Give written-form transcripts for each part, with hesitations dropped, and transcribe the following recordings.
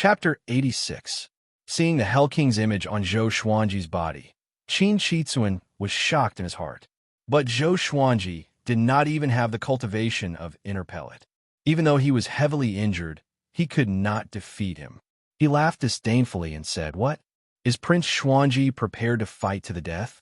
Chapter 86. Seeing the Hell King's image on Zhou Xuanji's body, Qin Shitsuan was shocked in his heart. But Zhou Xuanji did not even have the cultivation of inner pellet. Even though he was heavily injured, he could not defeat him. He laughed disdainfully and said, "What? Is Prince Xuanji prepared to fight to the death?"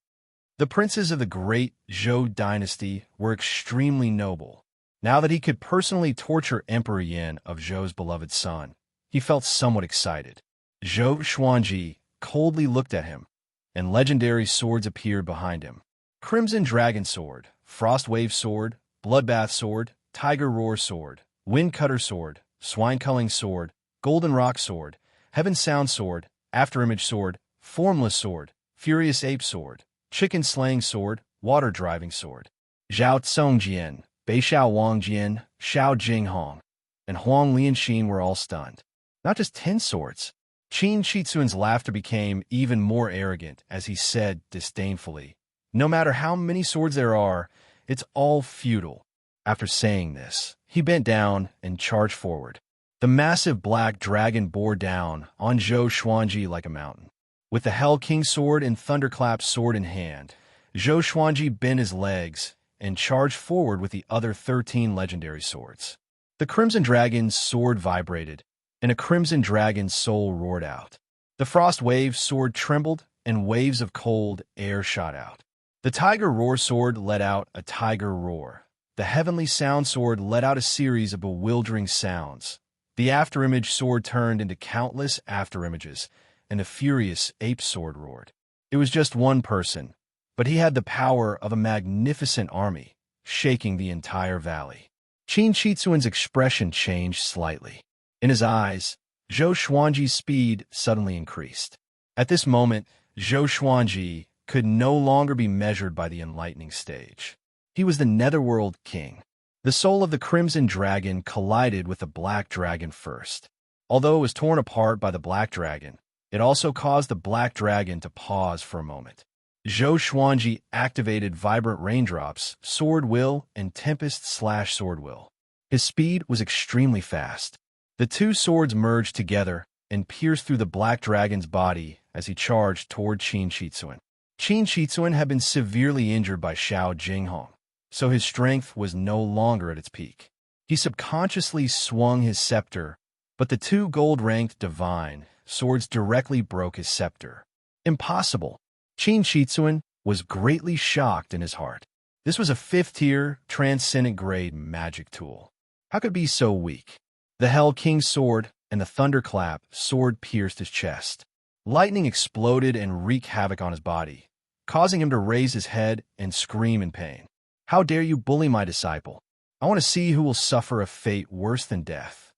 The princes of the great Zhou dynasty were extremely noble. Now that he could personally torture Emperor Yin of Zhou's beloved son, he felt somewhat excited. Zhou Xuanji coldly looked at him, and legendary swords appeared behind him. Crimson Dragon Sword, Frost Wave Sword, Bloodbath Sword, Tiger Roar Sword, Wind Cutter Sword, Swine Culling Sword, Golden Rock Sword, Heaven Sound Sword, Afterimage Sword, Formless Sword, Furious Ape Sword, Chicken Slaying Sword, Water Driving Sword. Zhao Tsongjian, Beixiao Wangjian, Xiao Jinghong, and Huang Lianxin were all stunned. Not just 10 swords. Qin Shitsuan's laughter became even more arrogant as he said disdainfully, "No matter how many swords there are, it's all futile." After saying this, he bent down and charged forward. The massive black dragon bore down on Zhou Xuanji like a mountain. With the Hell King sword and Thunderclap sword in hand, Zhou Xuanji bent his legs and charged forward with the other 13 legendary swords. The Crimson Dragon's sword vibrated, and a Crimson Dragon's soul roared out. The Frost Wave sword trembled, and waves of cold air shot out. The Tiger Roar sword let out a tiger roar. The Heavenly Sound sword let out a series of bewildering sounds. The Afterimage sword turned into countless afterimages, and the Furious Ape sword roared. It was just one person, but he had the power of a magnificent army, shaking the entire valley. Qin Shitsuan's expression changed slightly. In his eyes, Zhou Xuanji's speed suddenly increased. At this moment, Zhou Xuanji could no longer be measured by the enlightening stage. He was the Netherworld King. The soul of the Crimson Dragon collided with the Black Dragon first. Although it was torn apart by the Black Dragon, it also caused the Black Dragon to pause for a moment. Zhou Xuanji activated Vibrant Raindrops, Sword Will, and Tempest/Sword Will. His speed was extremely fast. The two swords merged together and pierced through the Black Dragon's body as he charged toward Qin Shitsuan. Qin Shitsuan had been severely injured by Xiao Jinghong, so his strength was no longer at its peak. He subconsciously swung his scepter, but the two gold-ranked divine swords directly broke his scepter. Impossible! Qin Shitsuan was greatly shocked in his heart. This was a 5th-tier, transcendent-grade magic tool. How could it be so weak? The Hell King's sword and the Thunderclap sword pierced his chest. Lightning exploded and wreaked havoc on his body, causing him to raise his head and scream in pain. "How dare you bully my disciple? I want to see who will suffer a fate worse than death."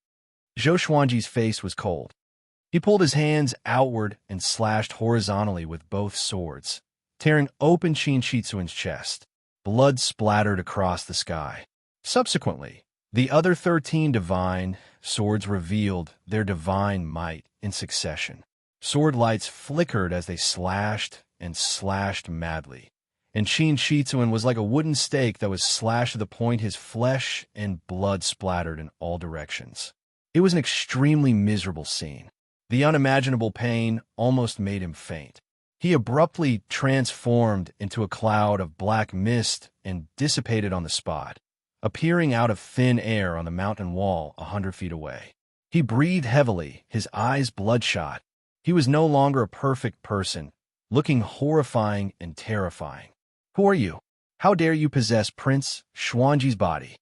Zhou Xuanji's face was cold. He pulled his hands outward and slashed horizontally with both swords, tearing open Qin Shitsuan's chest. Blood splattered across the sky. Subsequently, the other 13 divine swords revealed their divine might in succession. Sword lights flickered as they slashed and slashed madly, and Qin Shitsuan was like a wooden stake that was slashed to the point his flesh and blood splattered in all directions. It was an extremely miserable scene. The unimaginable pain almost made him faint. He abruptly transformed into a cloud of black mist and dissipated on the spot, appearing out of thin air on the mountain wall 100 feet away. He breathed heavily, his eyes bloodshot. He was no longer a perfect person, looking horrifying and terrifying. "Who are you? How dare you possess Prince Xuanji's body?"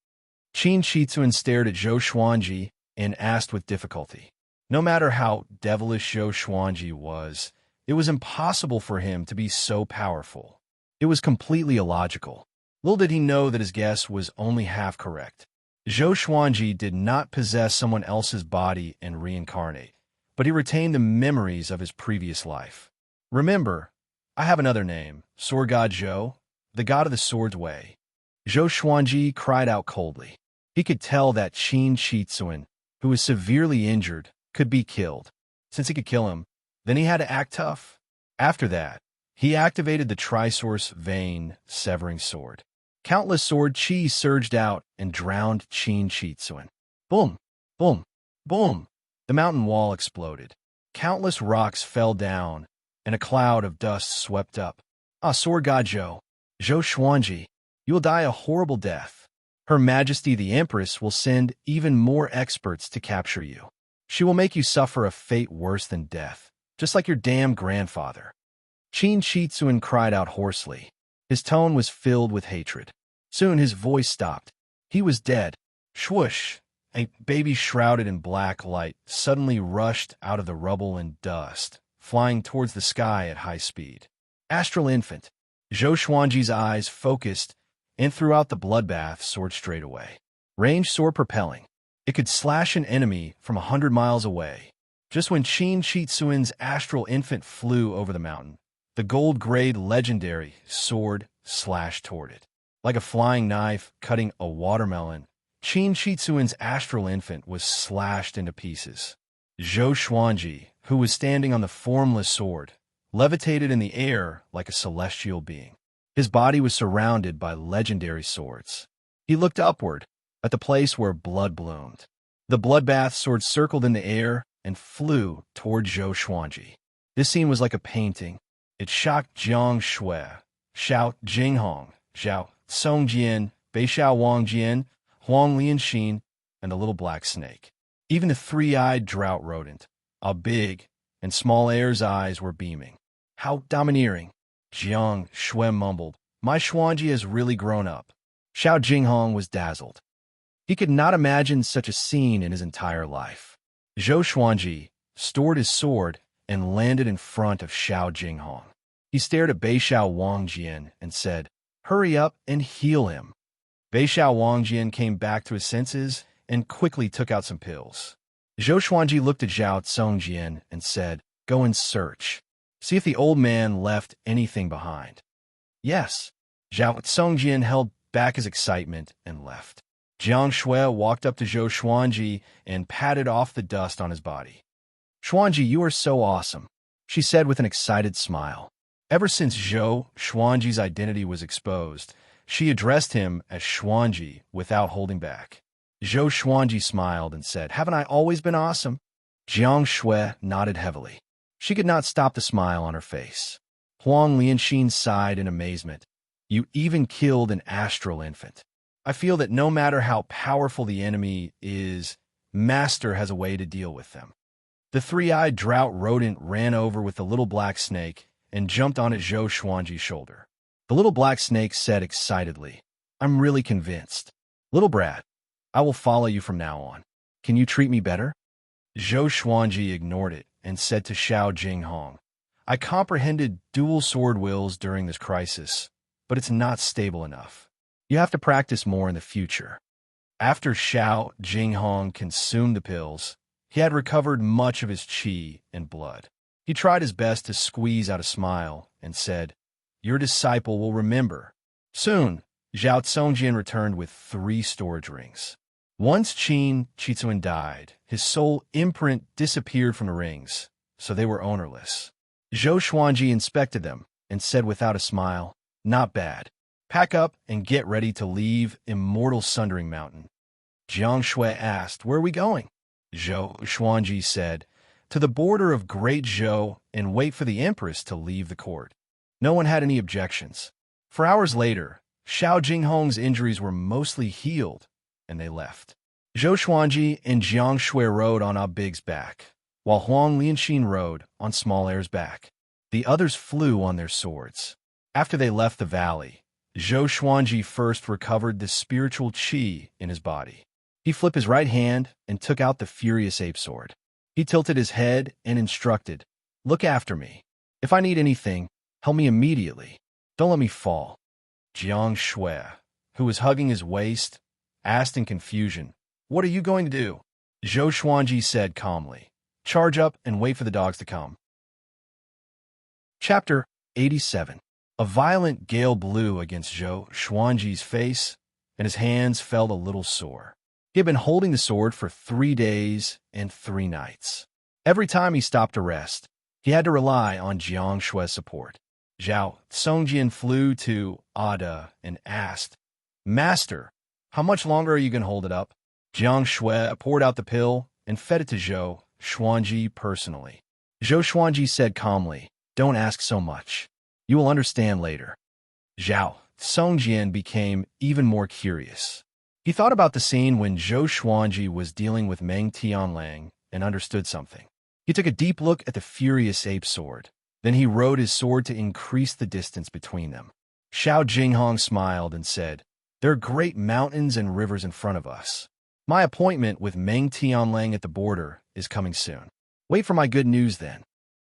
Qin Shitsuan stared at Zhou Xuanji and asked with difficulty. No matter how devilish Zhou Xuanji was, it was impossible for him to be so powerful. It was completely illogical. Little did he know that his guess was only half correct. Zhou Xuanji did not possess someone else's body and reincarnate, but he retained the memories of his previous life. "Remember, I have another name, Sword God Zhou, the god of the sword's way." Zhou Xuanji cried out coldly. He could tell that Qin Shitsuan, who was severely injured, could be killed. Since he could kill him, then he had to act tough. After that, he activated the Trisource Vein Severing Sword. Countless sword chi surged out and drowned Qin Shitsuan. Boom! Boom! Boom! The mountain wall exploded. Countless rocks fell down, and a cloud of dust swept up. Ah, sword god Zhou Xuanji, you will die a horrible death. Her Majesty the Empress will send even more experts to capture you. She will make you suffer a fate worse than death, just like your damn grandfather. Qin Shi Tzuan cried out hoarsely. His tone was filled with hatred. Soon his voice stopped. He was dead. Swoosh! A baby shrouded in black light suddenly rushed out of the rubble and dust, flying towards the sky at high speed. Astral infant. Zhou Xuanji's eyes focused and threw out the bloodbath sword straight away. Range sword propelling. It could slash an enemy from 100 miles away. Just when Qin Shi Tzuan's astral infant flew over the mountain, the gold-grade legendary sword slashed toward it. Like a flying knife cutting a watermelon, Qin Shi Tzuan's astral infant was slashed into pieces. Zhou Xuanji, who was standing on the formless sword, levitated in the air like a celestial being. His body was surrounded by legendary swords. He looked upward, at the place where blood bloomed. The bloodbath sword circled in the air and flew toward Zhou Xuanji. This scene was like a painting. It shocked Jiang Shui, Xiao Jinghong, Zhao Songjian, Beishao Wangjian, Huang Lianxin, and the little black snake. Even the three-eyed drought rodent, a big and small air's eyes were beaming. How domineering! Jiang Shui mumbled. My Xuanji has really grown up. Xiao Jinghong was dazzled. He could not imagine such a scene in his entire life. Zhou Xuanji stored his sword and landed in front of Xiao Jinghong. He stared at Beishao Wangjian and said, "Hurry up and heal him." Beishao Wangjian came back to his senses and quickly took out some pills. Zhou Xuanji looked at Zhao Songjian and said, "Go and search. See if the old man left anything behind." Yes. Zhao Songjian held back his excitement and left. Jiang Shui walked up to Zhou Xuanji and patted off the dust on his body. "Xuanji, you are so awesome," she said with an excited smile. Ever since Zhou Xuanji's identity was exposed, she addressed him as Xuanji without holding back. Zhou Xuanji smiled and said, "Haven't I always been awesome?" Jiang Shui nodded heavily. She could not stop the smile on her face. Huang Lianxin sighed in amazement. "You even killed an astral infant. I feel that no matter how powerful the enemy is, Master has a way to deal with them." The three-eyed drought rodent ran over with the little black snake and jumped on at Zhou Xuanji's shoulder. The little black snake said excitedly, "I'm really convinced. Little brat, I will follow you from now on. Can you treat me better?" Zhou Xuanji ignored it and said to Xiao Jinghong, "I comprehended dual sword wills during this crisis, but it's not stable enough. You have to practice more in the future." After Xiao Jinghong consumed the pills, he had recovered much of his qi and blood. He tried his best to squeeze out a smile and said, "Your disciple will remember." Soon, Zhao Songjian returned with 3 storage rings. Once Qin Shi Tzuan died, his soul imprint disappeared from the rings, so they were ownerless. Zhou Xuanji inspected them and said without a smile, "Not bad. Pack up and get ready to leave Immortal Sundering Mountain." Jiang Shui asked, "Where are we going?" Zhou Xuanji said, "To the border of Great Zhou and wait for the Empress to leave the court." No one had any objections. For hours later, Xiao Jinghong's injuries were mostly healed, and they left. Zhou Xuanji and Jiang Shui rode on Ah Big's back, while Huang Lianxin rode on Small Air's back. The others flew on their swords. After they left the valley, Zhou Xuanji first recovered the spiritual qi in his body. He flipped his right hand and took out the furious ape sword. He tilted his head and instructed, "Look after me. If I need anything, help me immediately. Don't let me fall." Jiang Shui, who was hugging his waist, asked in confusion, "What are you going to do?" Zhou Xuanji said calmly, "Charge up and wait for the dogs to come." Chapter 87. A violent gale blew against Zhou Xuanji's face, and his hands felt a little sore. He had been holding the sword for 3 days and 3 nights. Every time he stopped to rest, he had to rely on Jiang Shui's support. Zhao Songjian flew to Ada and asked, "Master, how much longer are you going to hold it up?" Jiang Shui poured out the pill and fed it to Zhou Xuanji personally. Zhou Xuanji said calmly, "Don't ask so much. You will understand later." Zhao Songjian became even more curious. He thought about the scene when Zhou Xuanji was dealing with Meng Tianlang and understood something. He took a deep look at the furious ape sword. Then he rode his sword to increase the distance between them. Xiao Jinghong smiled and said, "There are great mountains and rivers in front of us. My appointment with Meng Tianlang at the border is coming soon. Wait for my good news then."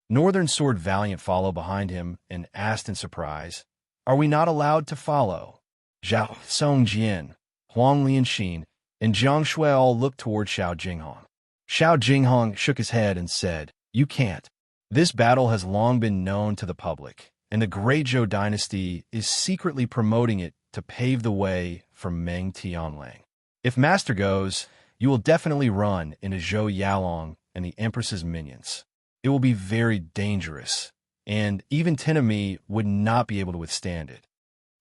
Northern Sword Valiant followed behind him and asked in surprise, "Are we not allowed to follow?" Zhao Songjian, Huang Lianxin, and Jiang Shui all looked toward Xiao Jinghong. Xiao Jinghong shook his head and said, "You can't. This battle has long been known to the public, and the Great Zhou dynasty is secretly promoting it to pave the way for Meng Tianlang. If Master goes, you will definitely run into Zhou Yalong and the Empress's minions. It will be very dangerous, and even 10 of me would not be able to withstand it."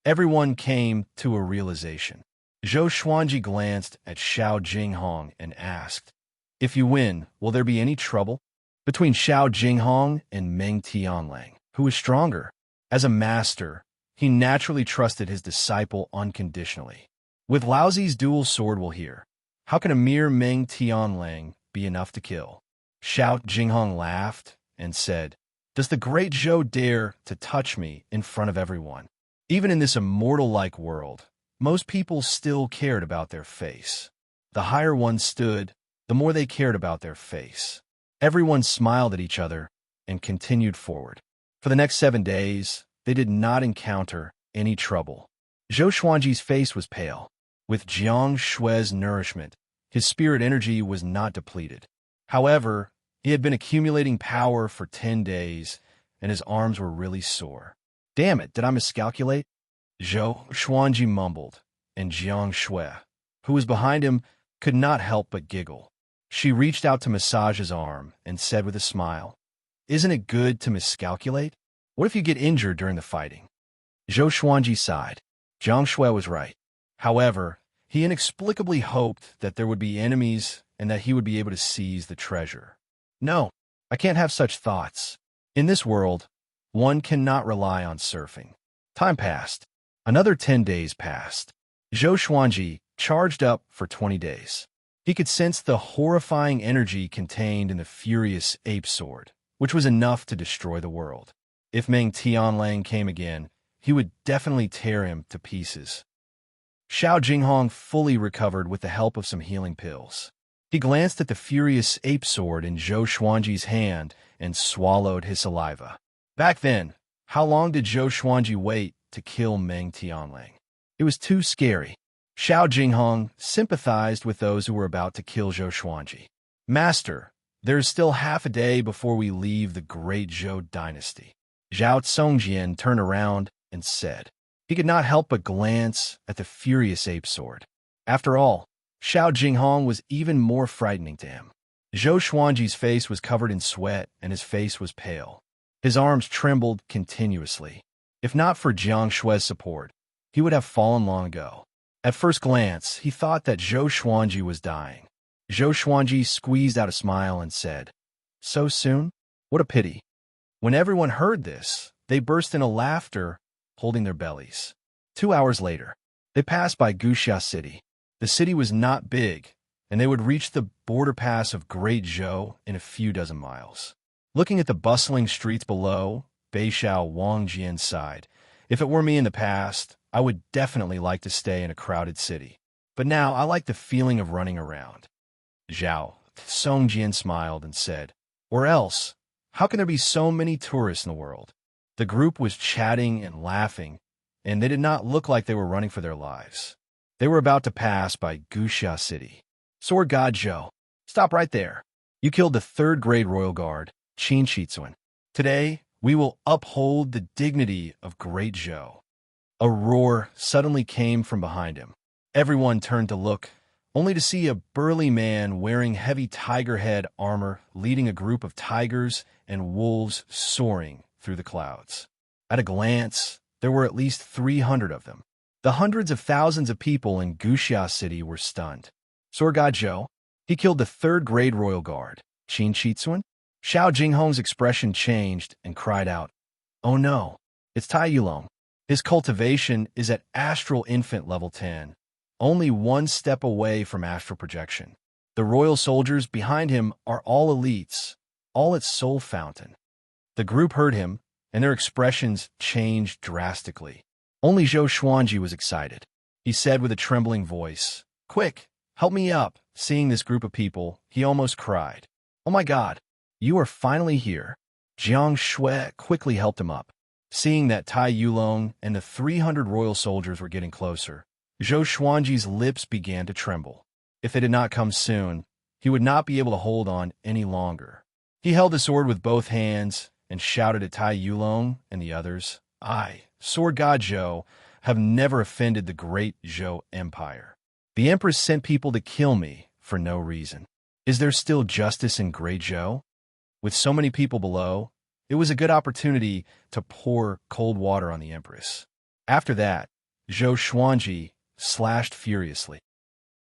Everyone came to a realization. Zhou Xuanji glanced at Xiao Jinghong and asked, "If you win, will there be any trouble?" Between Xiao Jinghong and Meng Tianlang, who was stronger? As a master, he naturally trusted his disciple unconditionally. With Laozi's dual sword will here, how can a mere Meng Tianlang be enough to kill? Xiao Jinghong laughed and said, "Does the great Zhou dare to touch me in front of everyone?" Even in this immortal-like world, most people still cared about their face. The higher one stood, the more they cared about their face. Everyone smiled at each other and continued forward. For the next 7 days, they did not encounter any trouble. Zhou Xuanji's face was pale. With Jiang Shui's nourishment, his spirit energy was not depleted. However, he had been accumulating power for 10 days, and his arms were really sore. "Damn it, did I miscalculate?" Zhou Xuanji mumbled, and Jiang Shui, who was behind him, could not help but giggle. She reached out to massage his arm and said with a smile, "Isn't it good to miscalculate? What if you get injured during the fighting?" Zhou Xuanji sighed. Jiang Shui was right. However, he inexplicably hoped that there would be enemies and that he would be able to seize the treasure. "No, I can't have such thoughts. In this world, one cannot rely on surfing." Time passed. Another 10 days passed. Zhou Xuanji charged up for 20 days. He could sense the horrifying energy contained in the furious ape sword, which was enough to destroy the world. If Meng Tianlang came again, he would definitely tear him to pieces. Xiao Jinghong fully recovered with the help of some healing pills. He glanced at the furious ape sword in Zhou Xuanji's hand and swallowed his saliva. Back then, how long did Zhou Xuanji wait to kill Meng Tianlang? It was too scary. Xiao Jinghong sympathized with those who were about to kill Zhou Xuanji. "Master, there is still half a day before we leave the Great Zhou dynasty." Zhao Songjian turned around and said. He could not help but glance at the furious ape sword. After all, Xiao Jinghong was even more frightening to him. Zhou Xuanji's face was covered in sweat and his face was pale. His arms trembled continuously. If not for Jiang Shui's support, he would have fallen long ago. At first glance, he thought that Zhou Xuanji was dying. Zhou Xuanji squeezed out a smile and said, "So soon? What a pity." When everyone heard this, they burst into laughter, holding their bellies. 2 hours later, they passed by Guxia City. The city was not big, and they would reach the border pass of Great Zhou in a few dozen miles. Looking at the bustling streets below, Beixiao Wangjian sighed. "If it were me in the past, I would definitely like to stay in a crowded city. But now I like the feeling of running around." Zhao Songjian smiled and said, "Or else, how can there be so many tourists in the world?" The group was chatting and laughing, and they did not look like they were running for their lives. They were about to pass by Guxia City. "Sword God Zhou, stop right there. You killed the 3rd grade royal guard, Qin Shitsuan. Today, we will uphold the dignity of Great Zhou." A roar suddenly came from behind him. Everyone turned to look, only to see a burly man wearing heavy tiger head armor leading a group of tigers and wolves soaring through the clouds. At a glance, there were at least 300 of them. The hundreds of thousands of people in Guxia City were stunned. "Sword God Zhou, he killed the 3rd grade royal guard. Qin Shitsuan? Xiao Jinghong's expression changed and cried out, "Oh no, it's Tai Yulong. His cultivation is at astral infant level 10, only one step away from astral projection. The royal soldiers behind him are all elites, all at Soul Fountain." The group heard him, and their expressions changed drastically. Only Zhou Xuanji was excited. He said with a trembling voice, "Quick, help me up." Seeing this group of people, he almost cried. "Oh my God, you are finally here." Jiang Shui quickly helped him up. Seeing that Tai Yulong and the 300 royal soldiers were getting closer, Zhou Xuanji's lips began to tremble. If it had not come soon, he would not be able to hold on any longer. He held the sword with both hands and shouted at Tai Yulong and the others, "I, Sword God Zhou, have never offended the great Zhou Empire. The Empress sent people to kill me for no reason. Is there still justice in Great Zhou?" With so many people below, it was a good opportunity to pour cold water on the Empress. After that, Zhou Xuanji slashed furiously.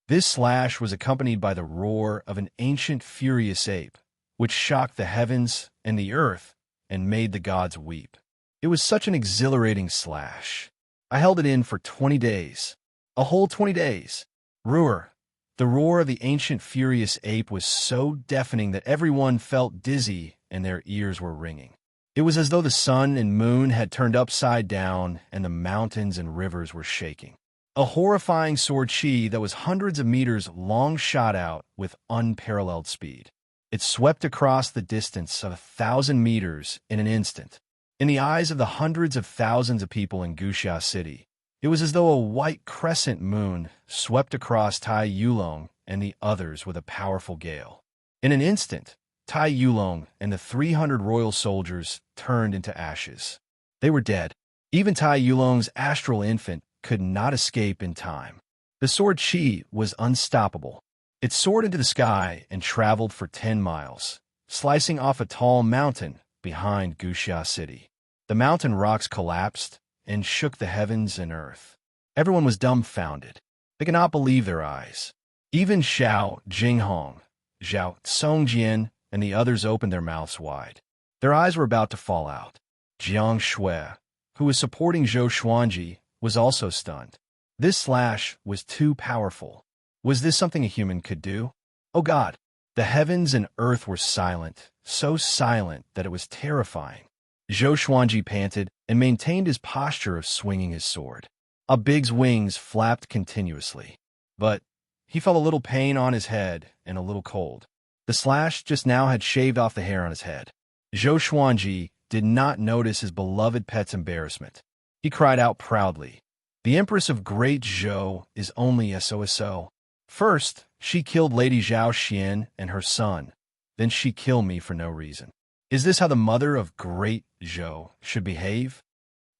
This slash was accompanied by the roar of an ancient furious ape, which shocked the heavens and the earth and made the gods weep. It was such an exhilarating slash. I held it in for 20 days. A whole 20 days. Roar. The roar of the ancient furious ape was so deafening that everyone felt dizzy and their ears were ringing. It was as though the sun and moon had turned upside down and the mountains and rivers were shaking. A horrifying sword chi that was hundreds of meters long shot out with unparalleled speed. It swept across the distance of 1,000 meters in an instant. In the eyes of the hundreds of thousands of people in Guxia City, it was as though a white crescent moon swept across Tai Yulong and the others with a powerful gale. In an instant, Tai Yulong and the 300 royal soldiers turned into ashes. They were dead. Even Tai Yulong's astral infant could not escape in time. The sword chi was unstoppable. It soared into the sky and traveled for 10 miles, slicing off a tall mountain behind Guxia City. The mountain rocks collapsed and shook the heavens and earth. Everyone was dumbfounded. They could not believe their eyes. Even Xiao Jinghong, Zhao Songjian, and the others opened their mouths wide. Their eyes were about to fall out. Jiang Shui, who was supporting Zhou Xuanji, was also stunned. This slash was too powerful. Was this something a human could do? Oh God! The heavens and earth were silent, so silent that it was terrifying. Zhou Xuanji panted and maintained his posture of swinging his sword. A big's wings flapped continuously. But he felt a little pain on his head and a little cold. The slash just now had shaved off the hair on his head. Zhou Xuanji did not notice his beloved pet's embarrassment. He cried out proudly, "The Empress of Great Zhou is only SOSO. First, she killed Lady Zhao Xian and her son. Then she killed me for no reason. Is this how the mother of Great Zhou should behave?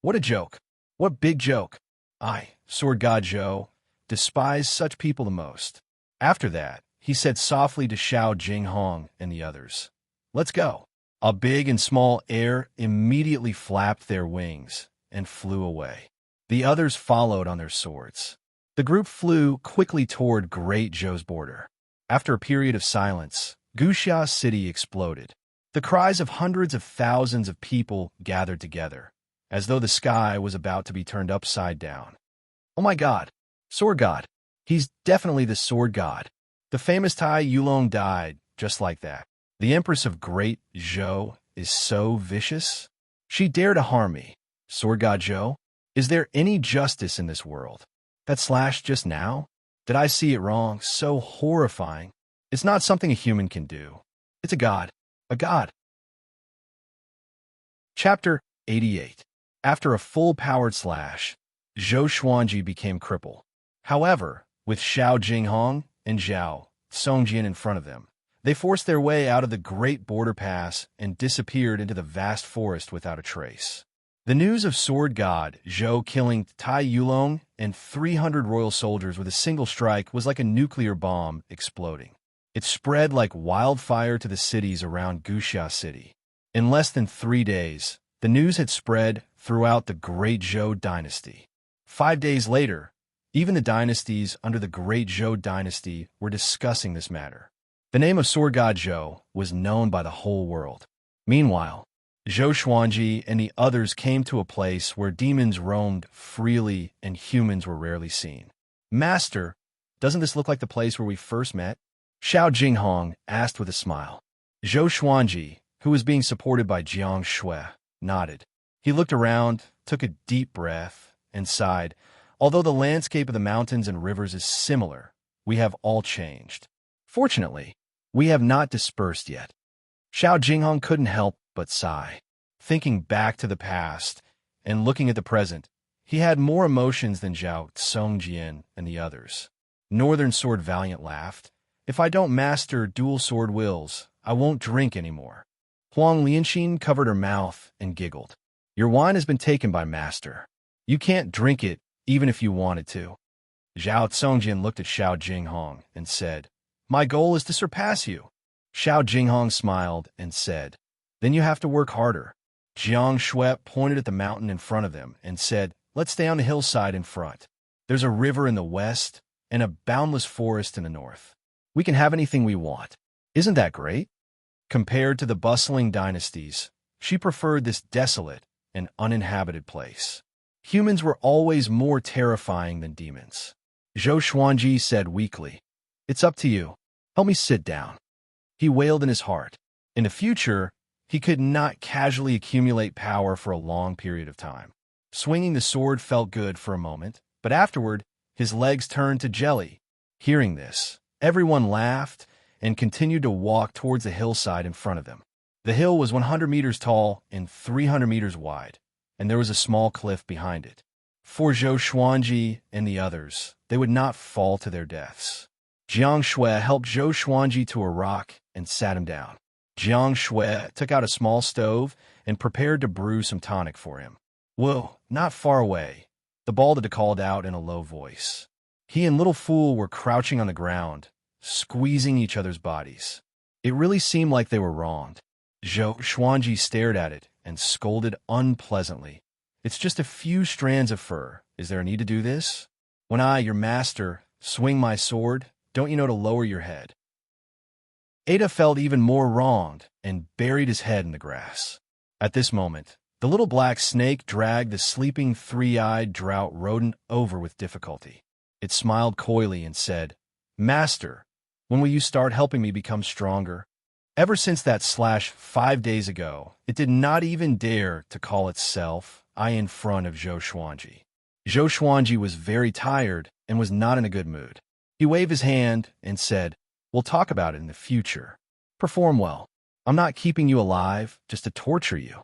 What a joke! What big joke! I, Sword God Zhou, despise such people the most." After that, he said softly to Xiao Jinghong and the others, "Let's go." A big and small air immediately flapped their wings and flew away. The others followed on their swords. The group flew quickly toward Great Zhou's border. After a period of silence, Guxia City exploded. The cries of hundreds of thousands of people gathered together, as though the sky was about to be turned upside down. "Oh my God! Sword God! He's definitely the Sword God. The famous Tai Yulong died just like that. The Empress of Great Zhou is so vicious. She dared to harm me. Sword God Zhou, is there any justice in this world? That slash just now? Did I see it wrong? So horrifying. It's not something a human can do. It's a god. A god." Chapter 88. After a full-powered slash, Zhou Xuanji became crippled. However, with Xiao Jinghong and Zhao Songjian in front of them, they forced their way out of the great border pass and disappeared into the vast forest without a trace. The news of Sword God Zhou killing Tai Yulong and 300 royal soldiers with a single strike was like a nuclear bomb exploding. It spread like wildfire to the cities around Guxia City. In less than 3 days, the news had spread throughout the Great Zhou dynasty. 5 days later, even the dynasties under the Great Zhou dynasty were discussing this matter. The name of sword god Zhou was known by the whole world. Meanwhile, Zhou Xuanji and the others came to a place where demons roamed freely and humans were rarely seen. Master, doesn't this look like the place where we first met? Xiao Jinghong asked with a smile. Zhou Xuanji, who was being supported by Jiang Shui, nodded. He looked around, took a deep breath, and sighed. Although the landscape of the mountains and rivers is similar, we have all changed. Fortunately, we have not dispersed yet. Xiao Jinghong couldn't help but sigh. Thinking back to the past and looking at the present, he had more emotions than Zhao Tsongjian and the others. Northern Sword Valiant laughed. If I don't master dual sword wills, I won't drink anymore. Huang Lianxin covered her mouth and giggled. Your wine has been taken by Master. You can't drink it even if you wanted to. Zhao Tsongjian looked at Xiao Jinghong and said, My goal is to surpass you. Xiao Jinghong smiled and said, Then you have to work harder. Jiang Shui pointed at the mountain in front of them and said, Let's stay on the hillside in front. There's a river in the west and a boundless forest in the north. We can have anything we want. Isn't that great? Compared to the bustling dynasties, she preferred this desolate and uninhabited place. Humans were always more terrifying than demons. Zhou Xuanji said weakly, It's up to you. Help me sit down. He wailed in his heart. In the future, he could not casually accumulate power for a long period of time. Swinging the sword felt good for a moment, but afterward, his legs turned to jelly. Hearing this, everyone laughed and continued to walk towards the hillside in front of them. The hill was 100 meters tall and 300 meters wide, and there was a small cliff behind it. For Zhou Xuanji and the others, they would not fall to their deaths. Jiang Shui helped Zhou Xuanji to a rock and sat him down. Jiang Shui took out a small stove and prepared to brew some tonic for him. Whoa, not far away, the Baldada called out in a low voice. He and Little Fool were crouching on the ground, squeezing each other's bodies. It really seemed like they were wronged. Zhou Xuanji stared at it and scolded unpleasantly. It's just a few strands of fur. Is there a need to do this? When I, your master, swing my sword, don't you know to lower your head? Ada felt even more wronged and buried his head in the grass. At this moment, the little black snake dragged the sleeping three-eyed drought rodent over with difficulty. It smiled coyly and said, Master, when will you start helping me become stronger? Ever since that slash 5 days ago, it did not even dare to call itself I in front of Zhou Xuanji. Zhou Xuanji was very tired and was not in a good mood. He waved his hand and said, We'll talk about it in the future. Perform well. I'm not keeping you alive just to torture you.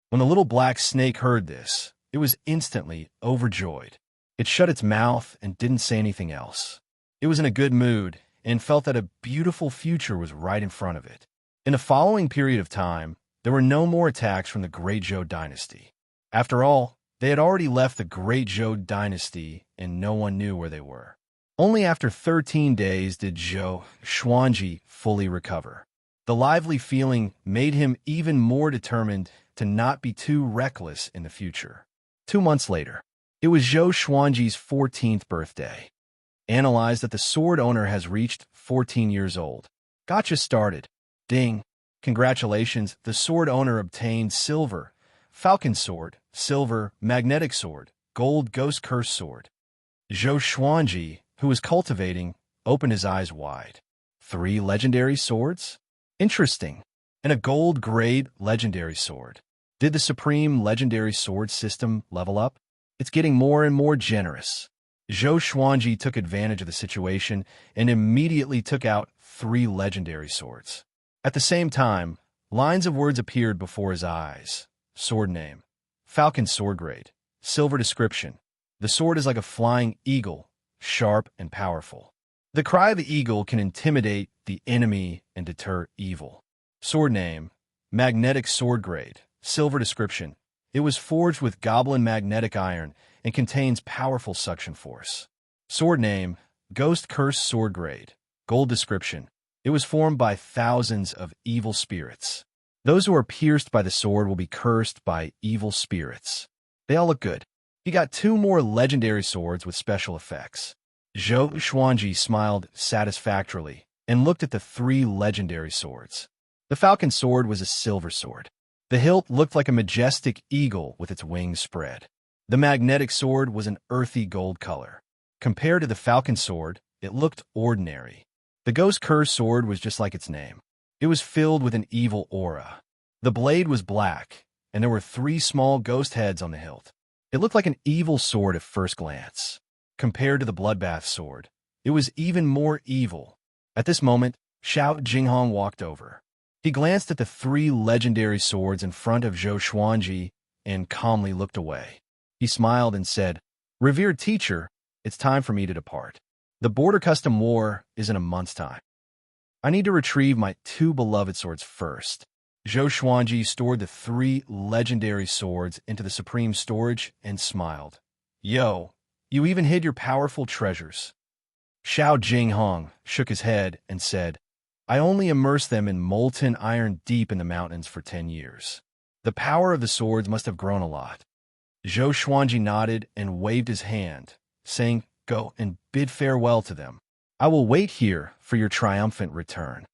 When the little black snake heard this, it was instantly overjoyed. It shut its mouth and didn't say anything else. It was in a good mood and felt that a beautiful future was right in front of it. In the following period of time, there were no more attacks from the Great Zhou dynasty. After all, they had already left the Great Zhou dynasty and no one knew where they were. Only after 13 days did Zhou Xuanji fully recover. The lively feeling made him even more determined to not be too reckless in the future. 2 months later, it was Zhou Xuanji's 14th birthday. Analyzed that the sword owner has reached 14 years old. Gotcha started. Ding. Congratulations, the sword owner obtained silver, falcon sword, silver, magnetic sword, gold ghost curse sword. Zhou Xuanji, who was cultivating, opened his eyes wide. 3 legendary swords? Interesting. And a gold grade legendary sword. Did the supreme legendary sword system level up? It's getting more and more generous. Zhou Xuanji took advantage of the situation and immediately took out 3 legendary swords. At the same time, lines of words appeared before his eyes. Sword name. Falcon sword grade. Silver description. The sword is like a flying eagle, sharp and powerful. The cry of the eagle can intimidate the enemy and deter evil. Sword name. Magnetic sword grade. Silver description. It was forged with goblin magnetic iron and contains powerful suction force. Sword name. Ghost curse sword grade. Gold description. It was formed by thousands of evil spirits. Those who are pierced by the sword will be cursed by evil spirits. They all look good. He got 2 more legendary swords with special effects. Zhou Xuanji smiled satisfactorily and looked at the three legendary swords. The falcon sword was a silver sword. The hilt looked like a majestic eagle with its wings spread. The magnetic sword was an earthy gold color. Compared to the falcon sword, it looked ordinary. The ghost curse sword was just like its name. It was filled with an evil aura. The blade was black, and there were three small ghost heads on the hilt. It looked like an evil sword at first glance. Compared to the bloodbath sword, it was even more evil. At this moment, Xiao Jinghong walked over. He glanced at the three legendary swords in front of Zhou Xuanji and calmly looked away. He smiled and said, "Revered teacher, it's time for me to depart. The border custom war is in a month's time. I need to retrieve my two beloved swords first." Zhou Xuanji stored the three legendary swords into the supreme storage and smiled. "Yo, you even hid your powerful treasures." Xiao Jinghong shook his head and said, "I only immersed them in molten iron deep in the mountains for 10 years. The power of the swords must have grown a lot." Zhou Xuanji nodded and waved his hand, saying, "Go and bid farewell to them. I will wait here for your triumphant return."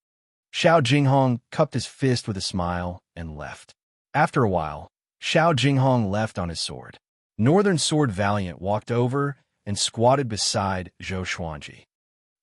Xiao Jinghong cupped his fist with a smile and left. After a while, Xiao Jinghong left on his sword. Northern Sword Valiant walked over and squatted beside Zhou Xuanji.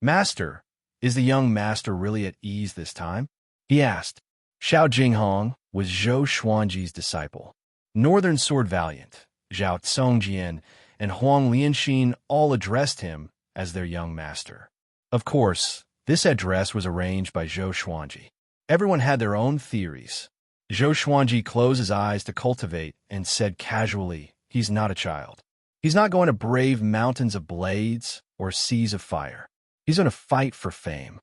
"Master, is the young master really at ease this time?" he asked. Xiao Jinghong was Zhou Xuanji's disciple. Northern Sword Valiant, Zhao Tsongjian, and Huang Lianxin all addressed him as their young master. Of course, this address was arranged by Zhou Xuanji. Everyone had their own theories. Zhou Xuanji closed his eyes to cultivate and said casually, "He's not a child. He's not going to brave mountains of blades or seas of fire. He's going to fight for fame."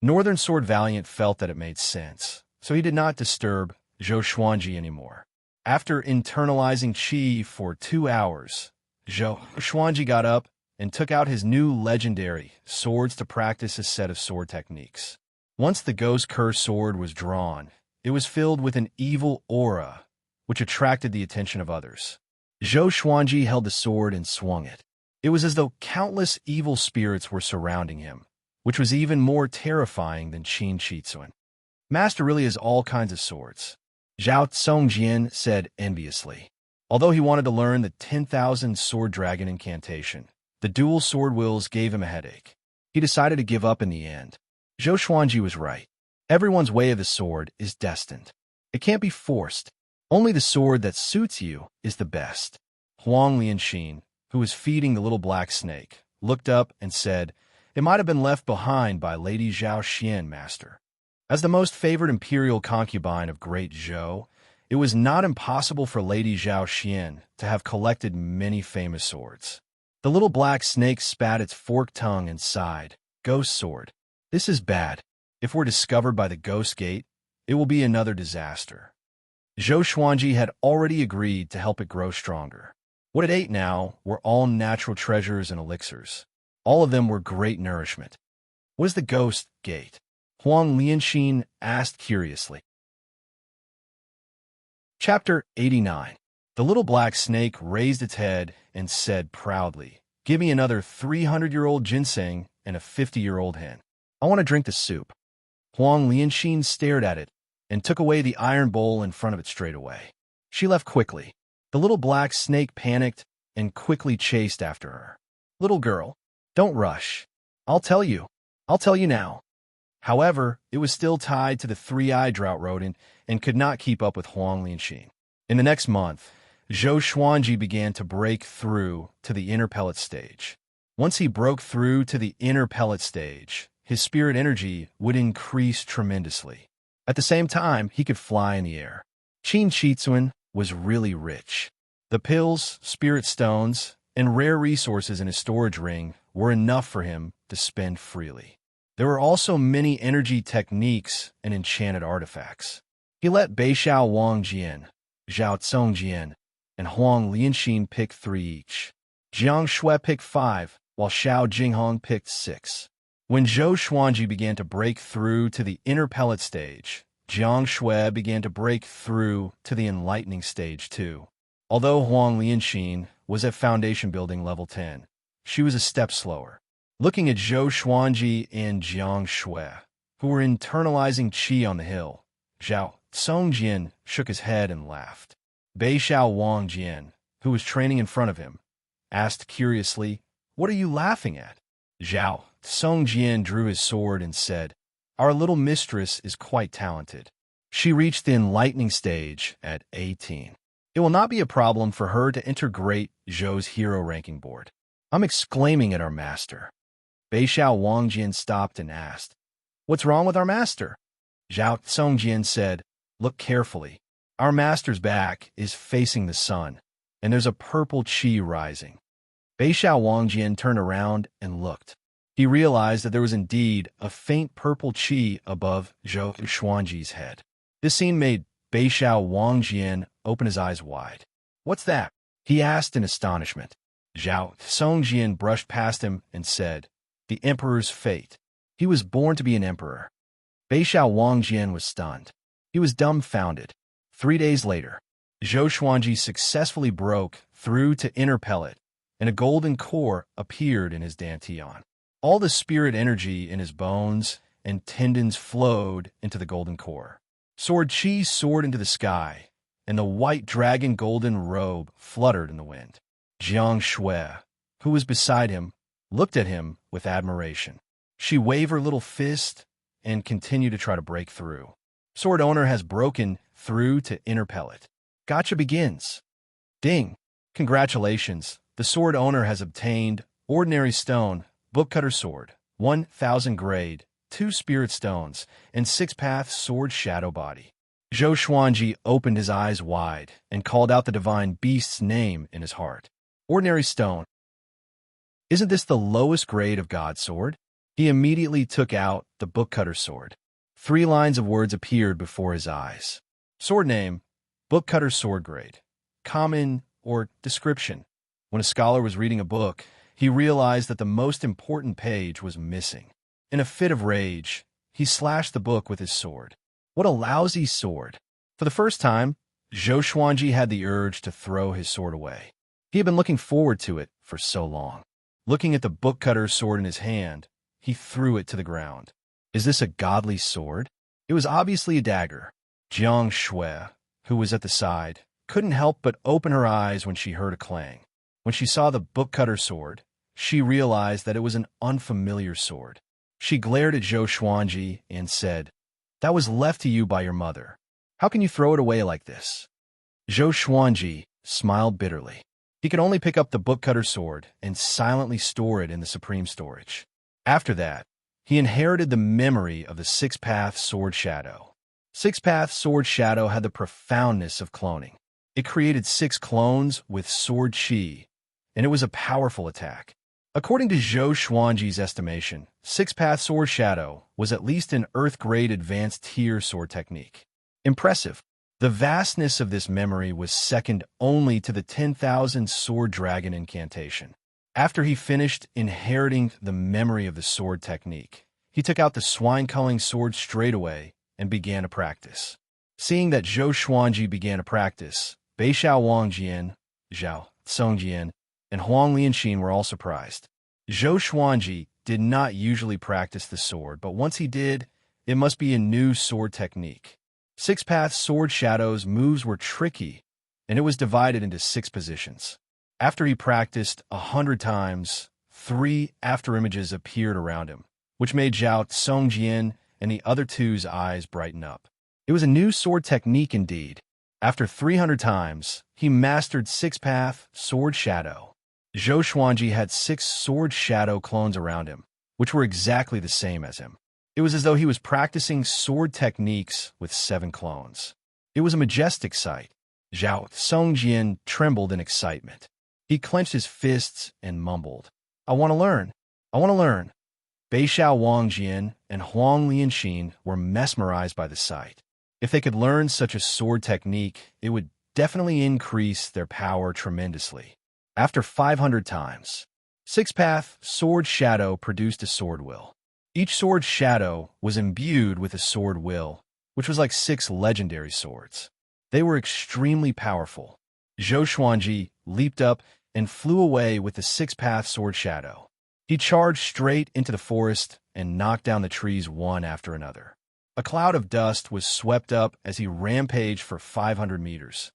Northern Sword Valiant felt that it made sense, so he did not disturb Zhou Xuanji anymore. After internalizing qi for 2 hours, Zhou Xuanji got up and took out his new legendary swords to practice a set of sword techniques. Once the ghost curse sword was drawn, it was filled with an evil aura, which attracted the attention of others. Zhou Xuanji held the sword and swung it. It was as though countless evil spirits were surrounding him, which was even more terrifying than Qin Shitsuan. "Master really has all kinds of swords," Zhao Tsongjian said enviously. Although he wanted to learn the 10,000 sword dragon incantation, the dual sword wills gave him a headache. He decided to give up in the end. Zhou Xuanji was right. Everyone's way of the sword is destined. It can't be forced. Only the sword that suits you is the best. Huang Lianxin, who was feeding the little black snake, looked up and said, "It might have been left behind by Lady Zhao Xian, master." As the most favored imperial concubine of great Zhou, it was not impossible for Lady Zhao Xian to have collected many famous swords. The little black snake spat its forked tongue and sighed, "Ghost sword. This is bad. If we're discovered by the Ghost Gate, it will be another disaster." Zhou Xuanji had already agreed to help it grow stronger. What it ate now were all natural treasures and elixirs. All of them were great nourishment. "What is the Ghost Gate?" Huang Lianxin asked curiously. Chapter 89. The little black snake raised its head and said proudly, "Give me another 300-year-old ginseng and a 50-year-old hen. I want to drink the soup." Huang Lianxin stared at it and took away the iron bowl in front of it straight away. She left quickly. The little black snake panicked and quickly chased after her. "Little girl, don't rush. I'll tell you. I'll tell you now." However, it was still tied to the three-eyed drought rodent and could not keep up with Huang Lianxin. In the next month, Zhou Xuanji began to break through to the inner pellet stage. Once he broke through to the inner pellet stage, his spirit energy would increase tremendously. At the same time, he could fly in the air. Qin Shitsuan was really rich. The pills, spirit stones, and rare resources in his storage ring were enough for him to spend freely. There were also many energy techniques and enchanted artifacts. He let Beixiao Wangjian, Zhao Tsongjian, and Huang Lianxin pick 3 each. Jiang Shui picked 5, while Xiao Jinghong picked 6. When Zhou Xuanji began to break through to the inner pellet stage, Jiang Shui began to break through to the enlightening stage too. Although Huang Lianxin was at foundation building level 10, she was a step slower. Looking at Zhou Xuanji and Jiang Shui, who were internalizing qi on the hill, Zhao Songjian shook his head and laughed. Bei Xiao Wangjian, who was training in front of him, asked curiously, "What are you laughing at?" Zhao Songjian drew his sword and said, "Our little mistress is quite talented. She reached the enlightening stage at 18. It will not be a problem for her to enter Great Zhou's hero ranking board." I'm exclaiming at our master. Bei Xiao Wangjian stopped and asked, "What's wrong with our master?" Zhao Songjian said, "Look carefully. Our master's back is facing the sun, and there's a purple qi rising." Bei Xiao Wangjian turned around and looked. He realized that there was indeed a faint purple qi above Zhou Xuanji's head. This scene made Bei Xiao Wangjian open his eyes wide. "What's that?" he asked in astonishment. Zhao Songjian brushed past him and said, "The emperor's fate. He was born to be an emperor." Bei Xiao Wangjian was stunned. He was dumbfounded. 3 days later, Zhou Xuanji successfully broke through to inner pellet, and a golden core appeared in his dantian. All the spirit energy in his bones and tendons flowed into the golden core. Sword qi soared into the sky, and the white dragon golden robe fluttered in the wind. Jiang Shui, who was beside him, looked at him with admiration. She waved her little fist and continued to try to break through. Sword owner has broken through to inner pellet. Gotcha begins. Ding! Congratulations, the sword owner has obtained ordinary stone, bookcutter sword, 1000 grade, 2 spirit stones, and 6-path sword shadow body. Zhou Xuanji opened his eyes wide and called out the divine beast's name in his heart. Ordinary stone. Isn't this the lowest grade of God's sword? He immediately took out the bookcutter sword. 3 lines of words appeared before his eyes. Sword name, bookcutter sword grade. Common or description. When a scholar was reading a book, he realized that the most important page was missing. In a fit of rage, he slashed the book with his sword. What a lousy sword! For the first time, Zhou Xuanji had the urge to throw his sword away. He had been looking forward to it for so long. Looking at the bookcutter's sword in his hand, he threw it to the ground. Is this a godly sword? It was obviously a dagger. Jiang Shui, who was at the side, couldn't help but open her eyes when she heard a clang. When she saw the bookcutter sword, she realized that it was an unfamiliar sword. She glared at Zhou Xuanji and said, "That was left to you by your mother. How can you throw it away like this?" Zhou Xuanji smiled bitterly. He could only pick up the bookcutter sword and silently store it in the supreme storage. After that, he inherited the memory of the 6-path sword shadow. 6-path sword shadow had the profoundness of cloning. It created 6 clones with sword qi, and it was a powerful attack. According to Zhou Xuanji's estimation, 6-path sword shadow was at least an Earth-grade advanced tier sword technique. Impressive. The vastness of this memory was second only to the 10,000 sword dragon incantation. After he finished inheriting the memory of the sword technique, he took out the swine-culling sword straight away and began to practice. Seeing that Zhou Xuanji began to practice, Bei Xiao Wangjian, Zhao Songjian, and Huang Lianxin were all surprised. Zhou Xuanji did not usually practice the sword, but once he did, it must be a new sword technique. 6-path sword shadow's moves were tricky, and it was divided into 6 positions. After he practiced 100 times, 3 afterimages appeared around him, which made Zhao Songjian and the other 2's eyes brighten up. It was a new sword technique indeed. After 300 times, he mastered 6-path sword shadow. Zhou Xuanji had 6 sword shadow clones around him, which were exactly the same as him. It was as though he was practicing sword techniques with 7 clones. It was a majestic sight. Zhao Songjian trembled in excitement. He clenched his fists and mumbled, "I want to learn. I want to learn." Bei Xiao Wangjian and Huang Lianxin were mesmerized by the sight. If they could learn such a sword technique, it would definitely increase their power tremendously. After 500 times, 6-path sword shadow produced a sword will. Each sword shadow was imbued with a sword will, which was like 6 legendary swords. They were extremely powerful. Zhou Xuanji leaped up and flew away with the 6-path sword shadow. He charged straight into the forest and knocked down the trees one after another. A cloud of dust was swept up as he rampaged for 500 meters.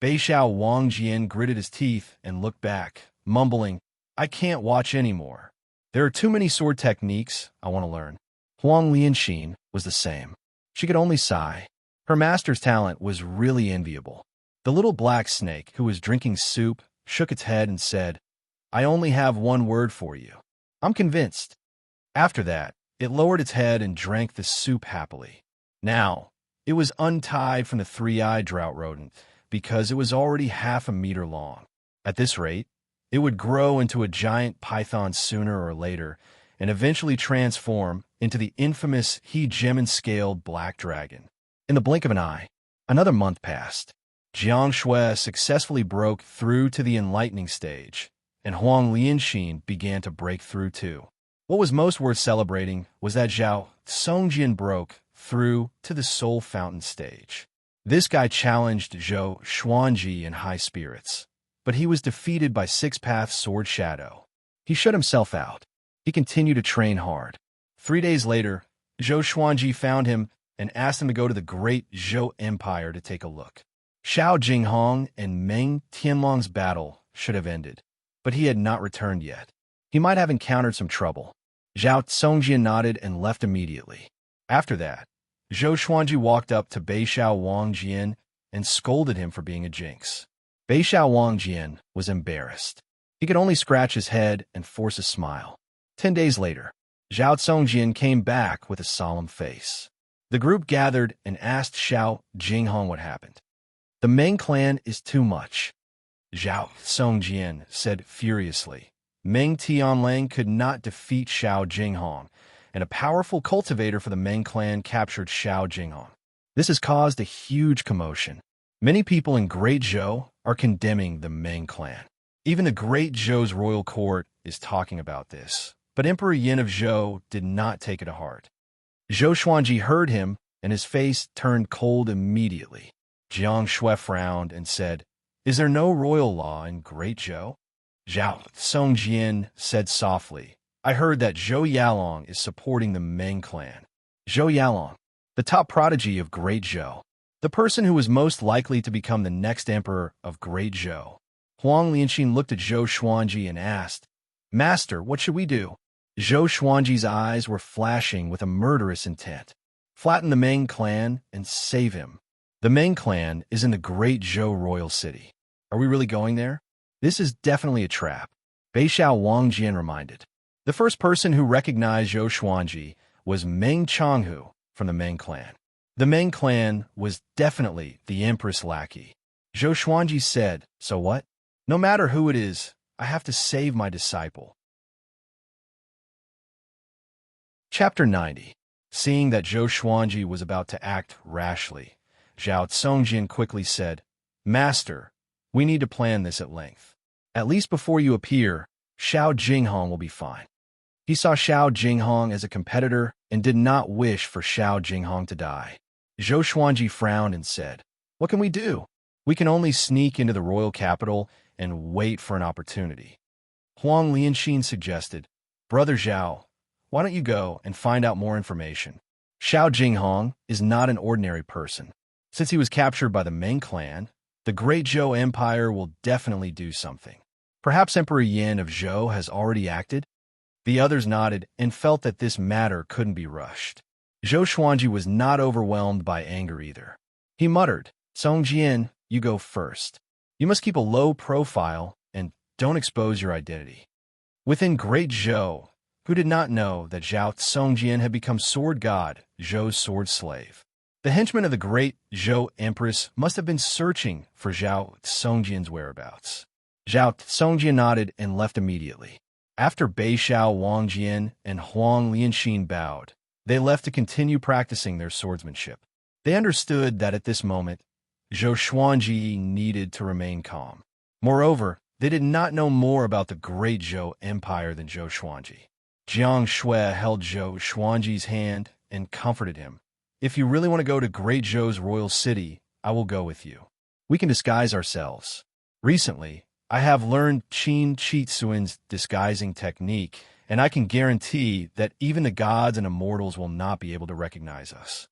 Beixiao Wangjian gritted his teeth and looked back, mumbling, "I can't watch anymore. There are too many sword techniques I want to learn." Huang Lianxin was the same. She could only sigh. Her master's talent was really enviable. The little black snake, who was drinking soup, shook its head and said, "I only have one word for you. I'm convinced." After that, it lowered its head and drank the soup happily. Now, it was untied from the three-eyed drought rodent because it was already half a meter long. At this rate, it would grow into a giant python sooner or later and eventually transform into the infamous he-gemon-scaled black dragon. In the blink of an eye, another month passed. Jiang Shui successfully broke through to the enlightening stage, and Huang Lianxin began to break through too. What was most worth celebrating was that Zhao Songjian broke through to the soul fountain stage. This guy challenged Zhou Xuanji in high spirits, but he was defeated by Six-Path Sword Shadow. He shut himself out. He continued to train hard. 3 days later, Zhou Xuanji found him and asked him to go to the great Zhou Empire to take a look. Xiao Jinghong and Meng Tianlong's battle should have ended, but he had not returned yet. He might have encountered some trouble. Zhao Songjian nodded and left immediately. After that, Zhou Xuanji walked up to Beixiao Wangjian and scolded him for being a jinx. Beixiao Wangjian was embarrassed. He could only scratch his head and force a smile. 10 days later, Zhao Songjian came back with a solemn face. The group gathered and asked Xiao Jinghong what happened. "The Meng clan is too much," Zhao Songjian said furiously. Meng Tianlang could not defeat Xiao Jinghong, and a powerful cultivator for the Meng clan captured Xiao Jinghong. This has caused a huge commotion. Many people in Great Zhou are condemning the Meng clan. Even the Great Zhou's royal court is talking about this, but Emperor Yin of Zhou did not take it to heart. Zhou Xuanji heard him, and his face turned cold immediately. Jiang Shui frowned and said, "Is there no royal law in Great Zhou?" Zhao Songjian said softly, "I heard that Zhou Yalong is supporting the Meng clan." Zhou Yalong, the top prodigy of Great Zhou, the person who was most likely to become the next emperor of Great Zhou. Huang Lianxin looked at Zhou Xuanji and asked, "Master, what should we do?" Zhou Xuanji's eyes were flashing with a murderous intent. "Flatten the Meng clan and save him. The Meng clan is in the Great Zhou royal city. Are we really going there? This is definitely a trap," Beixiao Wangjian reminded. The first person who recognized Zhou Xuanji was Meng Changhu from the Meng clan. The Meng clan was definitely the empress lackey. Zhou Xuanji said, "So what? No matter who it is, I have to save my disciple." Chapter 90. Seeing that Zhou Xuanji was about to act rashly, Zhao Songjian quickly said, "Master, we need to plan this at length. At least before you appear, Xiao Jinghong will be fine." He saw Xiao Jinghong as a competitor and did not wish for Xiao Jinghong to die. Zhou Xuanji frowned and said, "What can we do? We can only sneak into the royal capital and wait for an opportunity." Huang Lianxin suggested, "Brother Zhao, why don't you go and find out more information? Xiao Jinghong is not an ordinary person. Since he was captured by the Meng clan, the Great Zhou Empire will definitely do something. Perhaps Emperor Yin of Zhou has already acted?" The others nodded and felt that this matter couldn't be rushed. Zhou Xuanji was not overwhelmed by anger either. He muttered, "Songjian, you go first. You must keep a low profile and don't expose your identity." Within Great Zhou, who did not know that Zhao Songjian had become sword god, Zhou's sword slave? The henchmen of the Great Zhou Empress must have been searching for Zhao Songjian's whereabouts. Zhao Songjian nodded and left immediately. After Beixiao Wangjian and Huang Lianxin bowed, they left to continue practicing their swordsmanship. They understood that at this moment, Zhou Xuanji needed to remain calm. Moreover, they did not know more about the Great Zhou Empire than Zhou Xuanji. Jiang Shui held Zhou Xuanji's hand and comforted him. "If you really want to go to Great Zhou's royal city, I will go with you. We can disguise ourselves." Recently, I have learned Qin Shi Tzuan's disguising technique, and I can guarantee that even the gods and immortals will not be able to recognize us."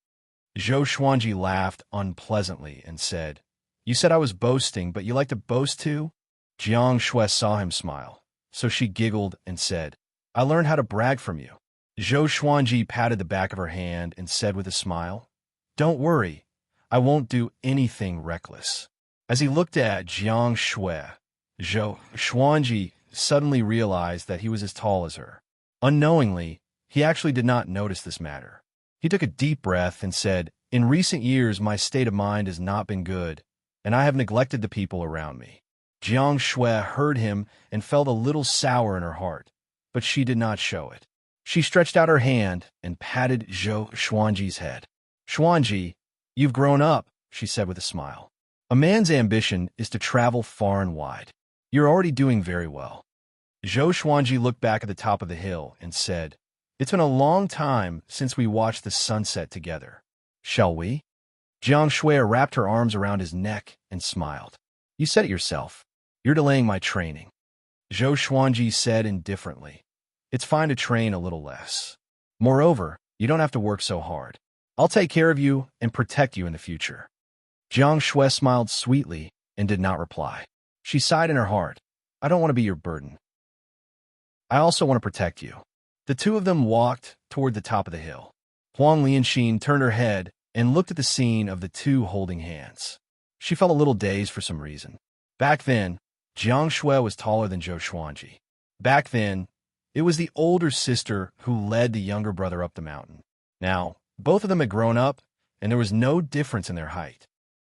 Zhou Xuanji laughed unpleasantly and said, "You said I was boasting, but you like to boast too?" Jiang Shui saw him smile, so she giggled and said, "I learned how to brag from you." Zhou Xuanji patted the back of her hand and said with a smile, "Don't worry, I won't do anything reckless." As he looked at Jiang Shui, Zhou Xuanji suddenly realized that he was as tall as her. Unknowingly, he actually did not notice this matter. He took a deep breath and said, "In recent years, my state of mind has not been good, and I have neglected the people around me." Jiang Shui heard him and felt a little sour in her heart, but she did not show it. She stretched out her hand and patted Zhou Xuanji's head. "Xuanji, you've grown up," she said with a smile. "A man's ambition is to travel far and wide. You're already doing very well." Zhou Xuanji looked back at the top of the hill and said, "It's been a long time since we watched the sunset together. Shall we?" Jiang Shui wrapped her arms around his neck and smiled. "You said it yourself. You're delaying my training." Zhou Xuanji said indifferently, "It's fine to train a little less. Moreover, you don't have to work so hard. I'll take care of you and protect you in the future." Jiang Shui smiled sweetly and did not reply. She sighed in her heart, "I don't want to be your burden. I also want to protect you." The two of them walked toward the top of the hill. Huang Lianxin turned her head and looked at the scene of the two holding hands. She felt a little dazed for some reason. Back then, Jiang Shui was taller than Zhou Xuanji. Back then, it was the older sister who led the younger brother up the mountain. Now, both of them had grown up, and there was no difference in their height.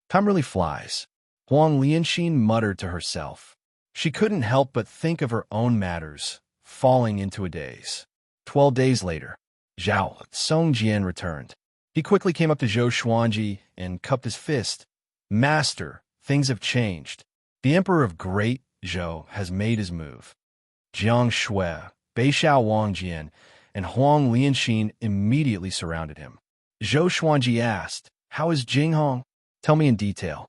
"Time really flies," Huang Lianxin muttered to herself. She couldn't help but think of her own matters, falling into a daze. 12 days later, Zhao Songjian returned. He quickly came up to Zhou Xuanji and cupped his fist. "Master, things have changed. The Emperor of Great Zhou has made his move." Jiang Shui, Beishao Wangjian, and Huang Lianxin immediately surrounded him. Zhou Xuanji asked, "How is Jinghong? Tell me in detail."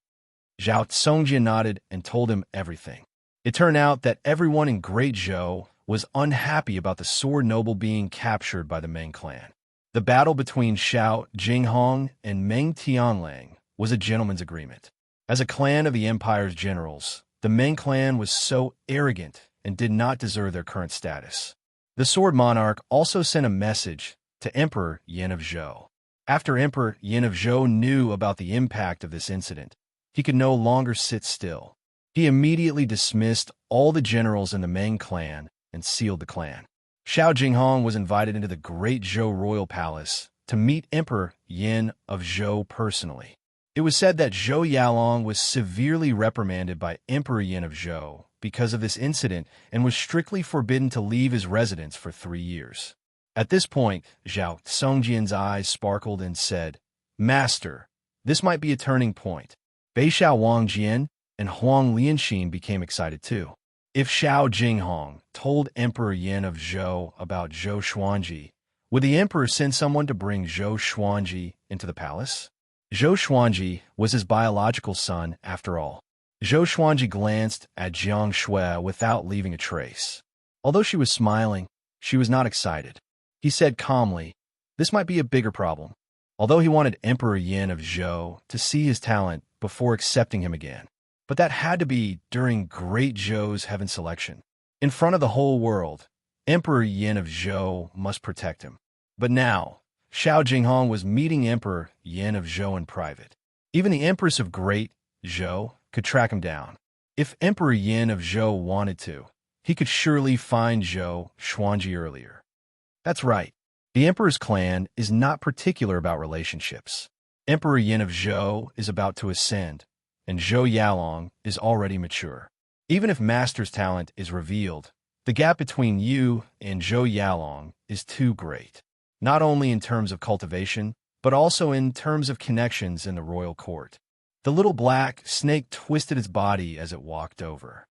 Zhao Songjian nodded and told him everything. It turned out that everyone in Great Zhou was unhappy about the sword noble being captured by the Meng clan. The battle between Xiao Jinghong and Meng Tianlang was a gentleman's agreement. As a clan of the empire's generals, the Meng clan was so arrogant and did not deserve their current status. The sword monarch also sent a message to Emperor Yin of Zhou. After Emperor Yin of Zhou knew about the impact of this incident, he could no longer sit still. He immediately dismissed all the generals in the Meng clan and sealed the clan. Xiao Jinghong was invited into the Great Zhou royal palace to meet Emperor Yin of Zhou personally. It was said that Zhou Yalong was severely reprimanded by Emperor Yin of Zhou because of this incident and was strictly forbidden to leave his residence for 3 years. At this point, Zhao Songjian's eyes sparkled and said, "Master, this might be a turning point." Beishao Wangjian and Huang Lianxin became excited too. If Xiao Jinghong told Emperor Yin of Zhou about Zhou Xuanji, would the emperor send someone to bring Zhou Xuanji into the palace? Zhou Xuanji was his biological son after all. Zhou Xuanji glanced at Jiang Shui without leaving a trace. Although she was smiling, she was not excited. He said calmly, "This might be a bigger problem." Although he wanted Emperor Yin of Zhou to see his talent before accepting him again. But that had to be during Great Zhou's heaven selection. In front of the whole world, Emperor Yin of Zhou must protect him. But now, Xiao Jinghong was meeting Emperor Yin of Zhou in private. Even the Empress of Great Zhou could track him down. If Emperor Yin of Zhou wanted to, he could surely find Zhou Xuanji earlier. That's right. The Emperor's clan is not particular about relationships. Emperor Yin of Zhou is about to ascend, and Zhou Yalong is already mature. Even if Master's talent is revealed, the gap between you and Zhou Yalong is too great, not only in terms of cultivation, but also in terms of connections in the royal court. The little black snake twisted its body as it walked over.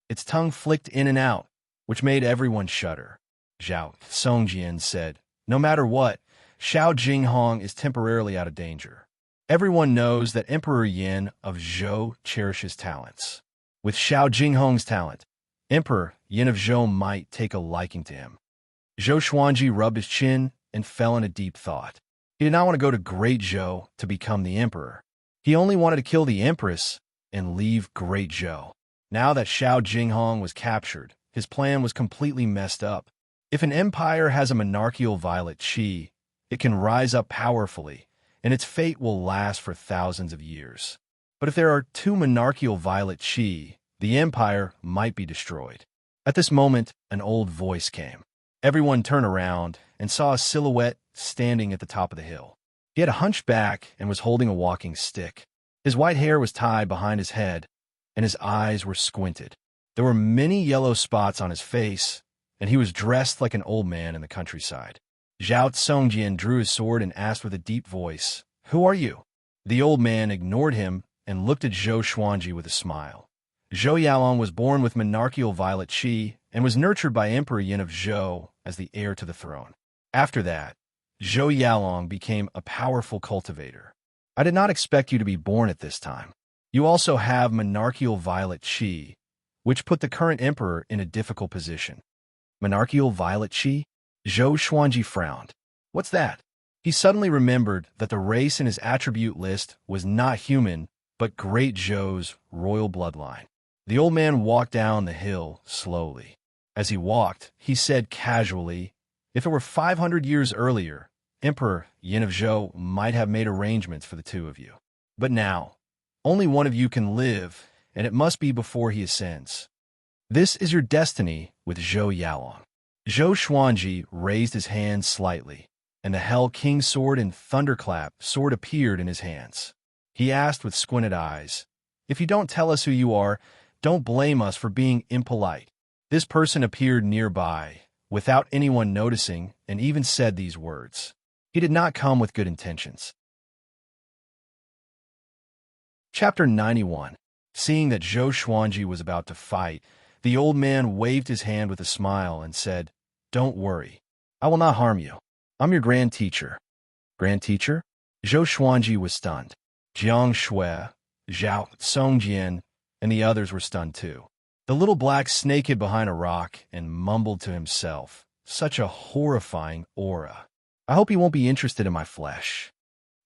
Its tongue flicked in and out, which made everyone shudder. Zhao Songjian said, "No matter what, Xiao Jinghong is temporarily out of danger. Everyone knows that Emperor Yin of Zhou cherishes talents. With Xiao Jinghong's talent, Emperor Yin of Zhou might take a liking to him. Zhou Xuanji rubbed his chin and fell in a deep thought. He did not want to go to Great Zhou to become the emperor. He only wanted to kill the empress and leave Great Zhou. Now that Xiao Jinghong was captured, his plan was completely messed up. If an empire has a monarchical violet qi, it can rise up powerfully, and its fate will last for thousands of years. But if there are two monarchical violet qi, the empire might be destroyed. At this moment, an old voice came. Everyone turned around and saw a silhouette standing at the top of the hill. He had a hunchback and was holding a walking stick. His white hair was tied behind his head, and his eyes were squinted. There were many yellow spots on his face, and he was dressed like an old man in the countryside. Zhao Tsongjian drew his sword and asked with a deep voice, "Who are you?" The old man ignored him and looked at Zhou Xuanji with a smile. Zhou Yaolong was born with monarchical violet qi and was nurtured by Emperor Yin of Zhou as the heir to the throne. After that, Zhou Yaolong became a powerful cultivator. I did not expect you to be born at this time. You also have monarchical violet qi, which put the current emperor in a difficult position. Monarchical violet qi? Zhou Xuanji frowned. What's that? He suddenly remembered that the race in his attribute list was not human, but Great Zhou's royal bloodline. The old man walked down the hill slowly. As he walked, he said casually, "If it were 500 years earlier, Emperor Yin of Zhou might have made arrangements for the two of you. But now, only one of you can live, and it must be before he ascends. This is your destiny with Zhou Yaolong." Zhou Xuanji raised his hands slightly, and the Hell King sword and Thunderclap sword appeared in his hands. He asked with squinted eyes, "If you don't tell us who you are, don't blame us for being impolite." This person appeared nearby, without anyone noticing, and even said these words. He did not come with good intentions. Chapter 91. Seeing that Zhou Xuanji was about to fight, the old man waved his hand with a smile and said, "Don't worry. I will not harm you. I'm your grand teacher." Grand teacher? Zhou Xuanji was stunned. Jiang Shui, Zhao Tsongjian, and the others were stunned too. The little black snake hid behind a rock and mumbled to himself, "Such a horrifying aura. I hope he won't be interested in my flesh."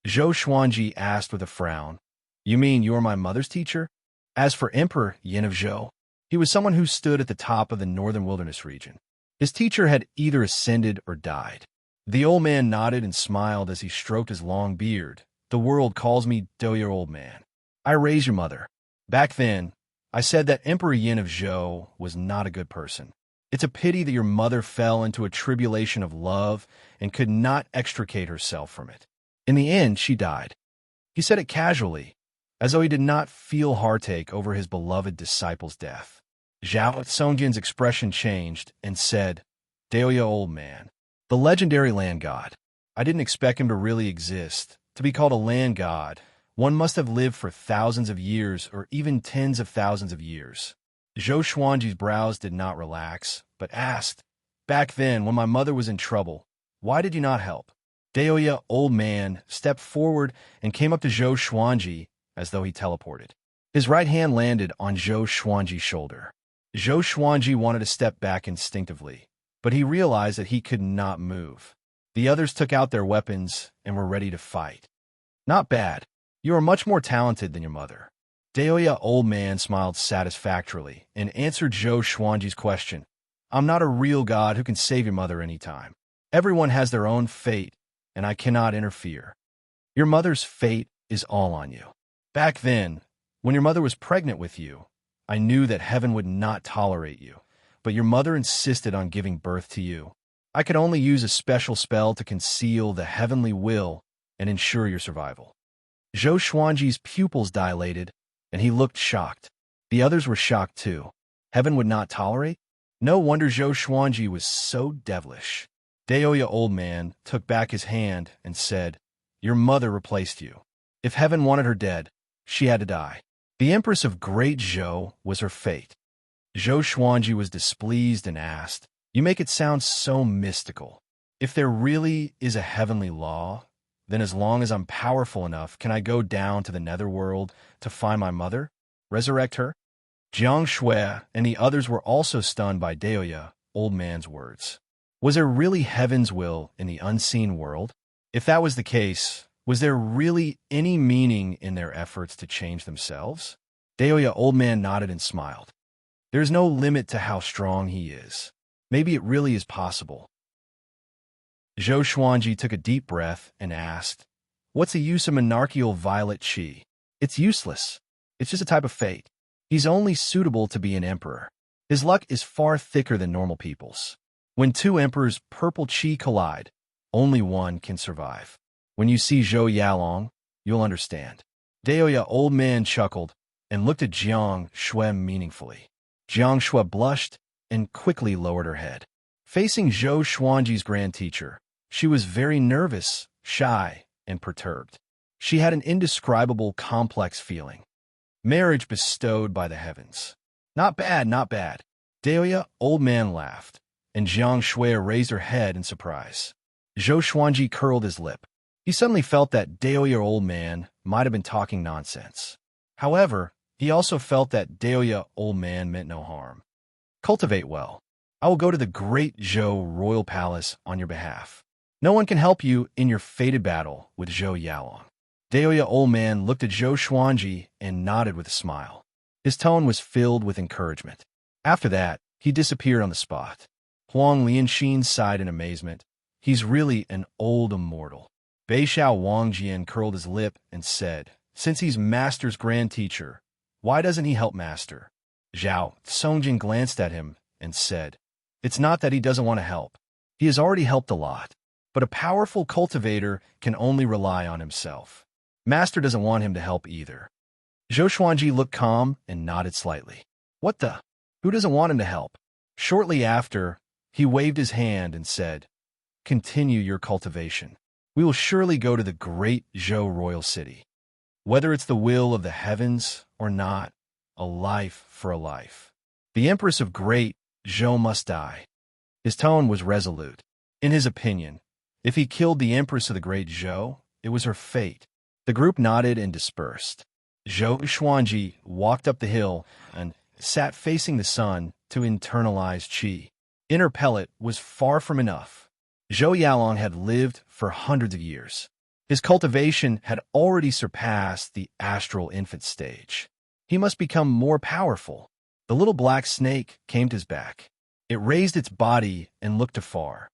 Zhou Xuanji asked with a frown, "You mean you're my mother's teacher?" As for Emperor Yin of Zhou, he was someone who stood at the top of the northern wilderness region. His teacher had either ascended or died. The old man nodded and smiled as he stroked his long beard. "The world calls me Do-Your Old Man. I raised your mother. Back then, I said that Emperor Yin of Zhou was not a good person. It's a pity that your mother fell into a tribulation of love and could not extricate herself from it. In the end, she died." He said it casually, as though he did not feel heartache over his beloved disciple's death. Zhao Tsongjian's expression changed and said, "Deoya Old Man, the legendary land god. I didn't expect him to really exist. To be called a land god, one must have lived for thousands of years or even tens of thousands of years." Zhou Xuanji's brows did not relax, but asked, "Back then, when my mother was in trouble, why did you not help?" Deoya Old Man stepped forward and came up to Zhou Xuanji as though he teleported. His right hand landed on Zhou Xuanji's shoulder. Zhou Xuanji wanted to step back instinctively, but he realized that he could not move. The others took out their weapons and were ready to fight. "Not bad. You are much more talented than your mother." Deoya Old Man smiled satisfactorily and answered Zhou Xuanji's question. "I'm not a real god who can save your mother anytime. Everyone has their own fate, and I cannot interfere. Your mother's fate is all on you. Back then, when your mother was pregnant with you, I knew that heaven would not tolerate you, but your mother insisted on giving birth to you. I could only use a special spell to conceal the heavenly will and ensure your survival." Zhou Xuanji's pupils dilated, and he looked shocked. The others were shocked too. Heaven would not tolerate? No wonder Zhou Xuanji was so devilish. Deoya Old Man took back his hand and said, "Your mother replaced you. If heaven wanted her dead, she had to die. The Empress of Great Zhou was her fate." Zhou Xuanji was displeased and asked, "You make it sound so mystical. If there really is a heavenly law, then as long as I'm powerful enough, can I go down to the netherworld to find my mother? Resurrect her?" Jiang Shui and the others were also stunned by Daoya, old man's words. Was there really heaven's will in the unseen world? If that was the case, was there really any meaning in their efforts to change themselves? Daoya, old man, nodded and smiled. There's no limit to how strong he is. Maybe it really is possible. Zhou Xuanji took a deep breath and asked, "What's the use of monarchical violet qi? It's useless. It's just a type of fate. He's only suitable to be an emperor. His luck is far thicker than normal people's. When two emperors' purple qi collide, only one can survive. When you see Zhou Yalong, you'll understand." Daoya, old man, chuckled and looked at Jiang Shui meaningfully. Jiang Shui blushed and quickly lowered her head. Facing Zhou Xuanji's grand teacher, she was very nervous, shy, and perturbed. She had an indescribable, complex feeling. Marriage bestowed by the heavens. Not bad, not bad. Daoya, old man, laughed, and Jiang Shui raised her head in surprise. Zhou Xuanji curled his lip. He suddenly felt that Daoya, old man, might have been talking nonsense. However, he also felt that Daoya, old man, meant no harm. Cultivate well. I will go to the great Zhou royal palace on your behalf. No one can help you in your fated battle with Zhou Yalong. Daoya, old man, looked at Zhou Xuanji and nodded with a smile. His tone was filled with encouragement. After that, he disappeared on the spot. Huang Lianxin sighed in amazement. He's really an old immortal. Beixiao Wangjian curled his lip and said, "Since he's Master's grand teacher, why doesn't he help Master?" Zhao Songjin glanced at him and said, "It's not that he doesn't want to help. He has already helped a lot. But a powerful cultivator can only rely on himself. Master doesn't want him to help either." Zhou Xuanji looked calm and nodded slightly. "What the? Who doesn't want him to help?" Shortly after, he waved his hand and said, "Continue your cultivation. We will surely go to the great Zhou royal city. Whether it's the will of the heavens or not, a life for a life. The Empress of Great Zhou must die." His tone was resolute. In his opinion, if he killed the Empress of the Great Zhou, it was her fate. The group nodded and dispersed. Zhou Xuanji walked up the hill and sat facing the sun to internalize qi. Inner pellet was far from enough. Zhou Yalong had lived for hundreds of years. His cultivation had already surpassed the astral infant stage. He must become more powerful. The little black snake came to his back. It raised its body and looked afar.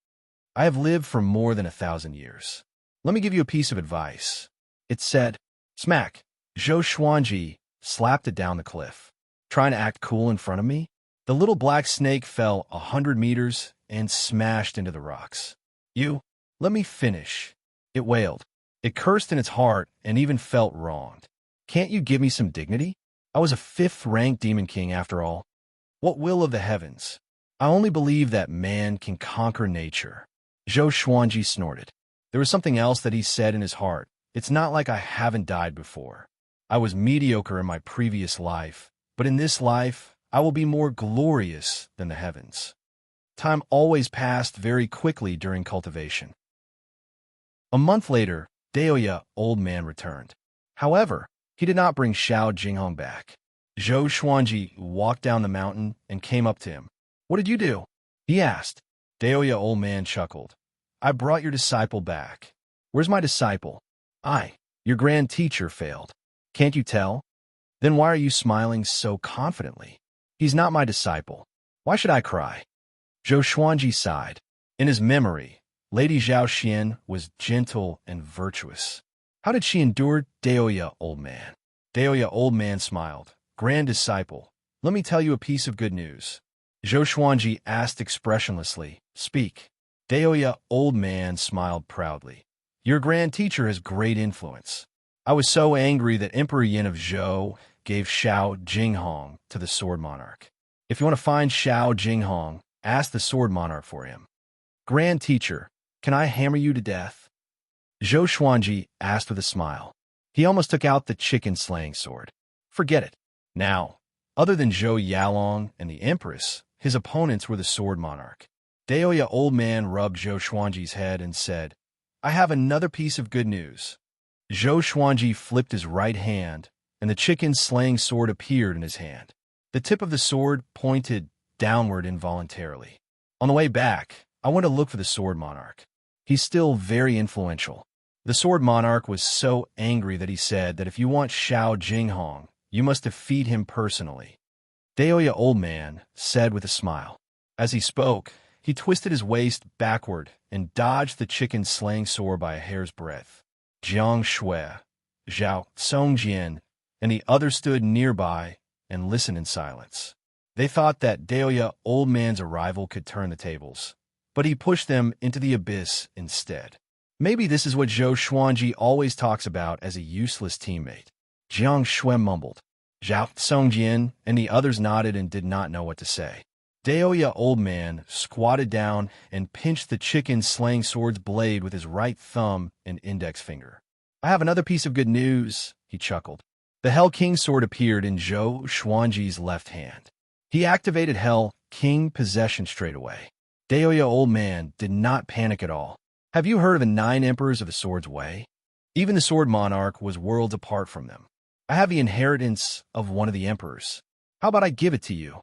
"I have lived for more than 1,000 years. Let me give you a piece of advice." It said. Smack! Zhou Xuanji slapped it down the cliff. "Trying to act cool in front of me?" The little black snake fell 100 meters and smashed into the rocks. "You, let me finish," it wailed. It cursed in its heart and even felt wronged. "Can't you give me some dignity? I was a 5th-ranked demon king after all. What will of the heavens? I only believe that man can conquer nature." Zhou Xuanji snorted. There was something else that he said in his heart. "It's not like I haven't died before. I was mediocre in my previous life, but in this life, I will be more glorious than the heavens." Time always passed very quickly during cultivation. A month later, Daoya, old man, returned. However, he did not bring Xiao Jinghong back. Zhou Xuanji walked down the mountain and came up to him. "What did you do?" he asked. Daoya, old man, chuckled. "I brought your disciple back." "Where's my disciple?" Your grand teacher failed." "Can't you tell? Then why are you smiling so confidently?" "He's not my disciple. Why should I cry?" Zhou Xuanji sighed. In his memory, Lady Zhao Xian was gentle and virtuous. How did she endure Daoya, old man? Daoya, old man, smiled. "Grand disciple, let me tell you a piece of good news." Zhou Xuanji asked expressionlessly. "Speak." Daoya, old man, smiled proudly. "Your grand teacher has great influence. I was so angry that Emperor Yin of Zhou gave Xiao Jinghong to the Sword Monarch. If you want to find Xiao Jinghong, ask the Sword Monarch for him." "Grand teacher, can I hammer you to death?" Zhou Xuanji asked with a smile. He almost took out the chicken-slaying sword. "Forget it." Now, other than Zhou Yalong and the Empress, his opponents were the Sword Monarch. Daoya, old man, rubbed Zhou Xuanji's head and said, "I have another piece of good news." Zhou Xuanji flipped his right hand, and the chicken-slaying sword appeared in his hand. The tip of the sword pointed downward involuntarily. On the way back, I went to look for the sword monarch. He's still very influential. The sword monarch was so angry that he said that if you want Xiao Jinghong, you must defeat him personally. Daoya old man said with a smile. As he spoke, he twisted his waist backward and dodged the chicken slaying sword by a hair's breadth. Jiang Shui, Zhao Songjian, and the others stood nearby and listened in silence. They thought that Daoya old man's arrival could turn the tables, but he pushed them into the abyss instead. Maybe this is what Zhou Xuanji always talks about as a useless teammate. Jiang Shui mumbled. Zhao Songjian and the others nodded and did not know what to say. Daoya old man squatted down and pinched the chicken slaying sword's blade with his right thumb and index finger. I have another piece of good news, he chuckled. The Hell King sword appeared in Zhou Xuanji's left hand. He activated Hell King possession straight away. Daoya old man did not panic at all. Have you heard of the 9 emperors of the sword's way? Even the sword monarch was worlds apart from them. I have the inheritance of one of the emperors. How about I give it to you?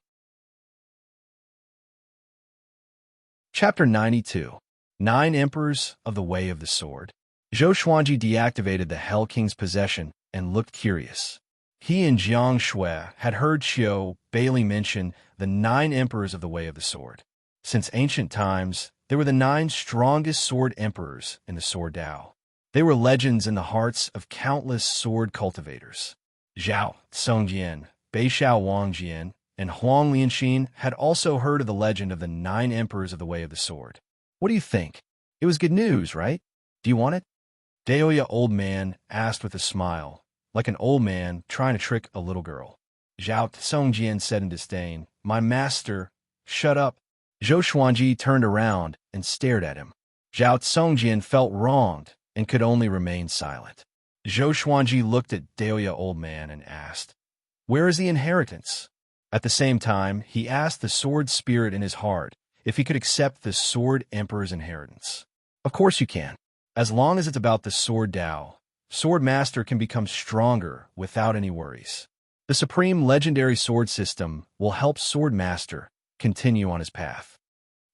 Chapter 92. 9 Emperors of the Way of the Sword. Zhou Xuanji deactivated the Hell King's possession and looked curious. He and Jiang Shui had heard Qiu Bailey mention the 9 Emperors of the Way of the Sword. Since ancient times, they were the 9 strongest sword emperors in the Sword Dao. They were legends in the hearts of countless sword cultivators. Zhao Songjian, Beishao Wangjian, and Huang Lianxin had also heard of the legend of the 9 Emperors of the Way of the Sword. What do you think? It was good news, right? Do you want it? Daoya old man asked with a smile, like an old man trying to trick a little girl. Zhao Songjian said in disdain, "My master, shut up." Zhou Xuanji turned around and stared at him. Zhao Songjian felt wronged and could only remain silent. Zhou Xuanji looked at Daoya old man and asked, "Where is the inheritance?" At the same time, he asked the sword spirit in his heart if he could accept the sword emperor's inheritance. Of course you can. As long as it's about the sword Dao, sword master can become stronger without any worries. The supreme legendary sword system will help sword master continue on his path.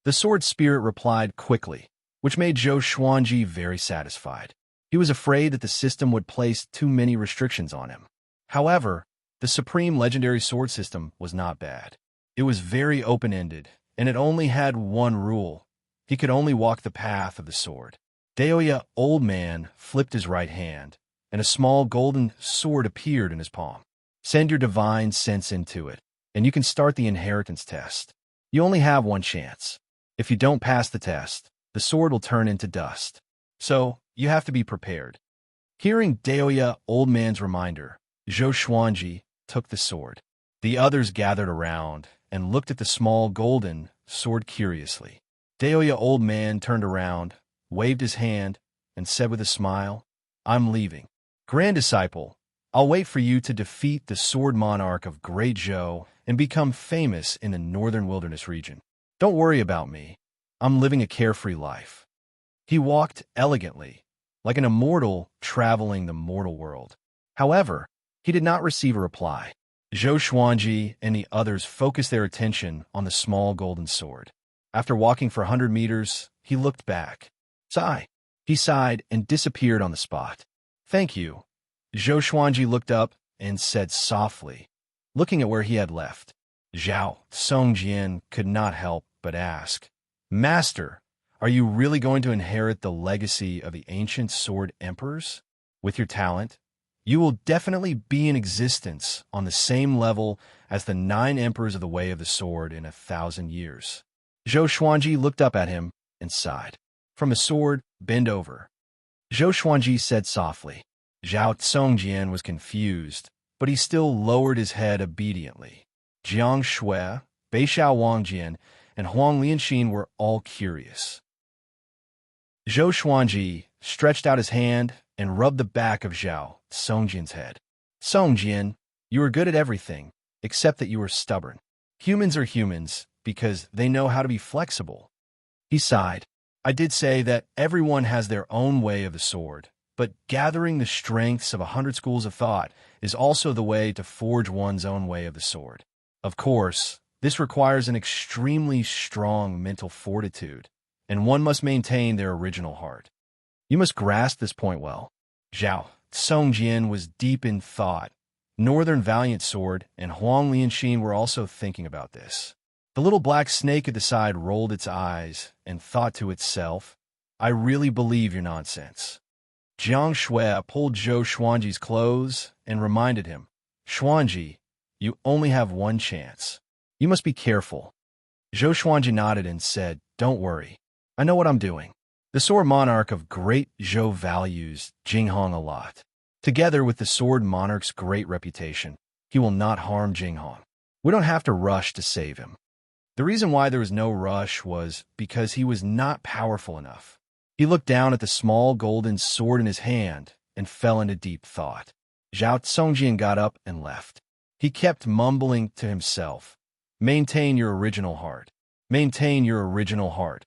The sword spirit replied quickly, which made Zhou Xuanji very satisfied. He was afraid that the system would place too many restrictions on him. However, the supreme legendary sword system was not bad. It was very open-ended, and it only had one rule. He could only walk the path of the sword. Daoya old man flipped his right hand, and a small golden sword appeared in his palm. Send your divine sense into it, and you can start the inheritance test. You only have one chance. If you don't pass the test, the sword will turn into dust. So, you have to be prepared. Hearing Daoya old man's reminder, Zhou Xuanji took the sword. The others gathered around and looked at the small golden sword curiously. Daoya old man turned around, waved his hand, and said with a smile, "I'm leaving. Grand disciple, I'll wait for you to defeat the sword monarch of Great Zhou and become famous in the northern wilderness region. Don't worry about me. I'm living a carefree life." He walked elegantly, like an immortal traveling the mortal world. However, he did not receive a reply. Zhou Xuanji and the others focused their attention on the small golden sword. After walking for 100 meters, he looked back. Sigh. He sighed and disappeared on the spot. "Thank you." Zhou Xuanji looked up and said softly, looking at where he had left. Zhao Songjian could not help but ask, "Master, are you really going to inherit the legacy of the ancient sword emperors? With your talent, you will definitely be in existence on the same level as the 9 emperors of the Way of the Sword in 1,000 years. Zhou Xuanji looked up at him and sighed. "From the sword, bend over." Zhou Xuanji said softly. Zhao Songjian was confused, but he still lowered his head obediently. Jiang Shui, Beishao Wangjian, and Huang Lianxin were all curious. Zhou Xuanji stretched out his hand and rubbed the back of Zhao Songjian's head. "Songjian, you are good at everything, except that you are stubborn. Humans are humans because they know how to be flexible." He sighed. "I did say that everyone has their own way of the sword, but gathering the strengths of 100 schools of thought is also the way to forge one's own way of the sword. Of course, this requires an extremely strong mental fortitude, and one must maintain their original heart. You must grasp this point well. Zhao Songjian was deep in thought. Northern Valiant Sword and Huang Lianxin were also thinking about this. The little black snake at the side rolled its eyes and thought to itself, I really believe your nonsense. Jiang Shui pulled Zhou Xuanji's clothes and reminded him, Xuanji, you only have one chance. You must be careful. Zhou Xuanji nodded and said, Don't worry. I know what I'm doing. The sword monarch of Great Zhou values Jinghong a lot. Together with the sword monarch's great reputation, he will not harm Jinghong. We don't have to rush to save him. The reason why there was no rush was because he was not powerful enough. He looked down at the small golden sword in his hand and fell into deep thought. Zhao Songjian got up and left. He kept mumbling to himself, Maintain your original heart. Maintain your original heart.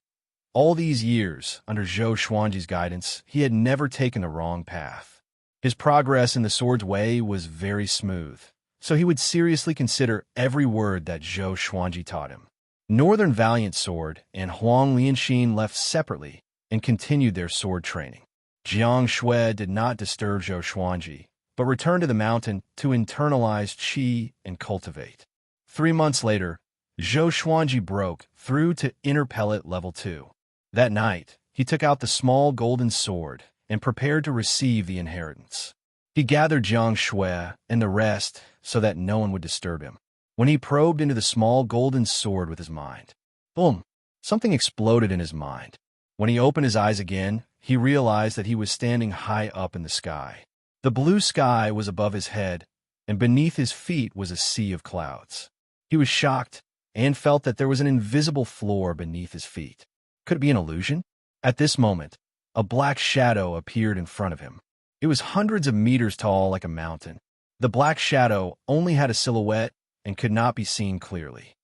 All these years, under Zhou Xuanji's guidance, he had never taken the wrong path. His progress in the sword's way was very smooth, so he would seriously consider every word that Zhou Xuanji taught him. Northern Valiant Sword and Huang Lianxin left separately and continued their sword training. Jiang Shui did not disturb Zhou Xuanji, but returned to the mountain to internalize qi and cultivate. 3 months later, Zhou Xuanji broke through to inner pellet level 2. That night, he took out the small golden sword and prepared to receive the inheritance. He gathered Jiang Shui and the rest so that no one would disturb him. When he probed into the small golden sword with his mind, boom, something exploded in his mind. When he opened his eyes again, he realized that he was standing high up in the sky. The blue sky was above his head, and beneath his feet was a sea of clouds. He was shocked and felt that there was an invisible floor beneath his feet. Could it be an illusion? At this moment, a black shadow appeared in front of him. It was hundreds of meters tall like a mountain. The black shadow only had a silhouette and could not be seen clearly.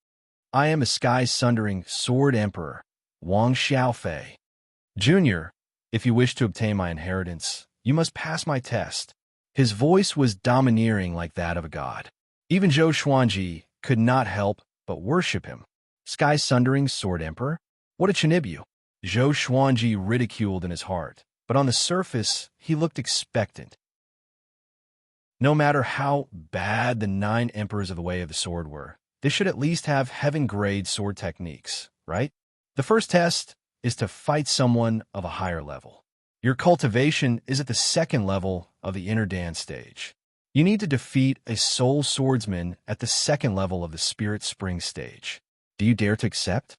I am a sky-sundering sword emperor, Wang Xiaofei. Junior, if you wish to obtain my inheritance, you must pass my test. His voice was domineering like that of a god. Even Zhou Xuanji could not help but worship him. Sky-sundering sword emperor? What a chinibyu! Zhou Xuanji ridiculed in his heart, but on the surface, he looked expectant. No matter how bad the 9 emperors of the Way of the Sword were, they should at least have heaven-grade sword techniques, right? The first test is to fight someone of a higher level. Your cultivation is at the 2nd level of the inner Dan stage. You need to defeat a soul swordsman at the 2nd level of the Spirit Spring stage. Do you dare to accept?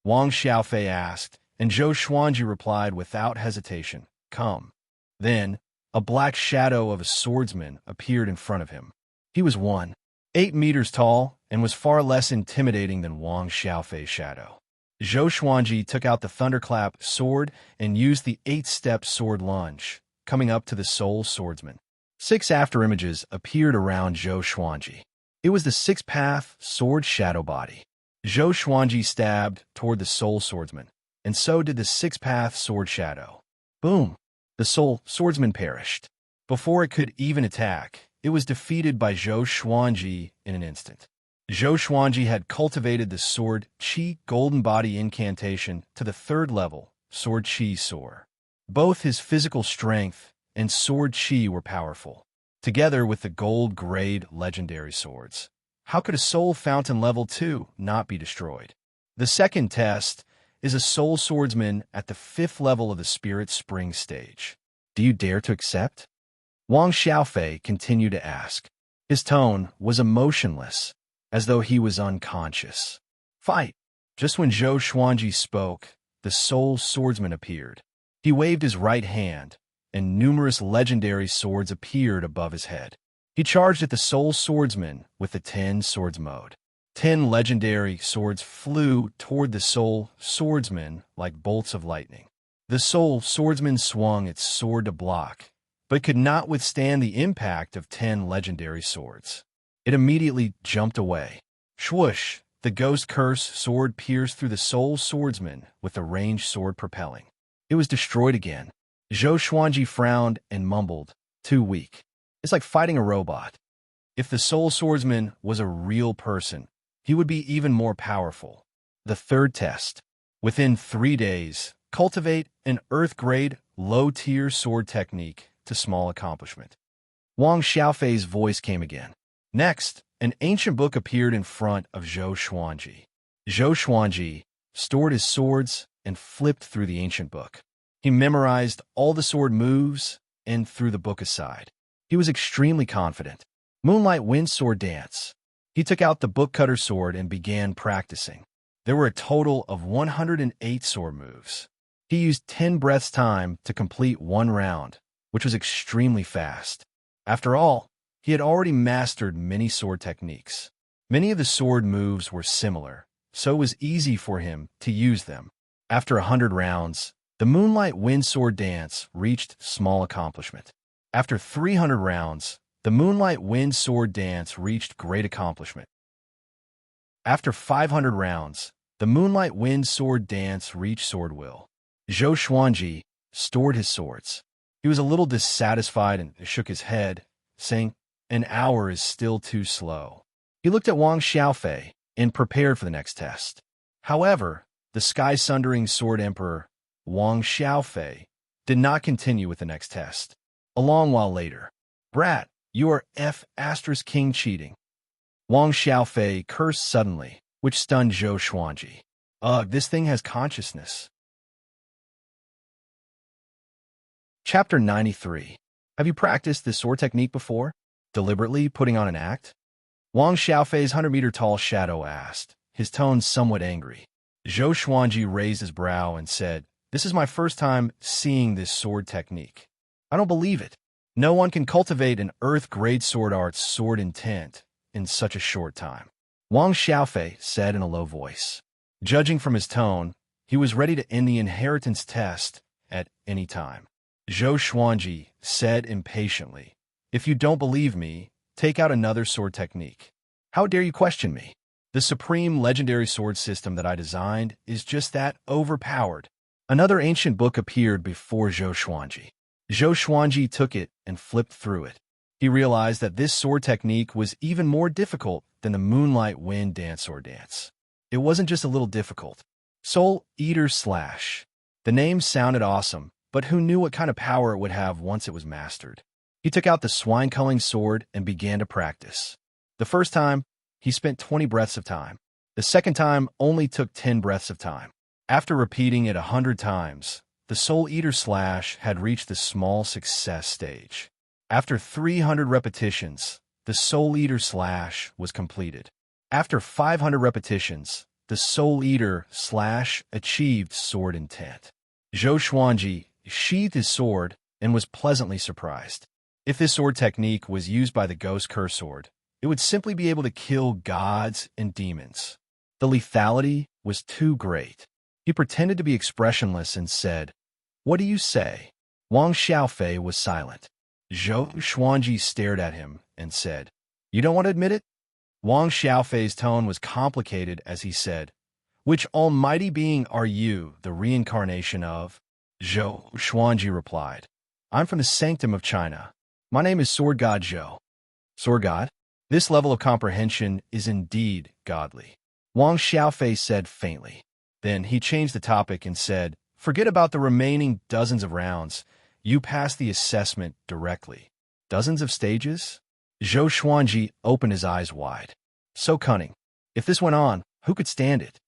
Wang Xiaofei asked, and Zhou Xuanji replied without hesitation, Come. Then, a black shadow of a swordsman appeared in front of him. He was 1.8 meters tall and was far less intimidating than Wang Xiaofei's shadow. Zhou Xuanji took out the thunderclap sword and used the 8-step sword lunge, coming up to the soul swordsman. 6 afterimages appeared around Zhou Xuanji. It was the 6-path sword shadow body. Zhou Xuanji stabbed toward the soul swordsman, and so did the 6-path sword shadow. Boom! The soul swordsman perished. Before it could even attack, it was defeated by Zhou Xuanji in an instant. Zhou Xuanji had cultivated the sword Qi Golden Body incantation to the 3rd level, sword Qi Soar. Both his physical strength and sword Qi were powerful, together with the gold-grade legendary swords. How could a soul fountain level 2 not be destroyed? The second test is a soul swordsman at the 5th level of the Spirit Spring stage. Do you dare to accept? Wang Xiaofei continued to ask. His tone was emotionless, as though he was unconscious. Fight! Just when Zhou Xuanji spoke, the soul swordsman appeared. He waved his right hand, and numerous legendary swords appeared above his head. He charged at the soul swordsman with the 10 swords mode. 10 legendary swords flew toward the soul swordsman like bolts of lightning. The soul swordsman swung its sword to block, but could not withstand the impact of 10 legendary swords. It immediately jumped away. Swoosh! The ghost curse sword pierced through the soul swordsman with the ranged sword propelling. It was destroyed again. Zhou Xuanji frowned and mumbled, Too weak. It's like fighting a robot. If the soul swordsman was a real person, he would be even more powerful. The third test. Within 3 days, cultivate an Earth-grade, low-tier sword technique to small accomplishment. Wang Xiaofei's voice came again. Next, an ancient book appeared in front of Zhou Xuanji. Zhou Xuanji stored his swords and flipped through the ancient book. He memorized all the sword moves and threw the book aside. He was extremely confident. Moonlight Wind Sword Dance. He took out the book cutter sword and began practicing. There were a total of 108 sword moves. He used 10 breaths time to complete 1 round, which was extremely fast. After all, he had already mastered many sword techniques. Many of the sword moves were similar, so it was easy for him to use them. After 100 rounds, the Moonlight Wind Sword Dance reached small accomplishment. After 300 rounds, the Moonlight Wind Sword Dance reached great accomplishment. After 500 rounds, the Moonlight Wind Sword Dance reached sword will. Zhou Xuanji stored his swords. He was a little dissatisfied and shook his head, saying, "An hour is still too slow." He looked at Wang Xiaofei and prepared for the next test. However, the sky-sundering sword emperor, Wang Xiaofei, did not continue with the next test. A long while later, "Brat, you are King cheating." Wang Xiaofei cursed suddenly, which stunned Zhou Xuanji. "Ugh, this thing has consciousness." Chapter 93. Have you practiced this sword technique before? Deliberately putting on an act? Wang Xiaofei's 100-meter-tall shadow asked, his tone somewhat angry. Zhou Xuanji raised his brow and said, "This is my first time seeing this sword technique. I don't believe it. No one can cultivate an Earth-grade sword art's sword intent in such a short time." Wang Xiaofei said in a low voice. Judging from his tone, he was ready to end the inheritance test at any time. Zhou Xuanji said impatiently, "If you don't believe me, take out another sword technique. How dare you question me? The supreme legendary sword system that I designed is just that overpowered." Another ancient book appeared before Zhou Xuanji. Zhou Xuanji took it and flipped through it. He realized that this sword technique was even more difficult than the Moonlight Wind Dance Sword Dance. It wasn't just a little difficult. Soul Eater Slash. The name sounded awesome, but who knew what kind of power it would have once it was mastered? He took out the swine-culling sword and began to practice. The first time, he spent 20 breaths of time. The second time only took 10 breaths of time. After repeating it 100 times, the Soul Eater Slash had reached the small success stage. After 300 repetitions, the Soul Eater Slash was completed. After 500 repetitions, the Soul Eater Slash achieved sword intent. Zhou Xuanji sheathed his sword and was pleasantly surprised. If this sword technique was used by the Ghost Curse Sword, it would simply be able to kill gods and demons. The lethality was too great. He pretended to be expressionless and said, "What do you say?" Wang Xiaofei was silent. Zhou Xuanji stared at him and said, "You don't want to admit it?" Wang Xiaofei's tone was complicated as he said, "Which almighty being are you, the reincarnation of?" Zhou Xuanji replied, "I'm from the sanctum of China. My name is Sword God Zhou." Sword God? This level of comprehension is indeed godly. Wang Xiaofei said faintly. Then he changed the topic and said, "Forget about the remaining dozens of rounds. You passed the assessment directly." Dozens of stages? Zhou Xuanji opened his eyes wide. So cunning. If this went on, who could stand it?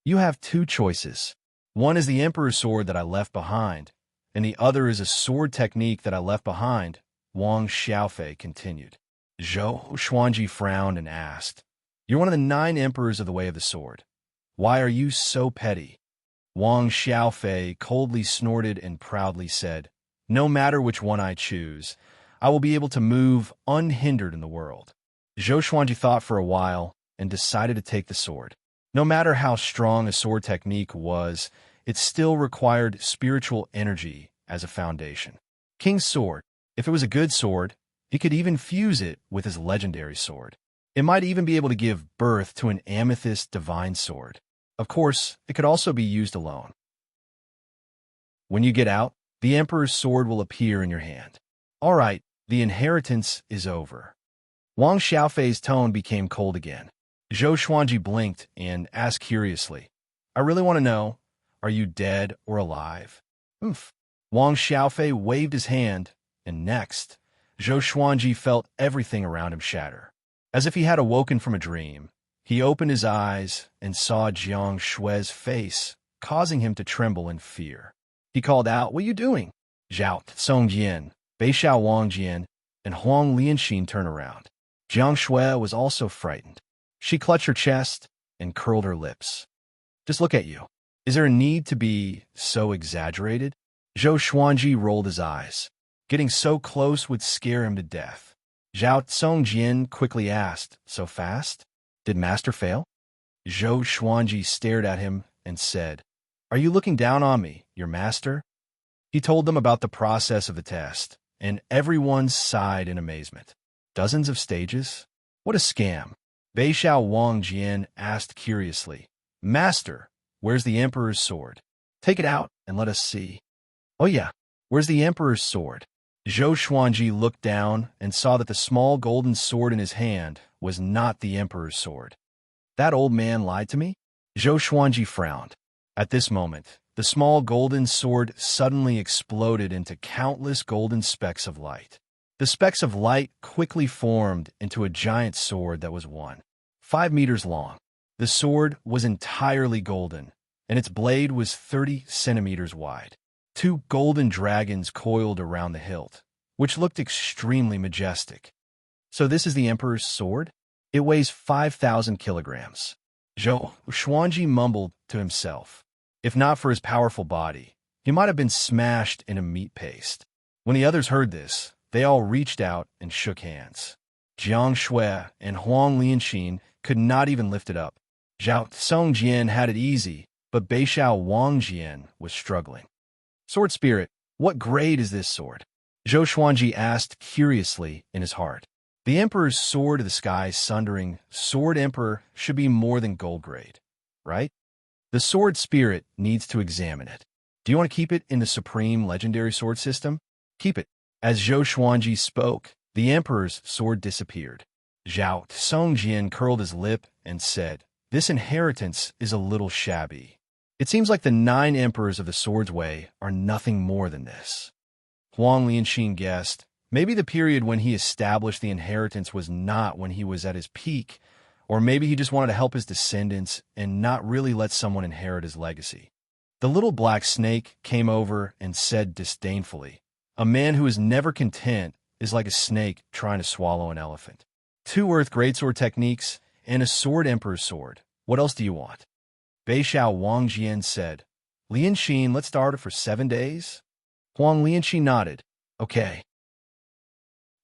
"You have 2 choices. One is the Emperor's sword that I left behind, and the other is a sword technique that I left behind," Wang Xiaofei continued. Zhou Xuanji frowned and asked, "You're one of the 9 emperors of the Way of the Sword. Why are you so petty?" Wang Xiaofei coldly snorted and proudly said, "No matter which one I choose, I will be able to move unhindered in the world." Zhou Xuanji thought for a while and decided to take the sword. No matter how strong a sword technique was, it still required spiritual energy as a foundation. King's sword. If it was a good sword, he could even fuse it with his legendary sword. It might even be able to give birth to an amethyst divine sword. Of course, it could also be used alone. When you get out, the Emperor's sword will appear in your hand. All right, the inheritance is over. Wang Xiaofei's tone became cold again. Zhou Xuanji blinked and asked curiously, I really want to know, are you dead or alive? Oof. Wang Xiaofei waved his hand, and next, Zhou Xuanji felt everything around him shatter. As if he had awoken from a dream, he opened his eyes and saw Jiang Shui's face, causing him to tremble in fear. He called out, What are you doing? Zhao Songjian, Beishao Wangjian, and Huang Lianxin turned around. Jiang Shui was also frightened. She clutched her chest and curled her lips. Just look at you. Is there a need to be so exaggerated? Zhou Xuanji rolled his eyes. Getting so close would scare him to death. Zhao Songjin quickly asked, So fast? Did Master fail? Zhou Xuanji stared at him and said, Are you looking down on me, your master? He told them about the process of the test, and everyone sighed in amazement. Dozens of stages? What a scam. Beishao Wangjian asked curiously, Master, where's the Emperor's sword? Take it out and let us see. Oh yeah, where's the Emperor's sword? Zhou Xuanji looked down and saw that the small golden sword in his hand was not the Emperor's sword. That old man lied to me? Zhou Xuanji frowned. At this moment, the small golden sword suddenly exploded into countless golden specks of light. The specks of light quickly formed into a giant sword that was 5 meters long. The sword was entirely golden, and its blade was 30 centimeters wide. 2 golden dragons coiled around the hilt, which looked extremely majestic. So this is the Emperor's sword? It weighs 5,000 kilograms. Zhou Xuanji mumbled to himself. If not for his powerful body, he might have been smashed into meat paste. When the others heard this, they all reached out and shook hands. Jiang Shui and Huang Lianxin could not even lift it up. Zhao Songjian had it easy, but Beishao Wangjian was struggling. Sword Spirit, what grade is this sword? Zhou Xuanji asked curiously in his heart. The Emperor's sword of the sky sundering Sword Emperor should be more than gold grade, right? The Sword Spirit needs to examine it. Do you want to keep it in the Supreme Legendary Sword System? Keep it. As Zhou Xuanji spoke, the Emperor's sword disappeared. Zhao Songjian curled his lip and said, This inheritance is a little shabby. It seems like the 9 emperors of the Sword's Way are nothing more than this. Huang Lianxin guessed, maybe the period when he established the inheritance was not when he was at his peak, or maybe he just wanted to help his descendants and not really let someone inherit his legacy. The little black snake came over and said disdainfully, A man who is never content is like a snake trying to swallow an elephant. 2 Earth Greatsword techniques and a Sword Emperor's sword. What else do you want? Beishao Wangjian said, Lianxin, let's start it for 7 days? Huang Lianxin nodded. Okay.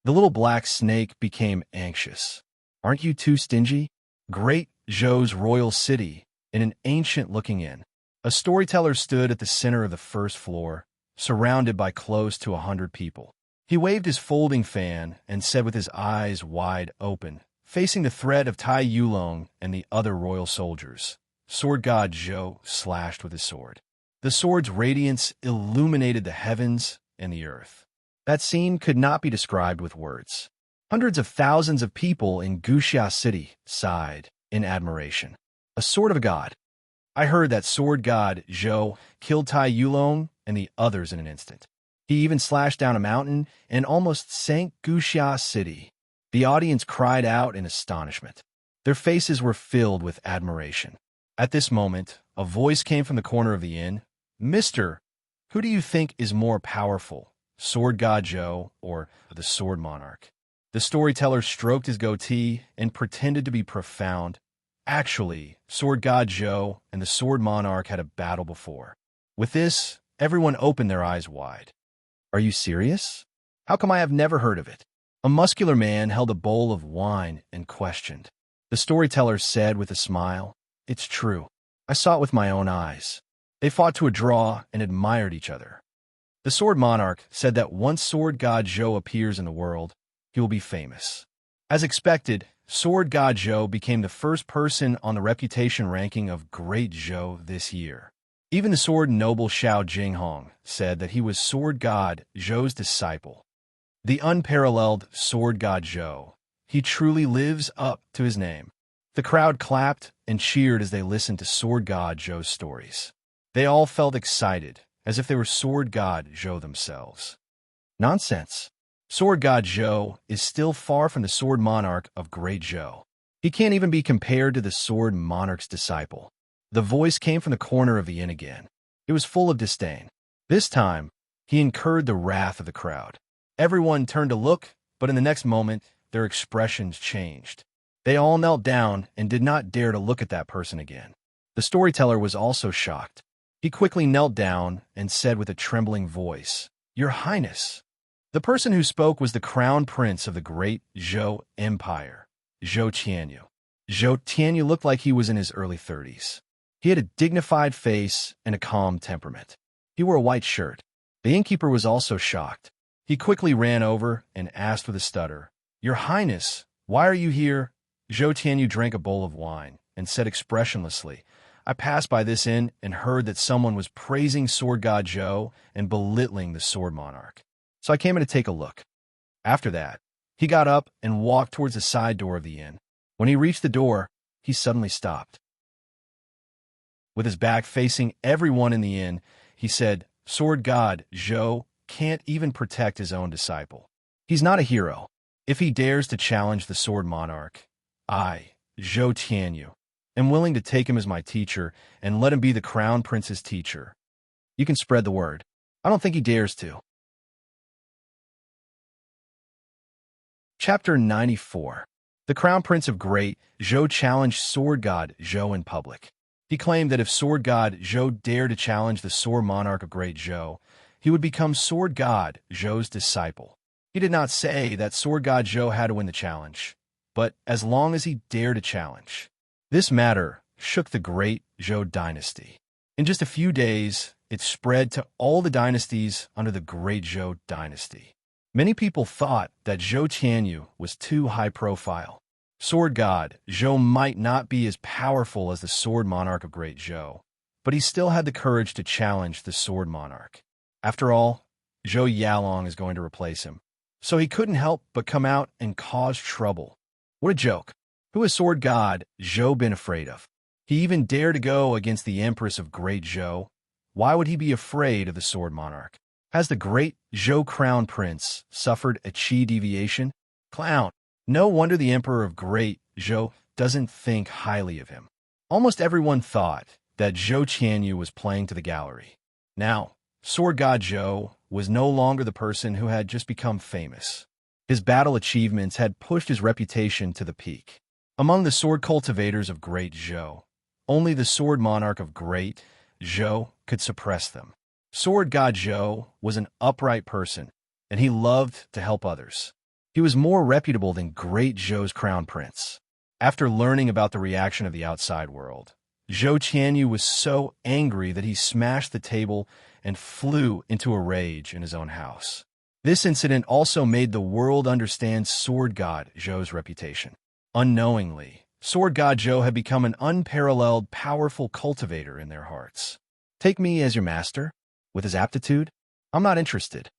The little black snake became anxious. Aren't you too stingy? Great Zhou's royal city, in an ancient-looking inn. A storyteller stood at the center of the first floor, surrounded by close to 100 people. He waved his folding fan and said with his eyes wide open, facing the threat of Tai Yulong and the other royal soldiers, Sword God Zhou slashed with his sword. The sword's radiance illuminated the heavens and the earth. That scene could not be described with words. Hundreds of thousands of people in Guxia City sighed in admiration. A sword of a god. I heard that Sword God Zhou killed Tai Yulong and the others in an instant. He even slashed down a mountain and almost sank Guxia City. The audience cried out in astonishment. Their faces were filled with admiration. At this moment, a voice came from the corner of the inn. Mister, who do you think is more powerful, Sword God Zhou or the Sword Monarch? The storyteller stroked his goatee and pretended to be profound. Actually, Sword God Zhou and the Sword Monarch had a battle before. With this, everyone opened their eyes wide. Are you serious? How come I have never heard of it? A muscular man held a bowl of wine and questioned. The storyteller said with a smile, It's true. I saw it with my own eyes. They fought to a draw and admired each other. The Sword Monarch said that once Sword God Zhou appears in the world, he will be famous. As expected, Sword God Zhou became the first person on the reputation ranking of Great Zhou this year. Even the sword noble Xiao Jinghong said that he was Sword God Zhou's disciple. The unparalleled Sword God Zhou. He truly lives up to his name. The crowd clapped and cheered as they listened to Sword God Zhou's stories. They all felt excited, as if they were Sword God Zhou themselves. Nonsense. Sword God Zhou is still far from the Sword Monarch of Great Zhou. He can't even be compared to the Sword Monarch's disciple. The voice came from the corner of the inn again. It was full of disdain. This time, he incurred the wrath of the crowd. Everyone turned to look, but in the next moment, their expressions changed. They all knelt down and did not dare to look at that person again. The storyteller was also shocked. He quickly knelt down and said with a trembling voice, "Your Highness." The person who spoke was the crown prince of the great Zhou Empire, Zhou Tianyu. Zhou Tianyu looked like he was in his early 30s. He had a dignified face and a calm temperament. He wore a white shirt. The innkeeper was also shocked. He quickly ran over and asked with a stutter, "Your Highness, why are you here?" Zhou Tianyu drank a bowl of wine and said expressionlessly, "I passed by this inn and heard that someone was praising Sword God Zhou and belittling the Sword Monarch. So I came in to take a look." After that, he got up and walked towards the side door of the inn. When he reached the door, he suddenly stopped. With his back facing everyone in the inn, he said, "Sword God Zhou can't even protect his own disciple. He's not a hero. If he dares to challenge the Sword Monarch, I, Zhou Tianyu, am willing to take him as my teacher and let him be the crown prince's teacher. You can spread the word. I don't think he dares to." Chapter 94. The Crown Prince of Great Zhou challenged Sword God Zhou in public. He claimed that if Sword God Zhou dared to challenge the Sword Monarch of Great Zhou, he would become Sword God Zhou's disciple. He did not say that Sword God Zhou had to win the challenge, but as long as he dared to challenge. This matter shook the Great Zhou dynasty. In just a few days, it spread to all the dynasties under the Great Zhou dynasty. Many people thought that Zhou Tianyu was too high profile. Sword God Zhou might not be as powerful as the Sword Monarch of Great Zhou, but he still had the courage to challenge the Sword Monarch. After all, Zhou Yalong is going to replace him, so he couldn't help but come out and cause trouble. What a joke. Who has Sword God Zhou been afraid of? He even dared to go against the Empress of Great Zhou. Why would he be afraid of the Sword Monarch? Has the Great Zhou Crown Prince suffered a chi deviation? Clown. No wonder the Emperor of Great Zhou doesn't think highly of him. Almost everyone thought that Zhou Tianyu was playing to the gallery. Now, Sword God Zhou was no longer the person who had just become famous. His battle achievements had pushed his reputation to the peak. Among the sword cultivators of Great Zhou, only the Sword Monarch of Great Zhou could suppress them. Sword God Zhou was an upright person, and he loved to help others. He was more reputable than Great Zhou's crown prince. After learning about the reaction of the outside world, Zhou Tianyu was so angry that he smashed the table and flew into a rage in his own house. This incident also made the world understand Sword God Zhou's reputation. Unknowingly, Sword God Zhou had become an unparalleled, powerful cultivator in their hearts. "Take me as your master? With his aptitude? I'm not interested."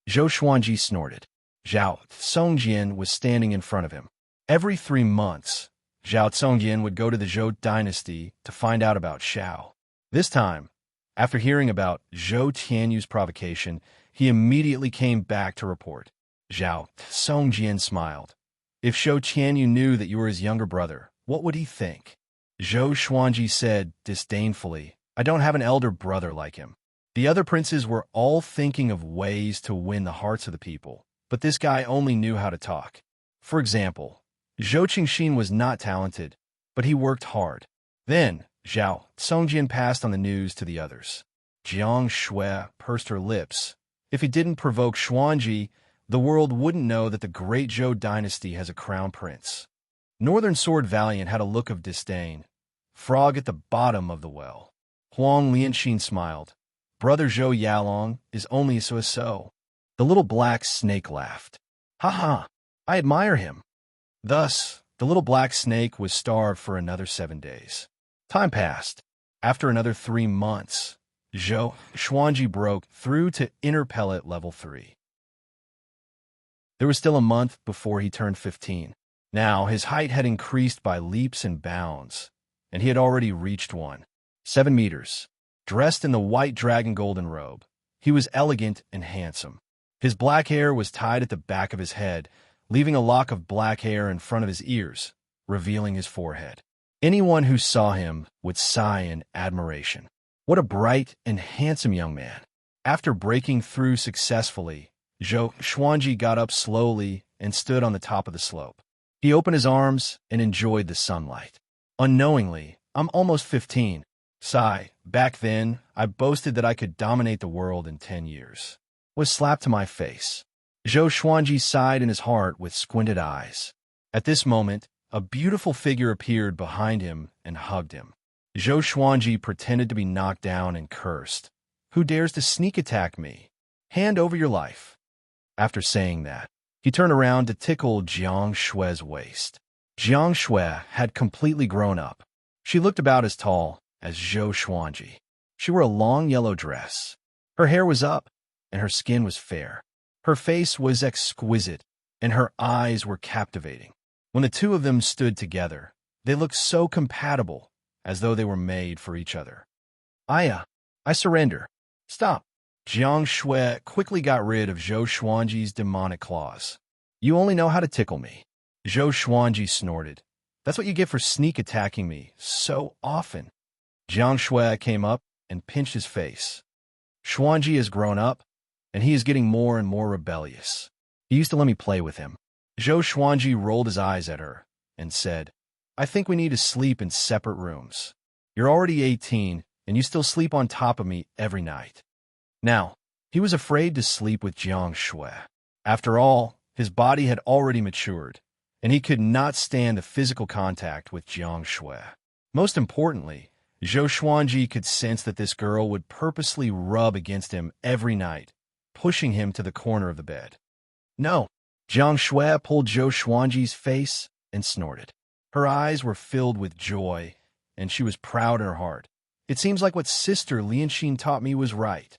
Zhou Xuanji snorted. Zhao Congjian was standing in front of him. Every 3 months, Zhao Congjian would go to the Zhou dynasty to find out about Xiao. This time, after hearing about Zhou Tianyu's provocation, he immediately came back to report. Zhao Congjian smiled. "If Zhou Tianyu knew that you were his younger brother, what would he think?" Zhou Xuanji said disdainfully, "I don't have an elder brother like him." The other princes were all thinking of ways to win the hearts of the people, but this guy only knew how to talk. For example, Zhou Qingxin was not talented, but he worked hard. Then, Zhao Congjian passed on the news to the others. Jiang Shui pursed her lips. If he didn't provoke Xuanji, the world wouldn't know that the Great Zhou dynasty has a crown prince. Northern Sword Valiant had a look of disdain. Frog at the bottom of the well. Huang Lianxin smiled. Brother Zhou Yalong is only a so-so. The little black snake laughed. "Ha ha, I admire him." Thus, the little black snake was starved for another 7 days. Time passed. After another 3 months, Zhou Xuanji broke through to inner pellet level 3. There was still a month before he turned 15. Now his height had increased by leaps and bounds, and he had already reached 7 meters. Dressed in the white dragon golden robe, he was elegant and handsome. His black hair was tied at the back of his head, leaving a lock of black hair in front of his ears, revealing his forehead. Anyone who saw him would sigh in admiration. What a bright and handsome young man. After breaking through successfully, Zhou Xuanji got up slowly and stood on the top of the slope. He opened his arms and enjoyed the sunlight. Unknowingly, I'm almost 15. Sigh, back then, I boasted that I could dominate the world in 10 years. Was slapped to my face. Zhou Xuanji sighed in his heart with squinted eyes. At this moment, a beautiful figure appeared behind him and hugged him. Zhou Xuanji pretended to be knocked down and cursed. Who dares to sneak attack me? Hand over your life. After saying that, he turned around to tickle Jiang Shue's waist. Jiang Shue had completely grown up. She looked about as tall as Zhou Xuanji. She wore a long yellow dress. Her hair was up, and her skin was fair. Her face was exquisite, and her eyes were captivating. When the two of them stood together, they looked so compatible, as though they were made for each other. I surrender. Stop. Jiang Shui quickly got rid of Zhou Xuanji's demonic claws. You only know how to tickle me. Zhou Xuanji snorted. That's what you get for sneak attacking me so often. Jiang Shui came up and pinched his face. Xuanji has grown up, and he is getting more and more rebellious. He used to let me play with him. Zhou Xuanji rolled his eyes at her and said, I think we need to sleep in separate rooms. You're already 18, and you still sleep on top of me every night. Now, he was afraid to sleep with Jiang Shui. After all, his body had already matured, and he could not stand the physical contact with Jiang Shui. Most importantly, Zhou Xuanji could sense that this girl would purposely rub against him every night, pushing him to the corner of the bed. No. Jiang Shui pulled Zhou Xuanji's face and snorted. Her eyes were filled with joy, and she was proud in her heart. It seems like what Sister Lianxin taught me was right.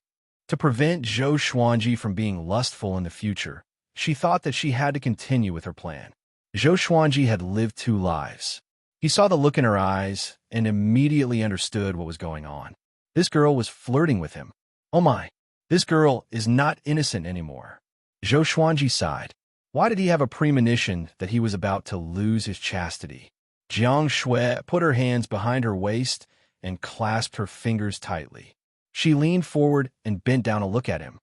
To prevent Zhou Xuanji from being lustful in the future, she thought that she had to continue with her plan. Zhou Xuanji had lived 2 lives. He saw the look in her eyes and immediately understood what was going on. This girl was flirting with him. Oh my, this girl is not innocent anymore. Zhou Xuanji sighed. Why did he have a premonition that he was about to lose his chastity? Jiang Shui put her hands behind her waist and clasped her fingers tightly. She leaned forward and bent down to look at him.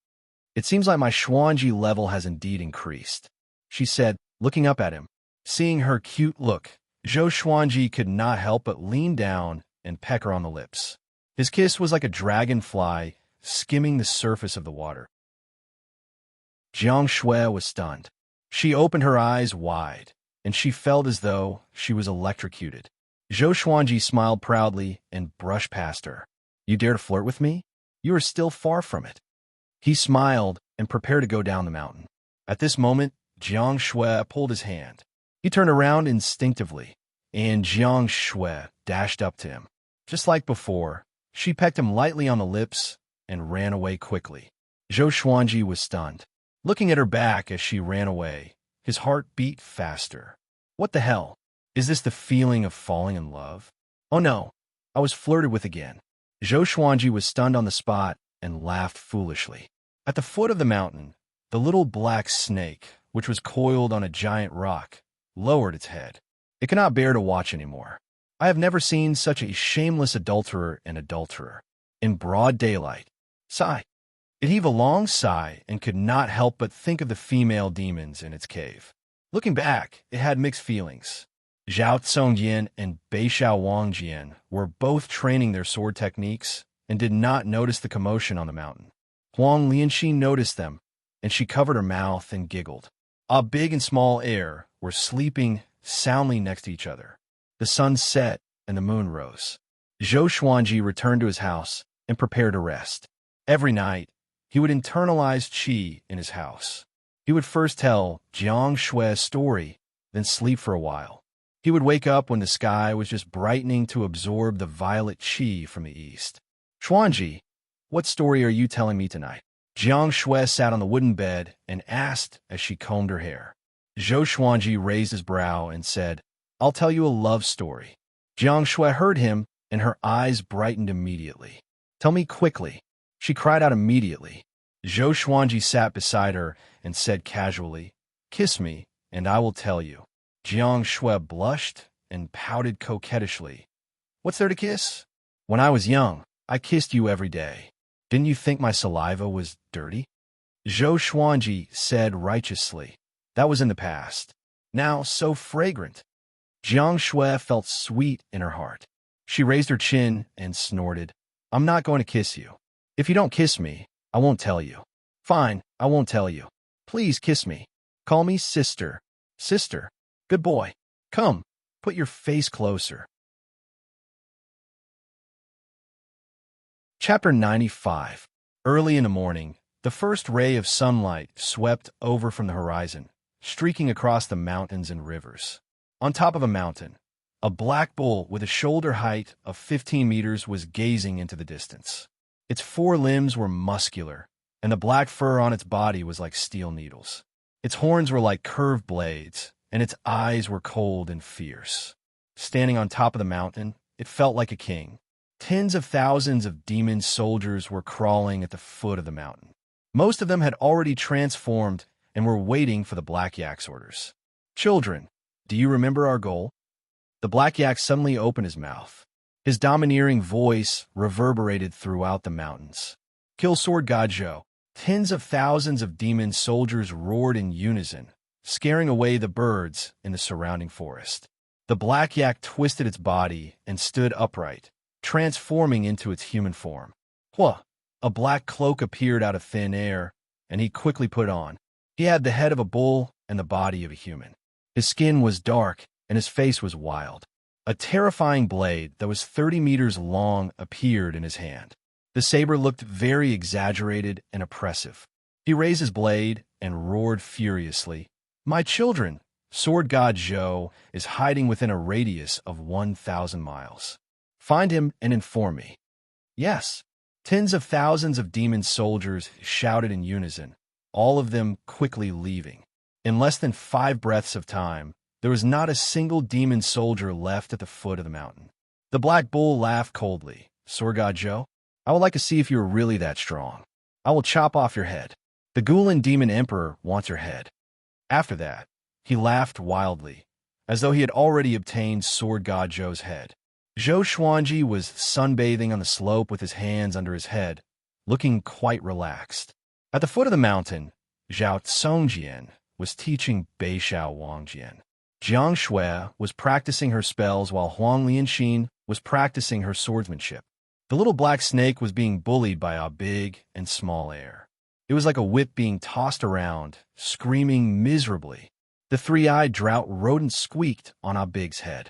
It seems like my Xuanji level has indeed increased, she said, looking up at him. Seeing her cute look, Zhou Xuanji could not help but lean down and peck her on the lips. His kiss was like a dragonfly skimming the surface of the water. Jiang Shui was stunned. She opened her eyes wide, and she felt as though she was electrocuted. Zhou Xuanji smiled proudly and brushed past her. You dare to flirt with me? You are still far from it. He smiled and prepared to go down the mountain. At this moment, Jiang Shui pulled his hand. He turned around instinctively, and Jiang Shui dashed up to him. Just like before, she pecked him lightly on the lips and ran away quickly. Zhou Xuanji was stunned. Looking at her back as she ran away, his heart beat faster. What the hell? Is this the feeling of falling in love? Oh no, I was flirted with again. Zhou Xuanji was stunned on the spot and laughed foolishly. At the foot of the mountain, the little black snake, which was coiled on a giant rock, lowered its head. It could not bear to watch anymore. I have never seen such a shameless adulterer and adulterer. In broad daylight. Sigh. It heaved a long sigh and could not help but think of the female demons in its cave. Looking back, it had mixed feelings. Zhao Tsongjian and Beixiao Wangjian were both training their sword techniques and did not notice the commotion on the mountain. Huang Lianxin noticed them, and she covered her mouth and giggled. A big and small air were sleeping soundly next to each other. The sun set and the moon rose. Zhou Xuanji returned to his house and prepared to rest. Every night, he would internalize qi in his house. He would first tell Jiang Shui's story, then sleep for a while. He would wake up when the sky was just brightening to absorb the violet qi from the east. Xuanji, what story are you telling me tonight? Jiang Shui sat on the wooden bed and asked as she combed her hair. Zhou Xuanji raised his brow and said, "I'll tell you a love story." Jiang Shui heard him, and her eyes brightened immediately. "Tell me quickly," she cried out immediately. Zhou Xuanji sat beside her and said casually, "Kiss me, and I will tell you." Jiang Shui blushed and pouted coquettishly. "What's there to kiss? When I was young, I kissed you every day. Didn't you think my saliva was dirty?" Zhou Xuanji said righteously, "That was in the past. Now so fragrant." Jiang Shui felt sweet in her heart. She raised her chin and snorted, "I'm not going to kiss you. If you don't kiss me, I won't tell you." "Fine, I won't tell you. Please kiss me. Call me sister." "Sister. Good boy. Come, put your face closer." Chapter 95. Early in the morning, the first ray of sunlight swept over from the horizon, streaking across the mountains and rivers. On top of a mountain, a black bull with a shoulder height of 15 meters was gazing into the distance. Its four limbs were muscular, and the black fur on its body was like steel needles. Its horns were like curved blades, and its eyes were cold and fierce. Standing on top of the mountain, it felt like a king. Tens of thousands of demon soldiers were crawling at the foot of the mountain. Most of them had already transformed and were waiting for the Black Yak's orders. "Children, do you remember our goal?" The Black Yak suddenly opened his mouth. His domineering voice reverberated throughout the mountains. "Kill Sword God Zhou." Tens of thousands of demon soldiers roared in unison, scaring away the birds in the surrounding forest. The Black Yak twisted its body and stood upright, transforming into its human form. Hua! A black cloak appeared out of thin air, and he quickly put it on. He had the head of a bull and the body of a human. His skin was dark, and his face was wild. A terrifying blade that was 30 meters long appeared in his hand. The saber looked very exaggerated and oppressive. He raised his blade and roared furiously. "My children, Sword God Zhou is hiding within a radius of 1,000 miles. Find him and inform me." "Yes." Tens of thousands of demon soldiers shouted in unison, all of them quickly leaving. In less than 5 breaths of time, there was not a single demon soldier left at the foot of the mountain. The Black Bull laughed coldly. "Sword God Zhou, I would like to see if you are really that strong. I will chop off your head. The Gulen Demon Emperor wants your head." After that, he laughed wildly, as though he had already obtained Sword God Zhou's head. Zhou Xuanji was sunbathing on the slope with his hands under his head, looking quite relaxed. At the foot of the mountain, Zhao Tsongjian was teaching Beishao Wangjian. Jiang Shui was practicing her spells while Huang Lianxin was practicing her swordsmanship. The little black snake was being bullied by a big and small air. It was like a whip being tossed around, screaming miserably. The three-eyed drought rodent squeaked on Big's head.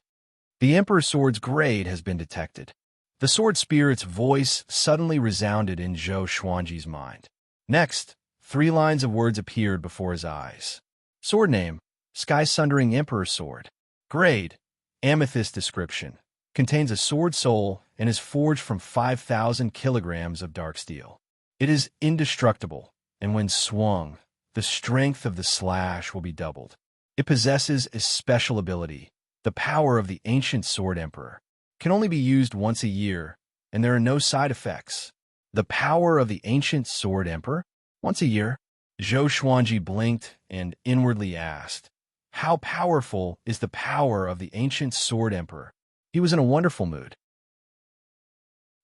"The Emperor's sword's grade has been detected." The sword spirit's voice suddenly resounded in Zhou Xuanji's mind. Next, 3 lines of words appeared before his eyes. Sword name, Sky-Sundering Emperor's Sword. Grade, Amethyst description. Contains a sword soul and is forged from 5,000 kilograms of dark steel. It is indestructible, and when swung, the strength of the slash will be doubled. It possesses a special ability, the power of the ancient sword emperor. Can only be used once a year, and there are no side effects. The power of the ancient sword emperor? Once a year? Zhou Xuanji blinked and inwardly asked, "How powerful is the power of the ancient sword emperor?" He was in a wonderful mood.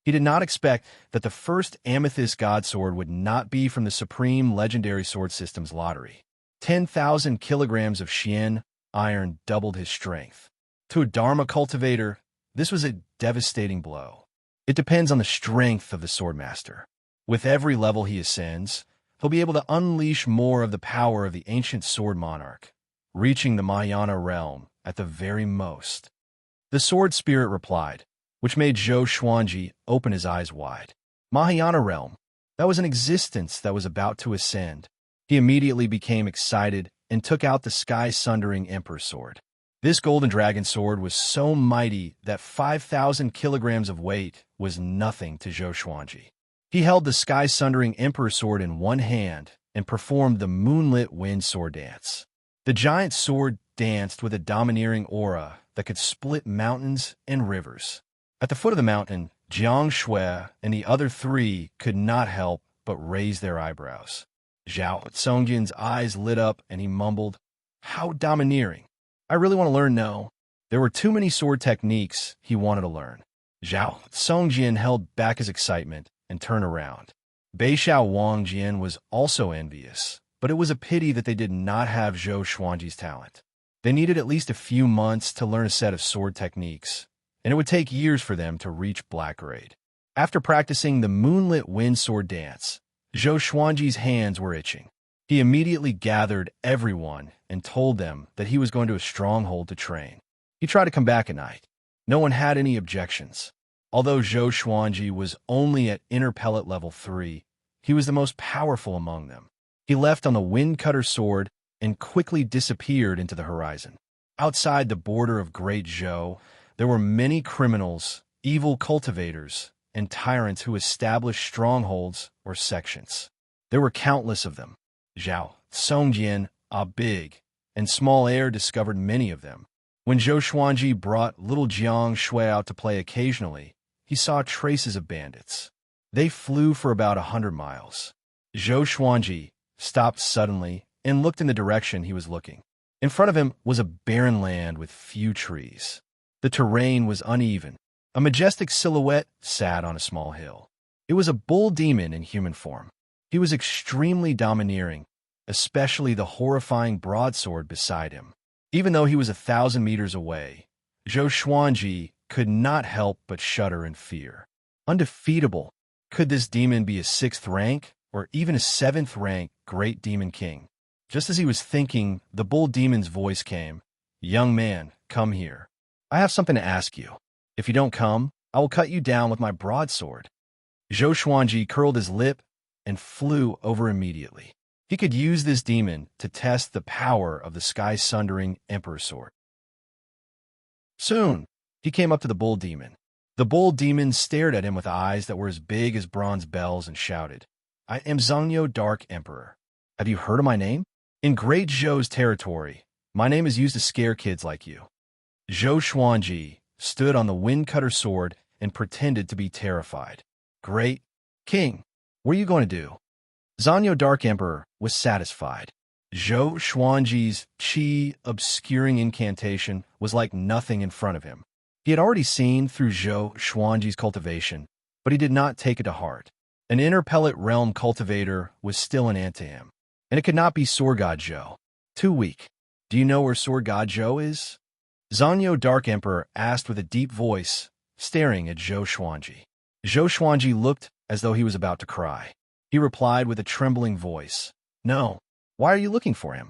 He did not expect that the first amethyst god sword would not be from the Supreme Legendary Sword System's lottery. 10,000 kilograms of Xian iron doubled his strength. To a Dharma cultivator, this was a devastating blow. It depends on the strength of the swordmaster. With every level he ascends, he'll be able to unleash more of the power of the ancient sword monarch, reaching the Mahayana realm at the very most. The sword spirit replied, which made Zhou Xuanji open his eyes wide. Mahayana realm, that was an existence that was about to ascend. He immediately became excited and took out the Sky-Sundering Emperor's sword. This golden dragon sword was so mighty that 5,000 kilograms of weight was nothing to Zhou Xuanji. He held the Sky-Sundering Emperor's sword in one hand and performed the moonlit wind sword dance. The giant sword danced with a domineering aura that could split mountains and rivers. At the foot of the mountain, Jiang Shui and the other three could not help but raise their eyebrows. Zhao Songjin's eyes lit up and he mumbled, "How domineering! I really want to learn no." There were too many sword techniques he wanted to learn. Zhao Songjin held back his excitement and turned around. Beixiao Wangjian was also envious, but it was a pity that they did not have Zhou Xuanji's talent. They needed at least a few months to learn a set of sword techniques, and it would take years for them to reach black grade. After practicing the moonlit wind sword dance, Zhou Xuanji's hands were itching. He immediately gathered everyone and told them that he was going to a stronghold to train. He tried to come back at night. No one had any objections. Although Zhou Xuanji was only at inner pellet level 3, he was the most powerful among them. He left on the wind cutter sword and quickly disappeared into the horizon. Outside the border of Great Zhou, there were many criminals, evil cultivators, and tyrants who established strongholds or sections. There were countless of them. Zhao Songjian, a big and small heir, discovered many of them. When Zhou Xuanji brought little Jiang Shui out to play occasionally, he saw traces of bandits. They flew for about 100 miles. Zhou Xuanji stopped suddenly and looked in the direction he was looking. In front of him was a barren land with few trees. The terrain was uneven. A majestic silhouette sat on a small hill. It was a bull demon in human form. He was extremely domineering, especially the horrifying broadsword beside him. Even though he was 1,000 meters away, Zhou Xuanji could not help but shudder in fear. Undefeatable. Could this demon be a 6th rank or even a 7th rank great demon king? Just as he was thinking, the bull demon's voice came. "Young man, come here. I have something to ask you. If you don't come, I will cut you down with my broadsword." Zhou Xuanji curled his lip and flew over immediately. He could use this demon to test the power of the sky-sundering Emperor Sword. Soon, he came up to the bull demon. The bull demon stared at him with eyes that were as big as bronze bells and shouted, "I am Zhangyo Dark Emperor. Have you heard of my name? In Great Zhou's territory, my name is used to scare kids like you." Zhou Xuanji stood on the wind cutter sword and pretended to be terrified. "Great King, what are you going to do?" Zhangyo Dark Emperor was satisfied. Zhou Xuanji's qi obscuring incantation was like nothing in front of him. He had already seen through Zhou Xuanji's cultivation, but he did not take it to heart. An inner pellet realm cultivator was still an ant to him, and it could not be Sword God Zhou. Too weak. "Do you know where Sword God Zhou is?" Zhangyo Dark Emperor asked with a deep voice, staring at Zhou Xuanji. Zhou Xuanji looked as though he was about to cry. He replied with a trembling voice, "No. Why are you looking for him?"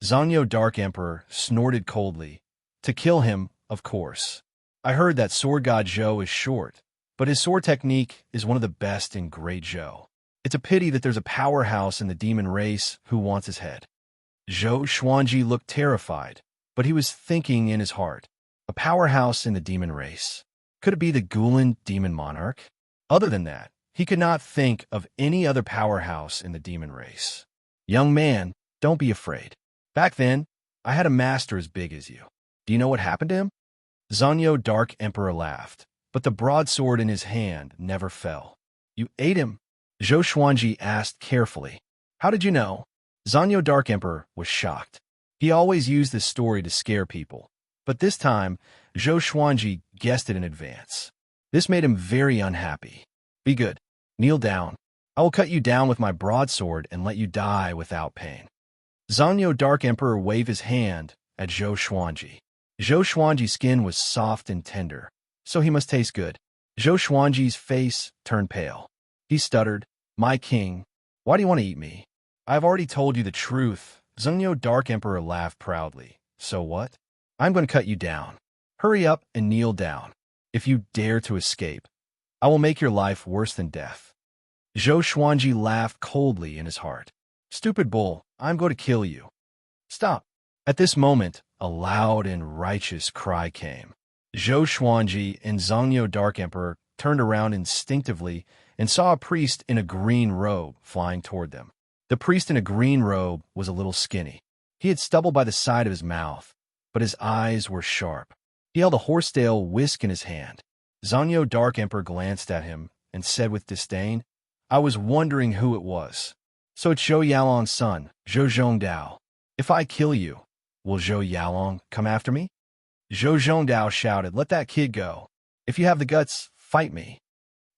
Zhangyo Dark Emperor snorted coldly. "To kill him, of course. I heard that Sword God Zhou is short, but his sword technique is one of the best in Great Zhou. It's a pity that there's a powerhouse in the demon race who wants his head." Zhou Xuanji looked terrified, but he was thinking in his heart, a powerhouse in the demon race. Could it be the Gulen demon monarch? Other than that, he could not think of any other powerhouse in the demon race. "Young man, don't be afraid. Back then, I had a master as big as you. Do you know what happened to him?" Zhangyo Dark Emperor laughed, but the broadsword in his hand never fell. "You ate him?" Zhou Xuanji asked carefully. "How did you know?" Zhangyo Dark Emperor was shocked. He always used this story to scare people, but this time, Zhou Xuanji guessed it in advance. This made him very unhappy. "Be good. Kneel down. I will cut you down with my broadsword and let you die without pain." Zhangyo Dark Emperor waved his hand at Zhou Xuanji. Zhou Xuanji's skin was soft and tender, so he must taste good. Zhou Xuanji's face turned pale. He stuttered, "My king, why do you want to eat me?" "I have already told you the truth." Zhangyo Dark Emperor laughed proudly. "So what? I'm going to cut you down. Hurry up and kneel down. If you dare to escape, I will make your life worse than death." Zhou Xuanji laughed coldly in his heart. "Stupid bull, I'm going to kill you." "Stop." At this moment, a loud and righteous cry came. Zhou Xuanji and Zhangyo Dark Emperor turned around instinctively and saw a priest in a green robe flying toward them. The priest in a green robe was a little skinny. He had stubble by the side of his mouth, but his eyes were sharp. He held a horsetail whisk in his hand. Zanyo Dark Emperor glanced at him and said with disdain, "I was wondering who it was. So it's Zhou Yalong's son, Zhou Zhongdao. If I kill you, will Zhou Yalong come after me?" Zhou Zhongdao shouted, "Let that kid go. If you have the guts, fight me."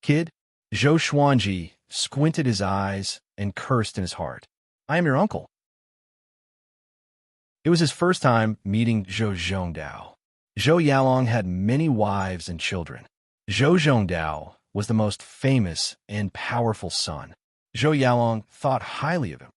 "Kid?" Zhou Xuanji squinted his eyes and cursed in his heart. "I am your uncle." It was his first time meeting Zhou Zhongdao. Zhou Yalong had many wives and children. Zhou Zhongdao was the most famous and powerful son. Zhou Yalong thought highly of him.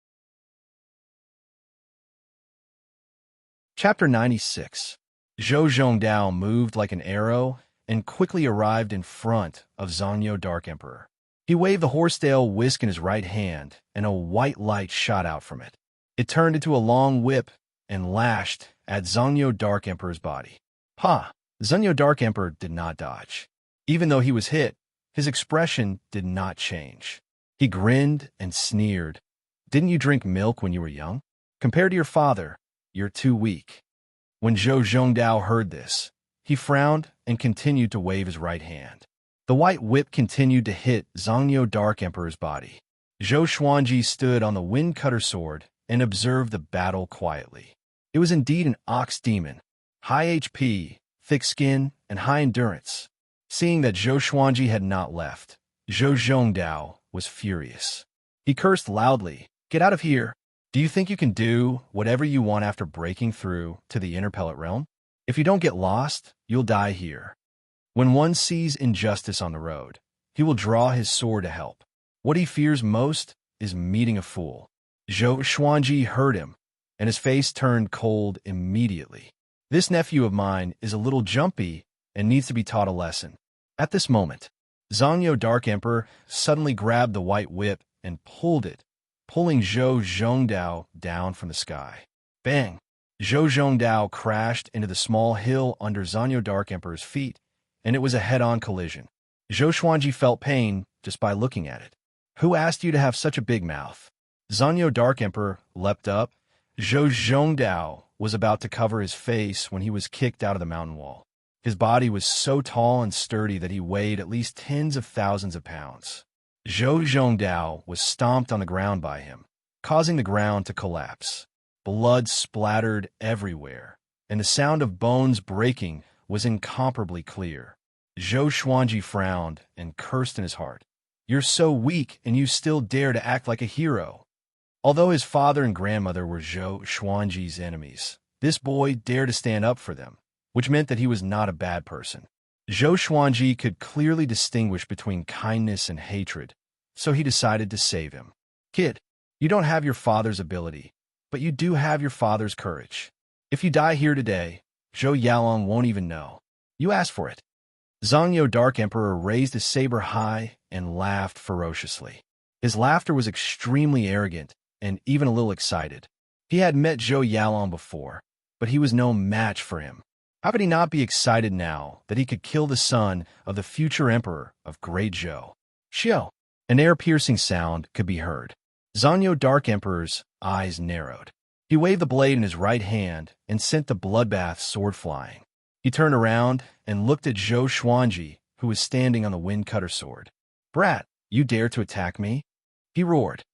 Chapter 96. Zhou Zhongdao moved like an arrow and quickly arrived in front of Zanyo Dark Emperor. He waved the horsetail whisk in his right hand, and a white light shot out from it. It turned into a long whip and lashed at Zanyo Dark Emperor's body. Ha! Zanyo Dark Emperor did not dodge. Even though he was hit, his expression did not change. He grinned and sneered. "Didn't you drink milk when you were young? Compared to your father, you're too weak." When Zhou Zhongdao heard this, he frowned and continued to wave his right hand. The white whip continued to hit Zanyo Dark Emperor's body. Zhou Xuanji stood on the wind cutter sword and observed the battle quietly. It was indeed an ox demon, high HP, thick skin, and high endurance. Seeing that Zhou Xuanji had not left, Zhou Zhongdao was furious. He cursed loudly, "Get out of here! Do you think you can do whatever you want after breaking through to the interpellate realm? If you don't get lost, you'll die here." When one sees injustice on the road, he will draw his sword to help. What he fears most is meeting a fool. Zhou Xuanji heard him, and his face turned cold immediately. "This nephew of mine is a little jumpy and needs to be taught a lesson." At this moment, Zanyo Dark Emperor suddenly grabbed the white whip and pulled it, pulling Zhou Zhongdao down from the sky. Bang! Zhou Zhongdao crashed into the small hill under Zanyo Dark Emperor's feet, and it was a head-on collision. Zhou Xuanji felt pain just by looking at it. "Who asked you to have such a big mouth?" Zanyo Dark Emperor leapt up. Zhou Zhongdao was about to cover his face when he was kicked out of the mountain wall. His body was so tall and sturdy that he weighed at least tens of thousands of pounds. Zhou Zhongdao was stomped on the ground by him, causing the ground to collapse. Blood splattered everywhere, and the sound of bones breaking was incomparably clear. Zhou Xuanji frowned and cursed in his heart. "You're so weak, and you still dare to act like a hero." Although his father and grandmother were Zhou Xuanji's enemies, this boy dared to stand up for them, which meant that he was not a bad person. Zhou Xuanji could clearly distinguish between kindness and hatred, so he decided to save him. "Kid, you don't have your father's ability, but you do have your father's courage. If you die here today, Zhou Yalong won't even know. You asked for it." Zanyo Dark Emperor raised his saber high and laughed ferociously. His laughter was extremely arrogant and even a little excited. He had met Zhou Yalong before, but he was no match for him. How could he not be excited now that he could kill the son of the future emperor of Great Zhou? Xiao! An air-piercing sound could be heard. Zanyo Dark Emperor's eyes narrowed. He waved the blade in his right hand and sent the bloodbath sword flying. He turned around and looked at Zhou Xuanji, who was standing on the wind cutter sword. "Brat, you dare to attack me?" he roared.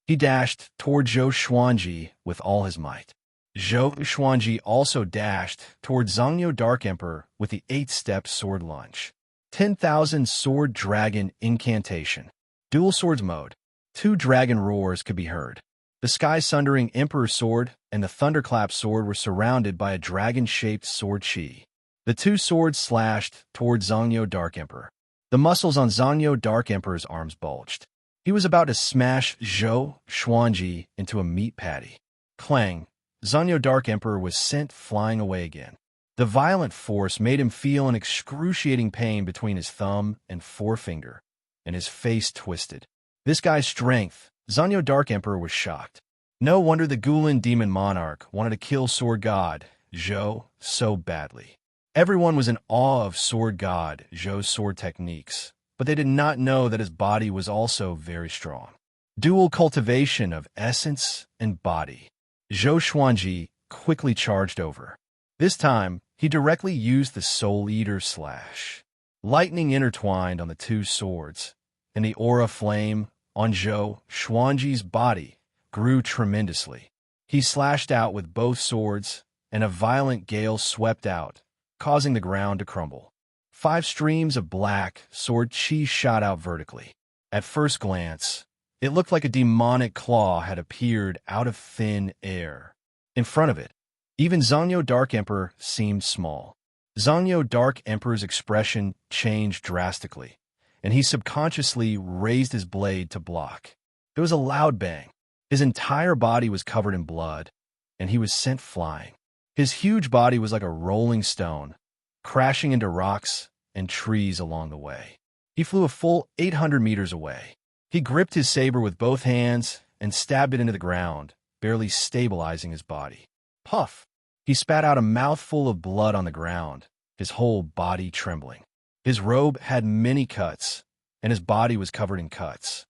He dashed toward Zhou Xuanji with all his might. Zhou Xuanji also dashed toward Zanyo Dark Emperor with the 8-step sword lunge. 10,000 Sword Dragon Incantation. Dual Swords Mode. 2 dragon roars could be heard. The Sky-Sundering Emperor Sword and the Thunderclap Sword were surrounded by a dragon-shaped sword chi. The 2 swords slashed toward Zanyo Dark Emperor. The muscles on Zanyo Dark Emperor's arms bulged. He was about to smash Zhou Xuanji into a meat patty. Clang! Zanyo Dark Emperor was sent flying away again. The violent force made him feel an excruciating pain between his thumb and forefinger, and his face twisted. This guy's strength, Zanyo Dark Emperor was shocked. No wonder the Gulen Demon Monarch wanted to kill Sword God Zhou so badly. Everyone was in awe of sword god Zhou's sword techniques, but they did not know that his body was also very strong. Dual cultivation of essence and body. Zhou Xuanji quickly charged over. This time, he directly used the Soul Eater slash. Lightning intertwined on the two swords, and the aura flame on Zhou Xuanji's body grew tremendously. He slashed out with both swords, and a violent gale swept out, causing the ground to crumble. 5 streams of black sword chi shot out vertically. At first glance, it looked like a demonic claw had appeared out of thin air. In front of it, even Zanyo Dark Emperor seemed small. Zanyo Dark Emperor's expression changed drastically, and he subconsciously raised his blade to block. There was a loud bang. His entire body was covered in blood, and he was sent flying. His huge body was like a rolling stone, crashing into rocks and trees along the way. He flew a full 800 meters away. He gripped his saber with both hands and stabbed it into the ground, barely stabilizing his body. Puff! He spat out a mouthful of blood on the ground, his whole body trembling. His robe had many cuts, and his body was covered in cuts.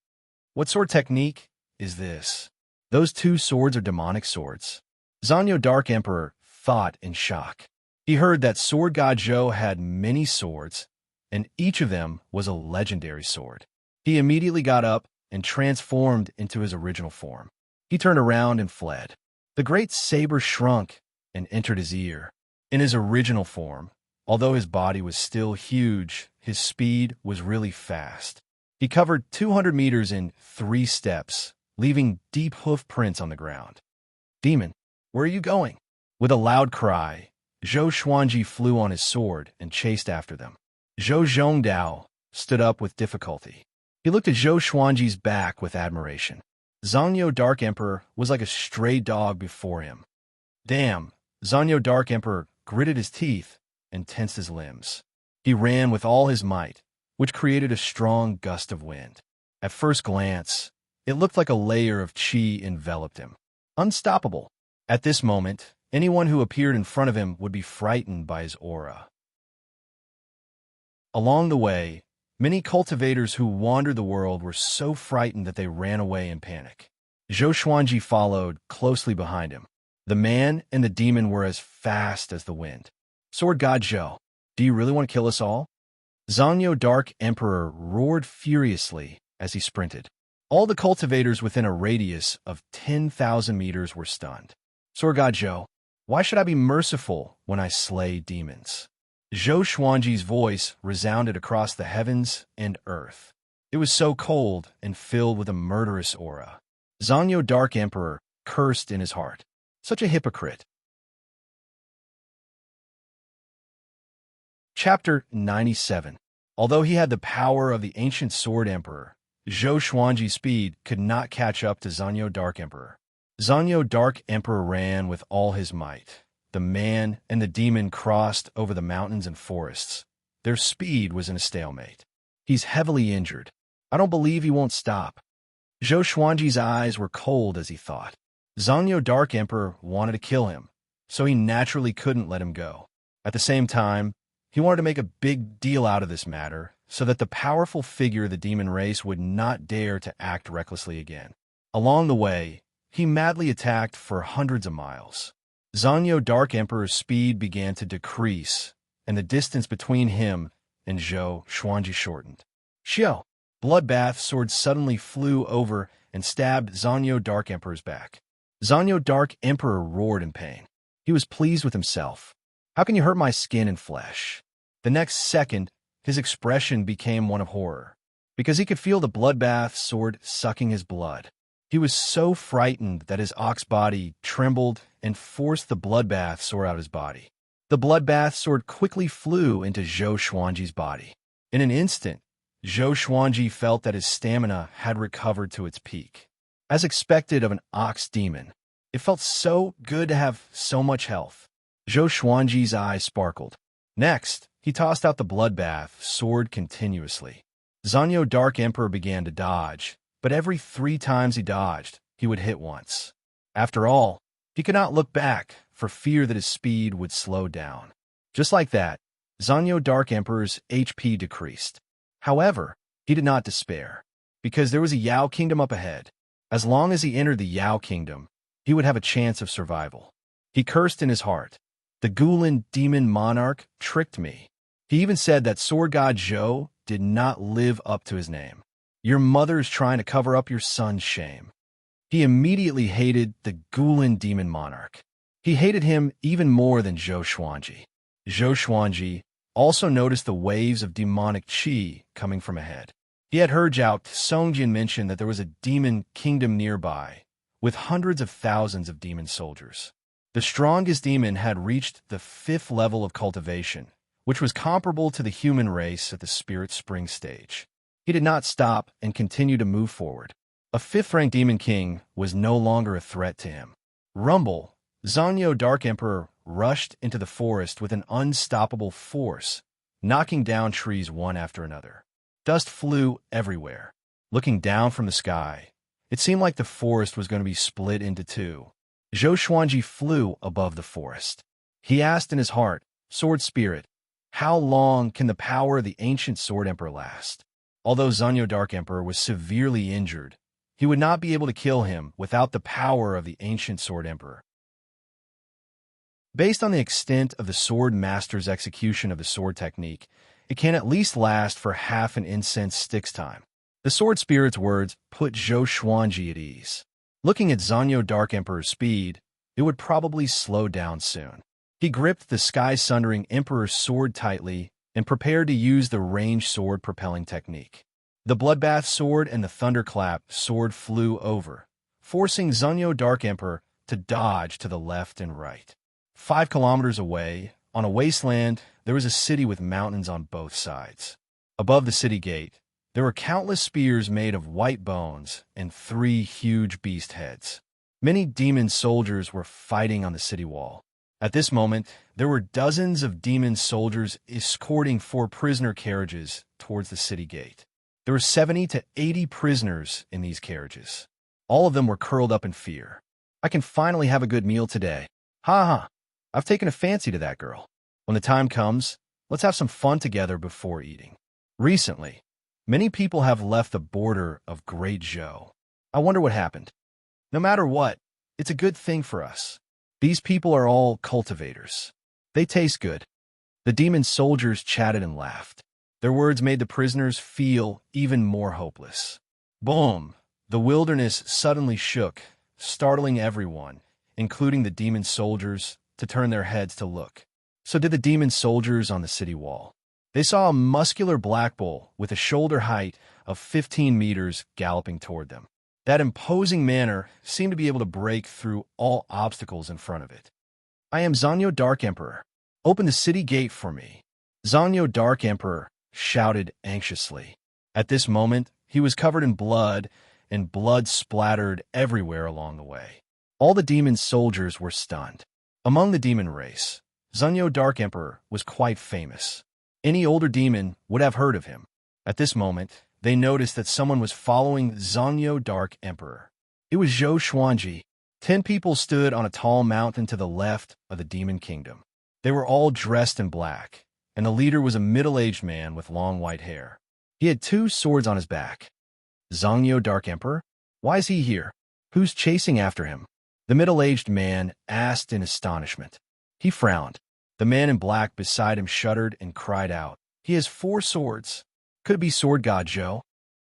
What sword technique is this? Those 2 swords are demonic swords. Zanyo Dark Emperor thought in shock. He heard that sword god Zhou had many swords, and each of them was a legendary sword. He immediately got up and transformed into his original form. He turned around and fled. The great saber shrunk and entered his ear. In his original form, although his body was still huge, his speed was really fast. He covered 200 meters in 3 steps, leaving deep hoof prints on the ground. Demon, where are you going? With a loud cry, Zhou Xuanji flew on his sword and chased after them. Zhou Zhongdao stood up with difficulty. He looked at Zhou Xuanji's back with admiration. Zanyo Dark Emperor was like a stray dog before him. Damn, Zanyo Dark Emperor gritted his teeth and tensed his limbs. He ran with all his might, which created a strong gust of wind. At first glance, it looked like a layer of chi enveloped him. Unstoppable. At this moment, anyone who appeared in front of him would be frightened by his aura. Along the way, many cultivators who wandered the world were so frightened that they ran away in panic. Zhou Xuanji followed closely behind him. The man and the demon were as fast as the wind. Sword God Zhou, do you really want to kill us all? Zanyo Dark Emperor roared furiously as he sprinted. All the cultivators within a radius of 10,000 meters were stunned. Sword God Zhou, why should I be merciful when I slay demons? Zhou Xuanji's voice resounded across the heavens and earth. It was so cold and filled with a murderous aura. Zanyo Dark Emperor cursed in his heart. Such a hypocrite. Chapter 97. Although he had the power of the ancient Sword Emperor, Zhou Xuanji's speed could not catch up to Zanyo Dark Emperor. Zanyo Dark Emperor ran with all his might. The man and the demon crossed over the mountains and forests. Their speed was in a stalemate. He's heavily injured. I don't believe he won't stop. Zhou Xuanji's eyes were cold as he thought. Zanyo Dark Emperor wanted to kill him, so he naturally couldn't let him go. At the same time, he wanted to make a big deal out of this matter so that the powerful figure of the demon race would not dare to act recklessly again. Along the way, he madly attacked for hundreds of miles. Zanyo Dark Emperor's speed began to decrease, and the distance between him and Zhou Xuanji shortened. Xiao, Bloodbath sword suddenly flew over and stabbed Zanyo Dark Emperor's back. Zanyo Dark Emperor roared in pain. He was pleased with himself. How can you hurt my skin and flesh? The next second, his expression became one of horror, because he could feel the Bloodbath sword sucking his blood. He was so frightened that his ox body trembled and forced the Bloodbath sword out of his body. The Bloodbath sword quickly flew into Zhou Xuanji's body. In an instant, Zhou Xuanji felt that his stamina had recovered to its peak. As expected of an ox demon, it felt so good to have so much health. Zhou Xuanji's eyes sparkled. Next, he tossed out the Bloodbath sword continuously. Zanyo Dark Emperor began to dodge, but every 3 times he dodged, he would hit once. After all, he could not look back for fear that his speed would slow down. Just like that, Zanyo Dark Emperor's HP decreased. However, he did not despair, because there was a Yao Kingdom up ahead. As long as he entered the Yao Kingdom, he would have a chance of survival. He cursed in his heart. The Gulen demon monarch tricked me. He even said that Sword God Zhou did not live up to his name. Your mother's trying to cover up your son's shame. He immediately hated the Gulen demon monarch. He hated him even more than Zhou Xuanji. Zhou Xuanji also noticed the waves of demonic qi coming from ahead. He had heard Zhao Songjin mention that there was a demon kingdom nearby, with hundreds of thousands of demon soldiers. The strongest demon had reached the 5th level of cultivation, which was comparable to the human race at the Spirit Spring stage. He did not stop and continued to move forward. A 5th-rank demon king was no longer a threat to him. Rumble, Zanyo Dark Emperor rushed into the forest with an unstoppable force, knocking down trees one after another. Dust flew everywhere. Looking down from the sky, it seemed like the forest was going to be split into two. Zhou Xuanji flew above the forest. He asked in his heart, Sword Spirit, how long can the power of the ancient Sword Emperor last? Although Zanyo Dark Emperor was severely injured, he would not be able to kill him without the power of the ancient Sword Emperor. Based on the extent of the Sword Master's execution of the sword technique, it can at least last for half an incense stick's time. The Sword Spirit's words put Zhou Xuanji at ease. Looking at Zanyo Dark Emperor's speed, it would probably slow down soon. He gripped the sky-sundering Emperor's sword tightly and prepared to use the ranged sword propelling technique. The Bloodbath sword and the Thunderclap sword flew over, forcing Zanyo Dark Emperor to dodge to the left and right. 5 kilometers away, on a wasteland, there was a city with mountains on both sides. Above the city gate, there were countless spears made of white bones and 3 huge beast heads. Many demon soldiers were fighting on the city wall. At this moment, there were dozens of demon soldiers escorting 4 prisoner carriages towards the city gate. There were 70 to 80 prisoners in these carriages. All of them were curled up in fear. I can finally have a good meal today. Ha ha, I've taken a fancy to that girl. When the time comes, let's have some fun together before eating. Recently, many people have left the border of Great Zhou. I wonder what happened. No matter what, it's a good thing for us. These people are all cultivators. They taste good. The demon soldiers chatted and laughed. Their words made the prisoners feel even more hopeless. Boom! The wilderness suddenly shook, startling everyone, including the demon soldiers, to turn their heads to look. So did the demon soldiers on the city wall. They saw a muscular black bull with a shoulder height of 15 meters galloping toward them. That imposing manner seemed to be able to break through all obstacles in front of it. I am Zanyo Dark Emperor. Open the city gate for me. Zanyo Dark Emperor shouted anxiously. At this moment, he was covered in blood, and blood splattered everywhere along the way. All the demon soldiers were stunned. Among the demon race, Zanyo Dark Emperor was quite famous. Any older demon would have heard of him. At this moment, they noticed that someone was following Zanyo Dark Emperor. It was Zhou Xuanji. 10 people stood on a tall mountain to the left of the demon kingdom. They were all dressed in black, and the leader was a middle-aged man with long white hair. He had 2 swords on his back. Zanyo Dark Emperor? Why is he here? Who's chasing after him? The middle-aged man asked in astonishment. He frowned. The man in black beside him shuddered and cried out. He has 4 swords. Could it be Sword God Zhou?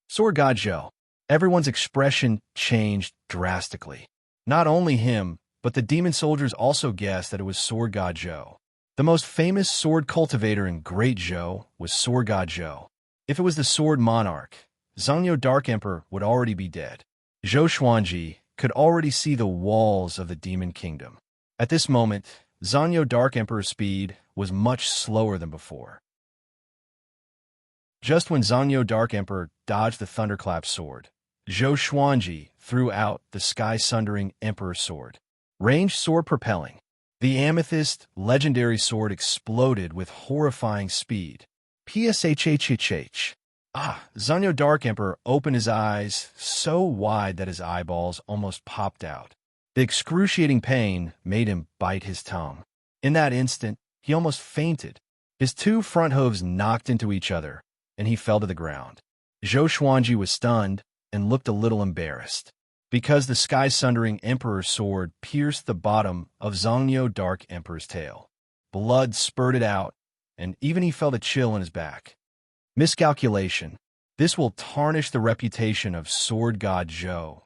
Sword God Zhou. Everyone's expression changed drastically. Not only him, but the demon soldiers also guessed that it was Sword God Zhou. The most famous sword cultivator in Great Zhou was Sword God Zhou. If it was the Sword Monarch, Zanyo Dark Emperor would already be dead. Zhou Xuanji could already see the walls of the demon kingdom. At this moment, Zanyo Dark Emperor's speed was much slower than before. Just when Zanyo Dark Emperor dodged the Thunderclap sword, Zhou Xuanji threw out the sky-sundering Emperor sword. Ranged sword propelling. The amethyst legendary sword exploded with horrifying speed. Pshhhh. Zanyo Dark Emperor opened his eyes so wide that his eyeballs almost popped out. The excruciating pain made him bite his tongue. In that instant, he almost fainted. His two front hooves knocked into each other, and he fell to the ground. Zhou Xuanji was stunned and looked a little embarrassed, because the sky-sundering Emperor's sword pierced the bottom of Zhongyou Dark Emperor's tail. Blood spurted out, and even he felt a chill in his back. Miscalculation. This will tarnish the reputation of sword god Zhou.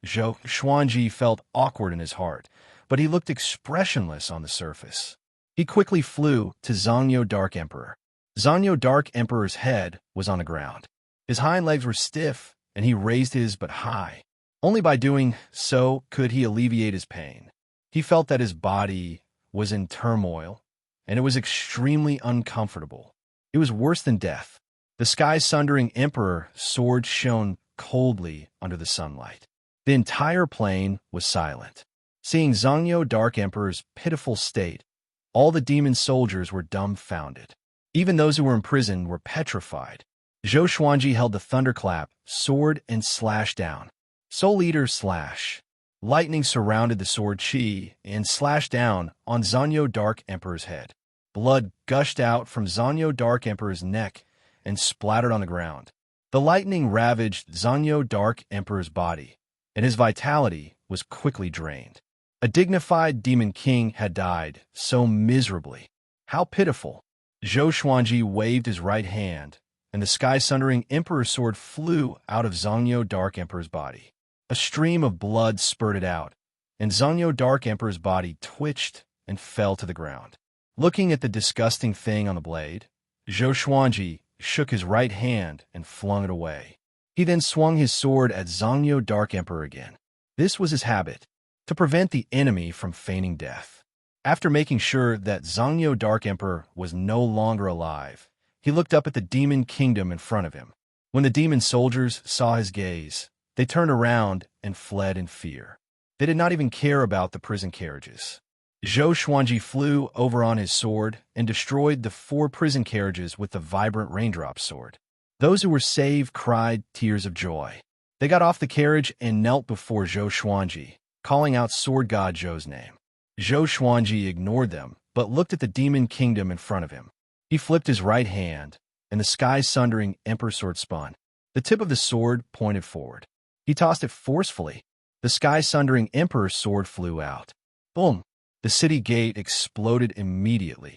Zhou Xuanji felt awkward in his heart, but he looked expressionless on the surface. He quickly flew to Zhongyou Dark Emperor. Zhongyou Dark Emperor's head was on the ground. His hind legs were stiff, and he raised his but high. Only by doing so could he alleviate his pain. He felt that his body was in turmoil, and it was extremely uncomfortable. It was worse than death. The sky-sundering Emperor's sword shone coldly under the sunlight. The entire plain was silent. Seeing Zhongyou Dark Emperor's pitiful state, all the demon soldiers were dumbfounded. Even those who were imprisoned were petrified. Zhou Xuanji held the thunderclap sword and slashed down. Soul Eater slash. Lightning surrounded the sword chi and slashed down on Zhongyou Dark Emperor's head. Blood gushed out from Zhongyou Dark Emperor's neck and splattered on the ground. The lightning ravaged Zhongyou Dark Emperor's body, and his vitality was quickly drained. A dignified demon king had died so miserably. How pitiful! Zhou Xuanji waved his right hand, and the sky-sundering Emperor's sword flew out of Zhongyou Dark Emperor's body. A stream of blood spurted out, and Zhongyou Dark Emperor's body twitched and fell to the ground. Looking at the disgusting thing on the blade, Zhou Xuanji shook his right hand and flung it away. He then swung his sword at Zhongyou Dark Emperor again. This was his habit, to prevent the enemy from feigning death. After making sure that Zhongyou Dark Emperor was no longer alive, he looked up at the demon kingdom in front of him. When the demon soldiers saw his gaze, they turned around and fled in fear. They did not even care about the prison carriages. Zhou Xuanji flew over on his sword and destroyed the 4 prison carriages with the vibrant raindrop sword. Those who were saved cried tears of joy. They got off the carriage and knelt before Zhou Xuanji, calling out sword god Zhou's name. Zhou Xuanji ignored them, but looked at the demon kingdom in front of him. He flipped his right hand, and the sky-sundering Emperor sword spun. The tip of the sword pointed forward. He tossed it forcefully. The sky-sundering Emperor's sword flew out. Boom! The city gate exploded immediately.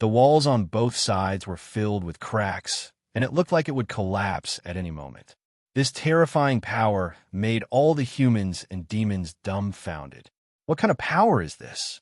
The walls on both sides were filled with cracks, and it looked like it would collapse at any moment. This terrifying power made all the humans and demons dumbfounded. What kind of power is this?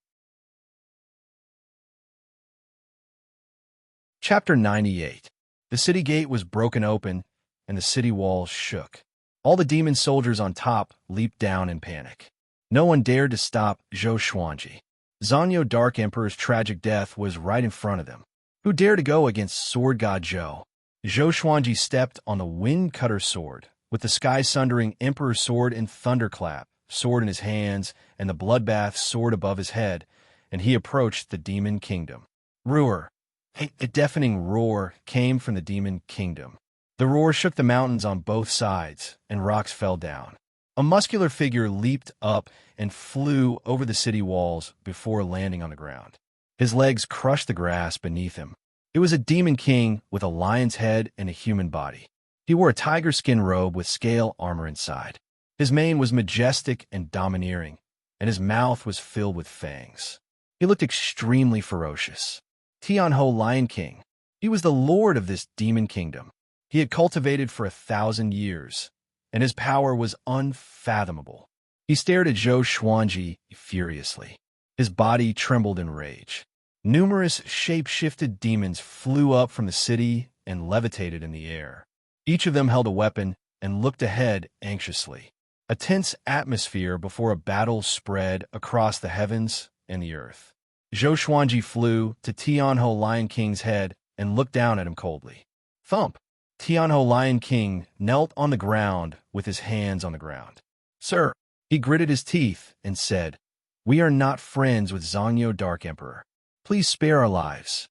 Chapter 98. The city gate was broken open, and the city walls shook. All the demon soldiers on top leaped down in panic. No one dared to stop Zhou Xuanji. Zhongyou Dark Emperor's tragic death was right in front of them. Who dared to go against sword god Zhou? Zhou Xuanji stepped on the wind cutter sword, with the sky-sundering Emperor's sword and thunderclap sword in his hands and the bloodbath sword above his head, and he approached the demon kingdom. Roar! A deafening roar came from the demon kingdom. The roar shook the mountains on both sides, and rocks fell down. A muscular figure leaped up and flew over the city walls before landing on the ground. His legs crushed the grass beneath him. It was a demon king with a lion's head and a human body. He wore a tiger skin robe with scale armor inside. His mane was majestic and domineering, and his mouth was filled with fangs. He looked extremely ferocious. Tianhou Lion King. He was the lord of this demon kingdom. He had cultivated for 1,000 years, and his power was unfathomable. He stared at Zhou Xuanji furiously. His body trembled in rage. Numerous shape-shifted demons flew up from the city and levitated in the air. Each of them held a weapon and looked ahead anxiously. A tense atmosphere before a battle spread across the heavens and the earth. Zhou Xuanji flew to Tianhou Lion King's head and looked down at him coldly. Thump! Tianhou Lion King knelt on the ground with his hands on the ground. Sir, he gritted his teeth and said, "We are not friends with Zhongyou Dark Emperor. Please spare our lives."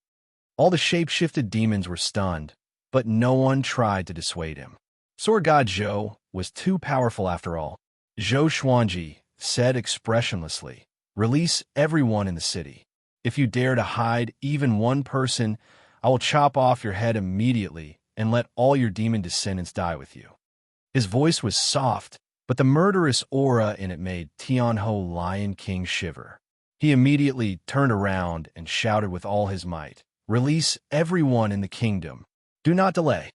All the shape-shifted demons were stunned, but no one tried to dissuade him. Sword god Zhou was too powerful after all. Zhou Xuanji said expressionlessly, "Release everyone in the city." If you dare to hide even one person, I will chop off your head immediately and let all your demon descendants die with you." His voice was soft, but the murderous aura in it made Tianho Lion King shiver. He immediately turned around and shouted with all his might, "Release everyone in the kingdom. Do not delay."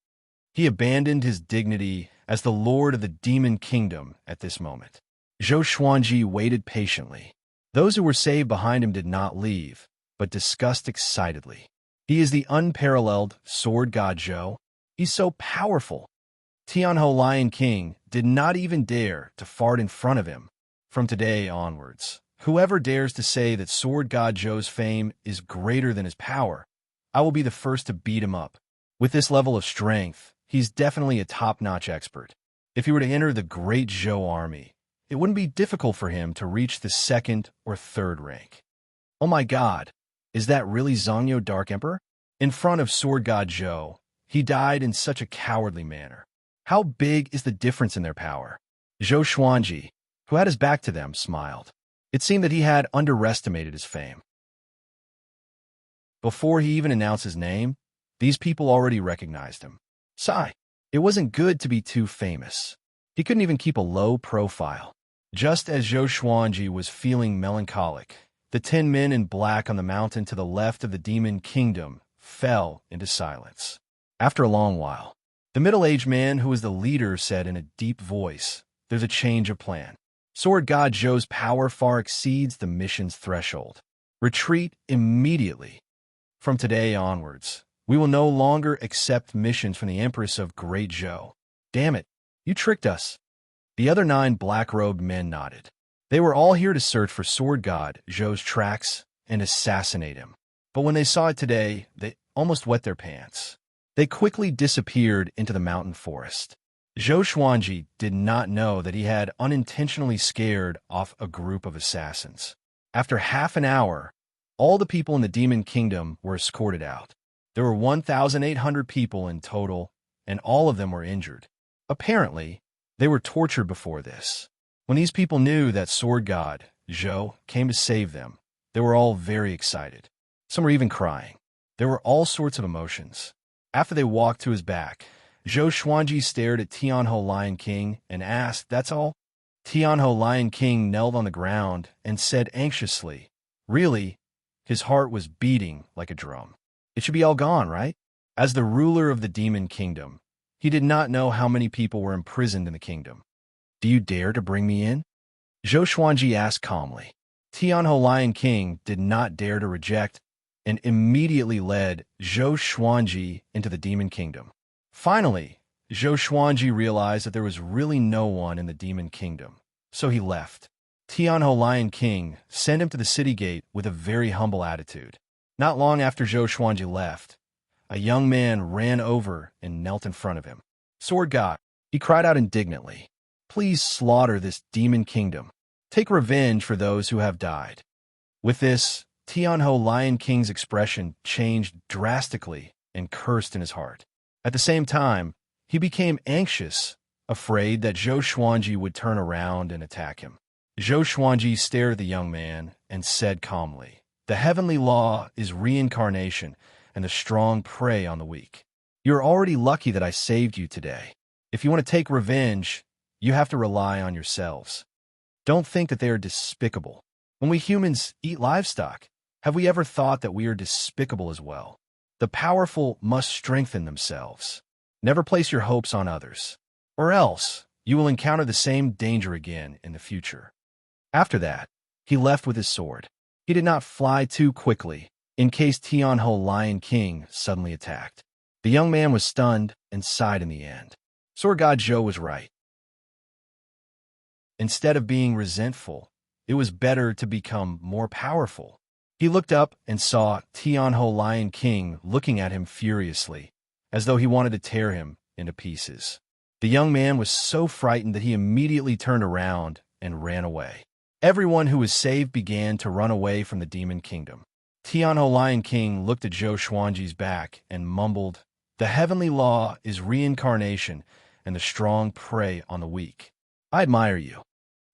He abandoned his dignity as the lord of the demon kingdom at this moment. Zhou Xuanji waited patiently. Those who were saved behind him did not leave, but discussed excitedly. "He is the unparalleled sword god Zhou. He's so powerful." Tianho Lion King did not even dare to fart in front of him. From today onwards, whoever dares to say that sword god Zhou's fame is greater than his power, I will be the first to beat him up. With this level of strength, he's definitely a top-notch expert. If he were to enter the great Zhou army, it wouldn't be difficult for him to reach the second or third rank. Oh my god, is that really Zhongyo Dark Emperor? In front of sword god Zhou, he died in such a cowardly manner. How big is the difference in their power? Zhou Xuanji, who had his back to them, smiled. It seemed that he had underestimated his fame. Before he even announced his name, these people already recognized him. Sigh, it wasn't good to be too famous. He couldn't even keep a low profile. Just as Zhou Xuanji was feeling melancholic, the 10 men in black on the mountain to the left of the demon kingdom fell into silence. After a long while, the middle-aged man who was the leader said in a deep voice, "There's a change of plan. Sword God Zhou's power far exceeds the mission's threshold. Retreat immediately. From today onwards, we will no longer accept missions from the Empress of Great Zhou." "Damn it, you tricked us." The other 9 black-robed men nodded. They were all here to search for Sword God Zhou's tracks and assassinate him. But when they saw it today, they almost wet their pants. They quickly disappeared into the mountain forest. Zhou Xuanji did not know that he had unintentionally scared off a group of assassins. After half an hour, all the people in the demon kingdom were escorted out. There were 1,800 people in total, and all of them were injured. Apparently, they were tortured before this. When these people knew that Sword God Zhou came to save them, they were all very excited. Some were even crying. There were all sorts of emotions. After they walked to his back, Zhou Xuanji stared at Tianho Lion King and asked, "That's all?" Tianho Lion King knelt on the ground and said anxiously, "Really?" His heart was beating like a drum. "It should be all gone, right?" As the ruler of the demon kingdom, he did not know how many people were imprisoned in the kingdom. "Do you dare to bring me in?" Zhou Xuanji asked calmly. Tianho Lion King did not dare to reject and immediately led Zhou Xuanji into the demon kingdom. Finally, Zhou Xuanji realized that there was really no one in the demon kingdom, so he left. Tianho Lion King sent him to the city gate with a very humble attitude. Not long after Zhou Xuanji left, a young man ran over and knelt in front of him. "Sword God," he cried out indignantly, "please slaughter this demon kingdom. Take revenge for those who have died." With this, Tianho Lion King's expression changed drastically and cursed in his heart. At the same time, he became anxious, afraid that Zhou Xuanji would turn around and attack him. Zhou Xuanji stared at the young man and said calmly, "The heavenly law is reincarnation, and the strong prey on the weak. You're already lucky that I saved you today. If you want to take revenge, you have to rely on yourselves. Don't think that they are despicable. When we humans eat livestock, have we ever thought that we are despicable as well? The powerful must strengthen themselves. Never place your hopes on others, or else you will encounter the same danger again in the future." After that, he left with his sword. He did not fly too quickly, in case Tianho Lion King suddenly attacked. The young man was stunned and sighed in the end. Sword God Zhou was right. Instead of being resentful, it was better to become more powerful. He looked up and saw Tianho Lion King looking at him furiously, as though he wanted to tear him into pieces. The young man was so frightened that he immediately turned around and ran away. Everyone who was saved began to run away from the demon kingdom. Tianho Lion King looked at Zhou Xuanji's back and mumbled, "The heavenly law is reincarnation, and the strong prey on the weak. I admire you."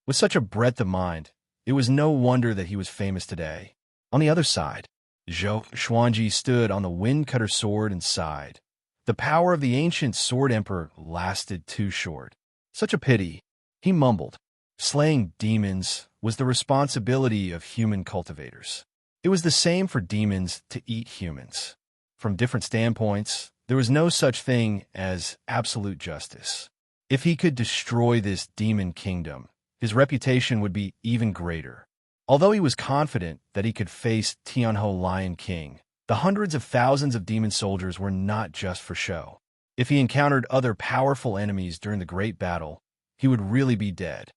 With such a breadth of mind, it was no wonder that he was famous today. On the other side, Zhou Xuanji stood on the wind-cutter sword and sighed. The power of the ancient sword emperor lasted too short. Such a pity, he mumbled. Slaying demons was the responsibility of human cultivators. It was the same for demons to eat humans. From different standpoints, there was no such thing as absolute justice. If he could destroy this demon kingdom, his reputation would be even greater. Although he was confident that he could face Tianhou Lion King, the hundreds of thousands of demon soldiers were not just for show. If he encountered other powerful enemies during the great battle, he would really be dead.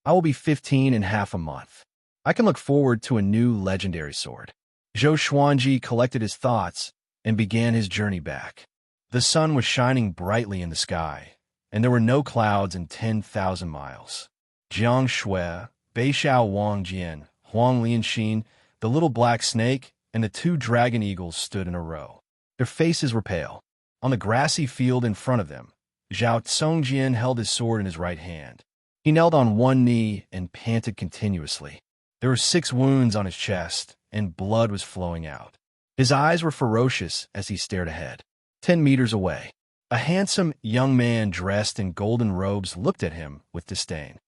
I will be 15 in half a month. I can look forward to a new legendary sword. Zhou Xuanji collected his thoughts and began his journey back. The sun was shining brightly in the sky, and there were no clouds in 10,000 miles. Jiang Shui, Beishao Wang Jian, Huang Lianxin, the little black snake, and the two dragon eagles stood in a row. Their faces were pale. On the grassy field in front of them, Zhao Tsongjian held his sword in his right hand. He knelt on one knee and panted continuously. There were 6 wounds on his chest, and blood was flowing out. His eyes were ferocious as he stared ahead. 10 meters away, a handsome young man dressed in golden robes looked at him with disdain.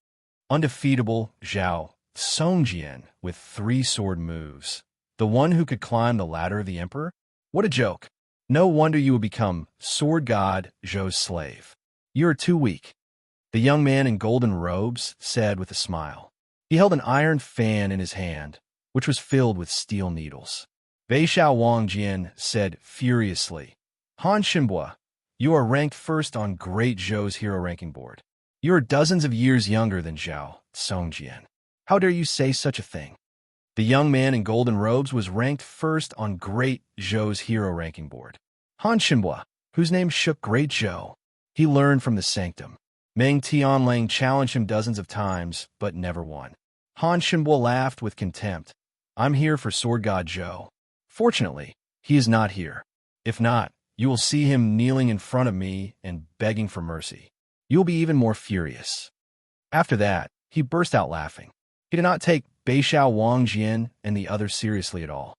Undefeatable Zhao Tsongjian with 3 sword moves. The one who could climb the ladder of the emperor? What a joke. No wonder you will become sword god Zhou's slave. You are too weak. The young man in golden robes said with a smile. He held an iron fan in his hand, which was filled with steel needles. Beishao Wang Jian said furiously, Han Xinbua, you are ranked first on Great Zhou's hero ranking board. You are dozens of years younger than Zhao Tsongjian. How dare you say such a thing? The young man in golden robes was ranked first on Great Zhou's hero ranking board. Han Xinbua, whose name shook Great Zhou. He learned from the sanctum. Meng Tianlang challenged him dozens of times, but never won. Han Xinbua laughed with contempt. I'm here for Sword God Zhou. Fortunately, he is not here. If not, you will see him kneeling in front of me and begging for mercy. You will be even more furious. After that, he burst out laughing. He did not take Beishao Wang Jian and the others seriously at all.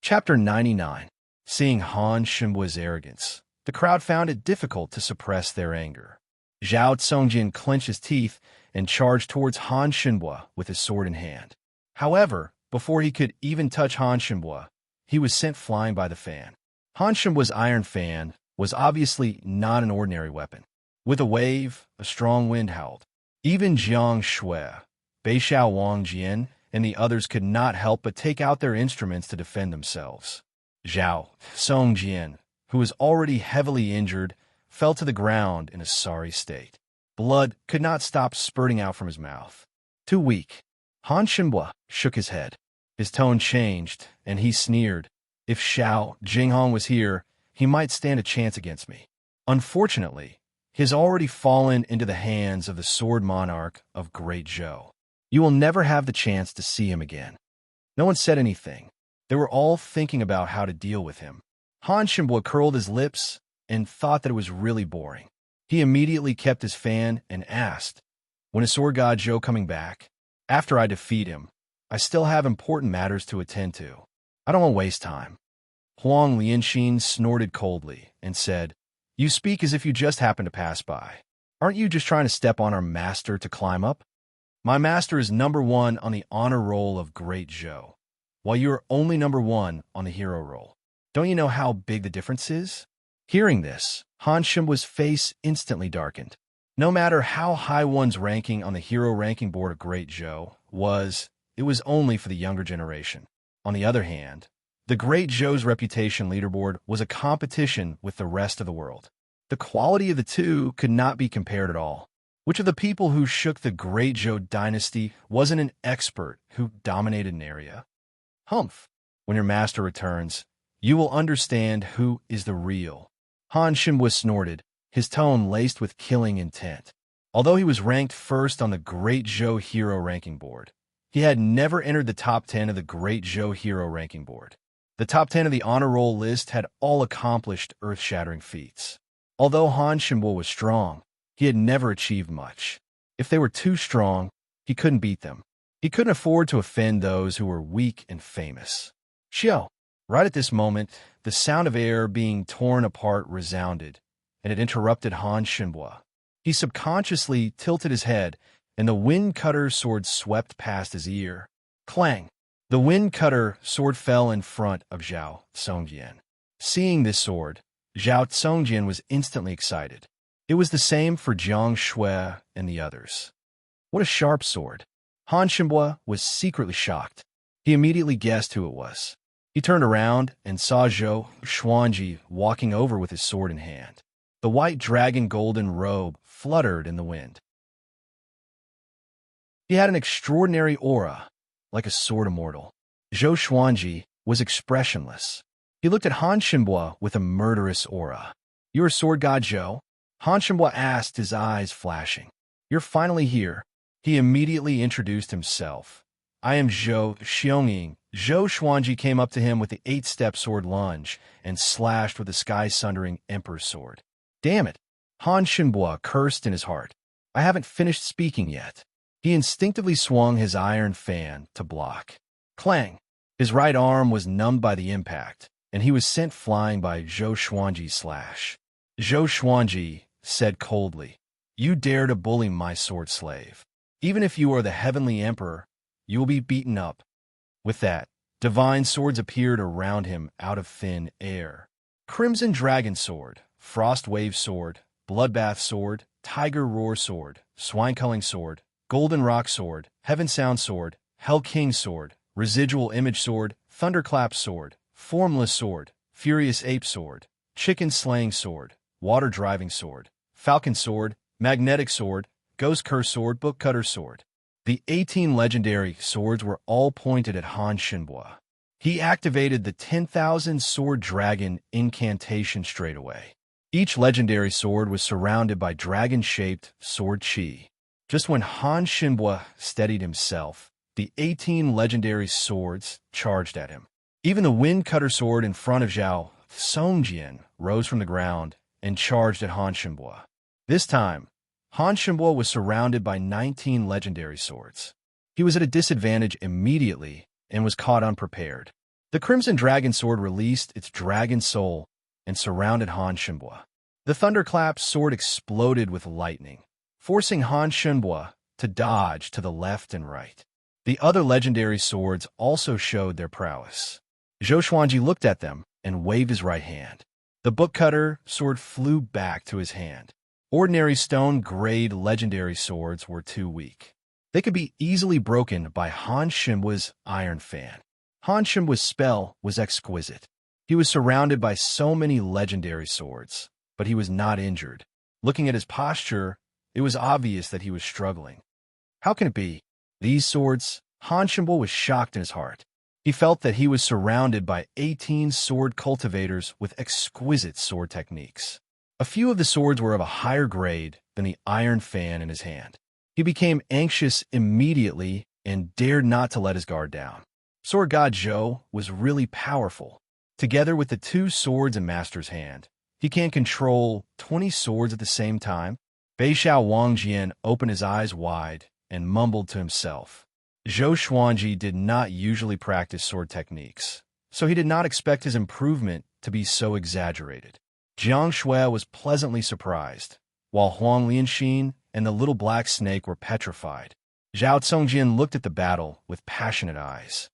Chapter 99. Seeing Han Xinbua's arrogance, the crowd found it difficult to suppress their anger. Zhao Tsongjian clenched his teeth and charged towards Han Xinbua with his sword in hand. However, before he could even touch Han Xinbua, he was sent flying by the fan. Han Xinbua's iron fan was obviously not an ordinary weapon. With a wave, a strong wind howled. Even Jiang Shui, Beishao Wang Jian, and the others could not help but take out their instruments to defend themselves. Zhao Tsongjian, who was already heavily injured, fell to the ground in a sorry state. Blood could not stop spurting out from his mouth. Too weak. Han Xinbua shook his head. His tone changed, and he sneered. If Xiao Jinghong was here, he might stand a chance against me. Unfortunately, he has already fallen into the hands of the sword monarch of Great Zhou. You will never have the chance to see him again. No one said anything. They were all thinking about how to deal with him. Han Xinbua curled his lips and thought that it was really boring. He immediately kept his fan and asked, when is Sword God Zhou coming back? After I defeat him, I still have important matters to attend to. I don't want to waste time. Huang Lianxin snorted coldly and said, you speak as if you just happened to pass by. Aren't you just trying to step on our master to climb up? My master is number 1 on the honor roll of Great Zhou, while you are only number 1 on the hero roll. Don't you know how big the difference is? Hearing this, Han Xinbua's face instantly darkened. No matter how high one's ranking on the hero ranking board of Great Zhou was, it was only for the younger generation. On the other hand, the Great Zhou's reputation leaderboard was a competition with the rest of the world. The quality of the two could not be compared at all. Which of the people who shook the Great Zhou dynasty wasn't an expert who dominated an area? Humph. When your master returns, you will understand who is the real. Han Xinbua snorted, his tone laced with killing intent. Although he was ranked first on the Great Zhou hero ranking board, he had never entered the top 10 of the Great Zhou hero ranking board. The top 10 of the honor roll list had all accomplished earth-shattering feats. Although Han Xinbua was strong, he had never achieved much. If they were too strong, He couldn't beat them. He couldn't afford to offend those who were weak and famous. Xiao. Right at this moment, the sound of air being torn apart resounded, and it interrupted Han Shinbua. He subconsciously tilted his head, and the wind cutter sword swept past his ear. Clang! The wind cutter sword fell in front of Zhao Songjian. Seeing this sword, Zhao Songjian was instantly excited. It was the same for Jiang Shui and the others. What a sharp sword! Han Shinbua was secretly shocked. He immediately guessed who it was. He turned around and saw Zhou Xuanji walking over with his sword in hand. The white dragon golden robe fluttered in the wind. He had an extraordinary aura, like a sword immortal. Zhou Xuanji was expressionless. He looked at Han Shinbua with a murderous aura. "You're a sword god, Zhou?" Han Shinbua asked, his eyes flashing. "You're finally here." He immediately introduced himself. "I am Zhou Xiongying." Zhou Xuanji came up to him with the 8-step sword lunge and slashed with the sky-sundering Emperor's sword. "Damn it!" Han Shinbua cursed in his heart. "I haven't finished speaking yet." He instinctively swung his iron fan to block. Clang! His right arm was numbed by the impact, and he was sent flying by Zhou Xuanji's slash. Zhou Xuanji said coldly, "You dare to bully my sword slave. Even if you are the heavenly emperor, you will be beaten up." With that, divine swords appeared around him out of thin air. Crimson Dragon Sword, Frost Wave Sword, Bloodbath Sword, Tiger Roar Sword, Swine Culling Sword, Golden Rock Sword, Heaven Sound Sword, Hell King Sword, Residual Image Sword, Thunderclap Sword, Formless Sword, Furious Ape Sword, Chicken Slaying Sword, Water Driving Sword, Falcon Sword, Magnetic Sword, Ghost Curse Sword, Book Cutter Sword. The 18 legendary swords were all pointed at Han Shinbua. He activated the 10,000 Sword Dragon incantation straight away. Each legendary sword was surrounded by dragon-shaped sword chi. Just when Han Shinbua steadied himself, the 18 legendary swords charged at him. Even the Wind Cutter sword in front of Zhao Songjian rose from the ground and charged at Han Shinbua. This time, Han Shinbua was surrounded by 19 legendary swords. He was at a disadvantage immediately and was caught unprepared. The Crimson Dragon Sword released its dragon soul and surrounded Han Shinbua. The Thunderclap sword exploded with lightning, forcing Han Shinbua to dodge to the left and right. The other legendary swords also showed their prowess. Zhou Xuanji looked at them and waved his right hand. The Book Cutter sword flew back to his hand. Ordinary stone-grade legendary swords were too weak. They could be easily broken by Han Shinbua's iron fan. Han Shinbua's spell was exquisite. He was surrounded by so many legendary swords, but he was not injured. Looking at his posture, it was obvious that he was struggling. How can it be? These swords? Han Shinbua was shocked in his heart. He felt that he was surrounded by 18 sword cultivators with exquisite sword techniques. A few of the swords were of a higher grade than the iron fan in his hand. He became anxious immediately and dared not to let his guard down. Sword God Zhou was really powerful. Together with the 2 swords in Master's hand, he can control 20 swords at the same time. Beixiao Wangjian opened his eyes wide and mumbled to himself. Zhou Xuanji did not usually practice sword techniques, so he did not expect his improvement to be so exaggerated. Jiang Shui was pleasantly surprised, while Huang Lianxin and the little black snake were petrified. Zhao Congjian looked at the battle with passionate eyes.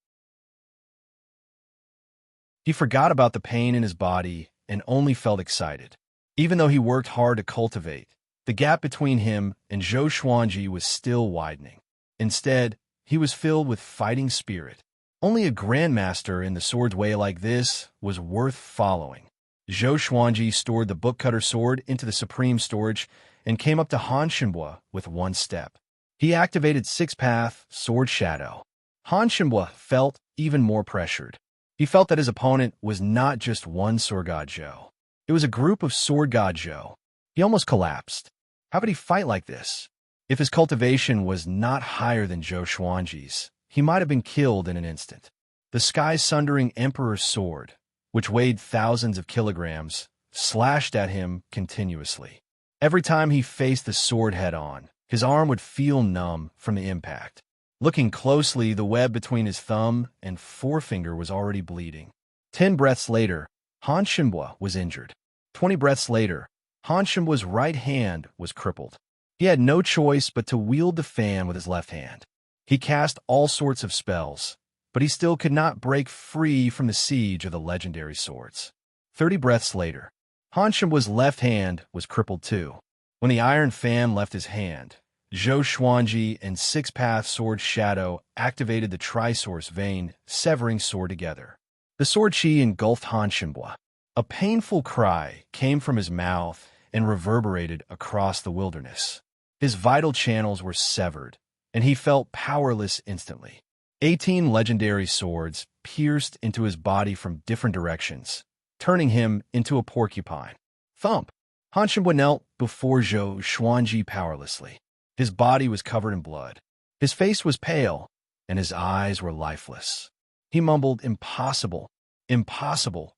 He forgot about the pain in his body and only felt excited. Even though he worked hard to cultivate, the gap between him and Zhou Xuanji was still widening. Instead, he was filled with fighting spirit. Only a grandmaster in the sword's way like this was worth following. Zhou Xuanji stored the Book Cutter sword into the supreme storage and came up to Han Shinbua with 1 step. He activated 6-path Sword Shadow. Han Shinbua felt even more pressured. He felt that his opponent was not just one Sword God Zhou. It was a group of Sword God Zhou. He almost collapsed. How could he fight like this? If his cultivation was not higher than Zhou Xuanji's, he might have been killed in an instant. The sky-sundering Emperor's sword, which weighed thousands of kilograms, slashed at him continuously. Every time he faced the sword head-on, His arm would feel numb from the impact. Looking closely, the web between his thumb and forefinger was already bleeding. 10 breaths later, Han Shinbua was injured. 20 breaths later, Han Shinbua's right hand was crippled. He had no choice but to wield the fan with his left hand. He cast all sorts of spells, but he still could not break free from the siege of the legendary swords. 30 breaths later, Han Shinbua's left hand was crippled too. When the iron fan left his hand, Zhou Xuanji and Six-Path Sword Shadow activated the Trisource Vein, severing sword together. The sword chi engulfed Han Shinbua. A painful cry came from his mouth and reverberated across the wilderness. His vital channels were severed, and he felt powerless instantly. 18 legendary swords pierced into his body from different directions, turning him into a porcupine. Thump! Han Shinbua knelt before Zhou Xuanji powerlessly. His body was covered in blood. His face was pale, and his eyes were lifeless. He mumbled, "Impossible! Impossible!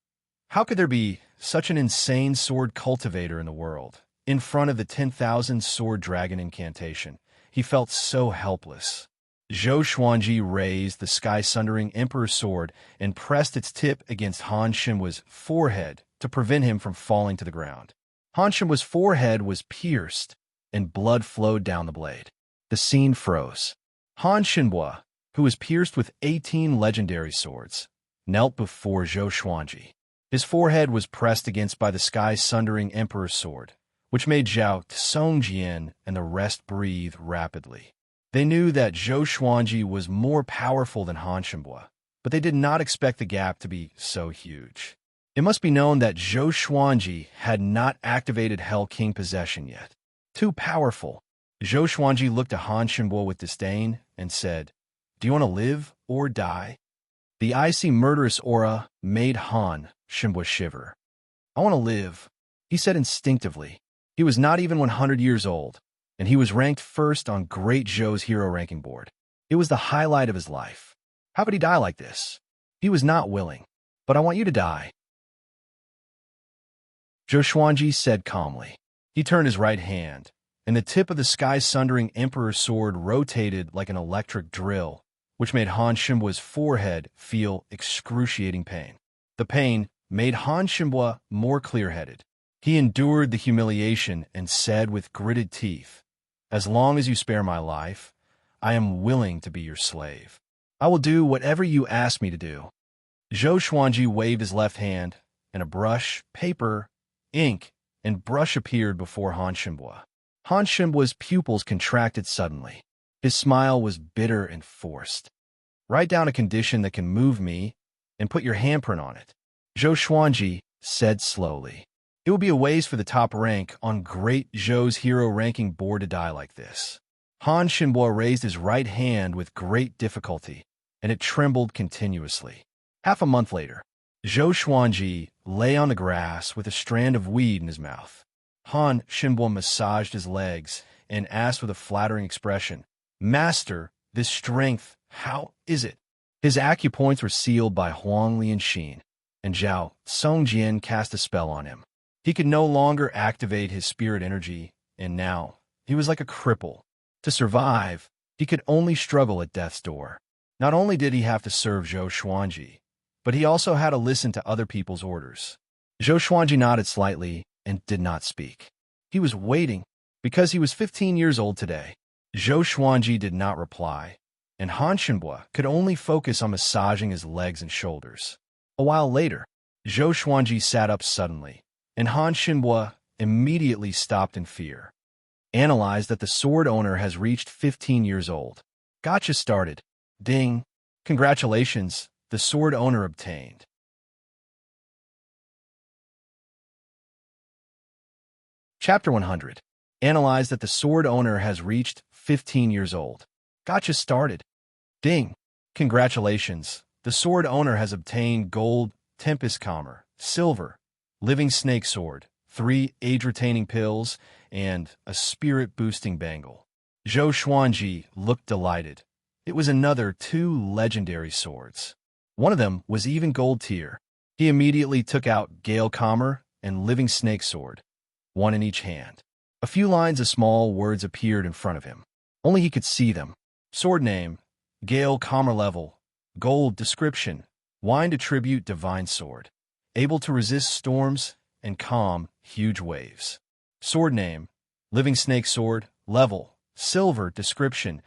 How could there be such an insane sword cultivator in the world?" In front of the 10,000 sword dragon incantation, he felt so helpless. Zhou Xuanji raised the sky-sundering Emperor's sword and pressed its tip against Han Shinbua's forehead to prevent him from falling to the ground. Han Shinbua's forehead was pierced, and blood flowed down the blade. The scene froze. Han Shinbua, who was pierced with 18 legendary swords, knelt before Zhou Xuanji. His forehead was pressed against by the sky-sundering Emperor's sword, which made Zhao Songjian and the rest breathe rapidly. They knew that Zhou Xuanji was more powerful than Han Shinbua, but they did not expect the gap to be so huge. It must be known that Zhou Xuanji had not activated Hell King possession yet. Too powerful. Zhou Xuanji looked at Han Shinbua with disdain and said, "Do you want to live or die?" The icy, murderous aura made Han Shinbua shiver. "I want to live," he said instinctively. He was not even 100 years old, and he was ranked first on Great Zhou's hero ranking board. It was the highlight of his life. How could he die like this? He was not willing. "But I want you to die," Zhou Xuanji said calmly. He turned his right hand, and the tip of the sky-sundering Emperor's sword rotated like an electric drill, which made Han Shinbua's forehead feel excruciating pain. The pain made Han Shinbua more clear-headed. He endured the humiliation and said with gritted teeth, "As long as you spare my life, I am willing to be your slave. I will do whatever you ask me to do." Zhou Xuanji waved his left hand, and a brush, paper, ink, and brush appeared before Han Shinbua. Han Shinbua's pupils contracted suddenly. His smile was bitter and forced. "Write down a condition that can move me and put your handprint on it," Zhou Xuanji said slowly. "It would be a waste for the top rank on Great Zhou's hero ranking board to die like this." Han Shinbua raised his right hand with great difficulty, and it trembled continuously. Half a month later, Zhou Xuanji lay on the grass with a strand of weed in his mouth. Han Shinbua massaged his legs and asked with a flattering expression, "Master, this strength, how is it?" His acupoints were sealed by Huang Lianxin, and Zhao Songjian cast a spell on him. He could no longer activate his spirit energy, and now he was like a cripple. To survive, he could only struggle at death's door. Not only did he have to serve Zhou Xuanji, but he also had to listen to other people's orders. Zhou Xuanji nodded slightly and did not speak. He was waiting, because he was 15 years old today. Zhou Xuanji did not reply, and Han Shinbua could only focus on massaging his legs and shoulders. A while later, Zhou Xuanji sat up suddenly, and Han Shinbua immediately stopped in fear. Analyzed that the sword owner has reached 15 years old. Gotcha started. Ding. Congratulations, the sword owner obtained. Chapter 100. Analyzed that the sword owner has reached 15 years old. Gotcha started. Ding. Congratulations, the sword owner has obtained gold, tempest calmer, silver, living snake sword, 3 age-retaining pills, and a spirit-boosting bangle. Zhou Xuanji looked delighted. It was another 2 legendary swords. One of them was even gold tier. He immediately took out Gale Calmer and Living Snake Sword, one in each hand. A few lines of small words appeared in front of him. Only he could see them. Sword name, Gale Commer level, gold description, wind attribute divine sword, able to resist storms and calm huge waves. Sword name, living snake sword, level, silver description,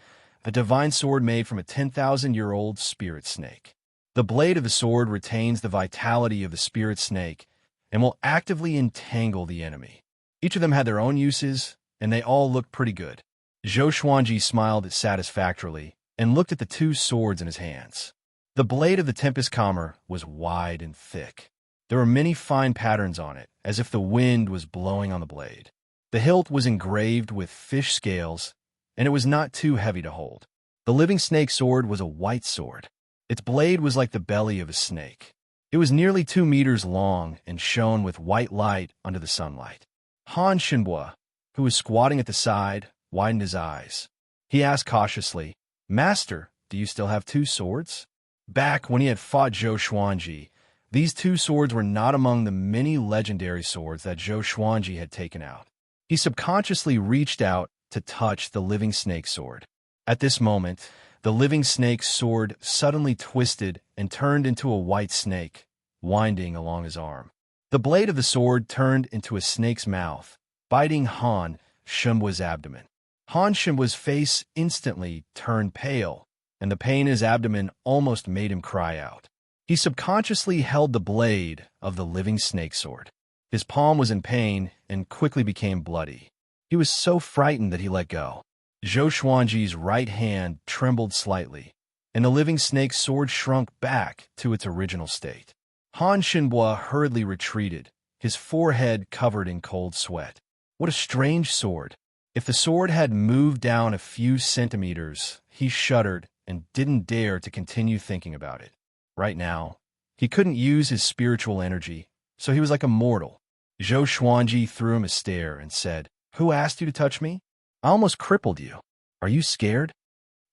a divine sword made from a 10,000-year-old spirit snake. The blade of the sword retains the vitality of the spirit snake and will actively entangle the enemy. Each of them had their own uses, and they all looked pretty good. Zhou Xuanji smiled satisfactorily and looked at the two swords in his hands. The blade of the Tempest Commer was wide and thick. There were many fine patterns on it, as if the wind was blowing on the blade. The hilt was engraved with fish scales, and it was not too heavy to hold. The living snake sword was a white sword. Its blade was like the belly of a snake. It was nearly 2 meters long and shone with white light under the sunlight. Han Shinbua, who was squatting at the side, widened his eyes. He asked cautiously, "Master, do you still have 2 swords?" Back when he had fought Zhou Xuanji, these 2 swords were not among the many legendary swords that Zhou Xuanji had taken out. He subconsciously reached out to touch the living snake sword. At this moment, the living snake sword suddenly twisted and turned into a white snake, winding along his arm. The blade of the sword turned into a snake's mouth, biting Han Shinbua's abdomen. Han Shinbua's face instantly turned pale, and the pain in his abdomen almost made him cry out. He subconsciously held the blade of the living snake sword. His palm was in pain and quickly became bloody. He was so frightened that he let go. Zhou Xuanji's right hand trembled slightly, and the living snake sword shrunk back to its original state. Han Shinbua hurriedly retreated, his forehead covered in cold sweat. What a strange sword! If the sword had moved down a few centimeters, he shuddered and didn't dare to continue thinking about it. Right now, he couldn't use his spiritual energy, so he was like a mortal. Zhou Xuanji threw him a stare and said, "Who asked you to touch me? I almost crippled you. Are you scared?"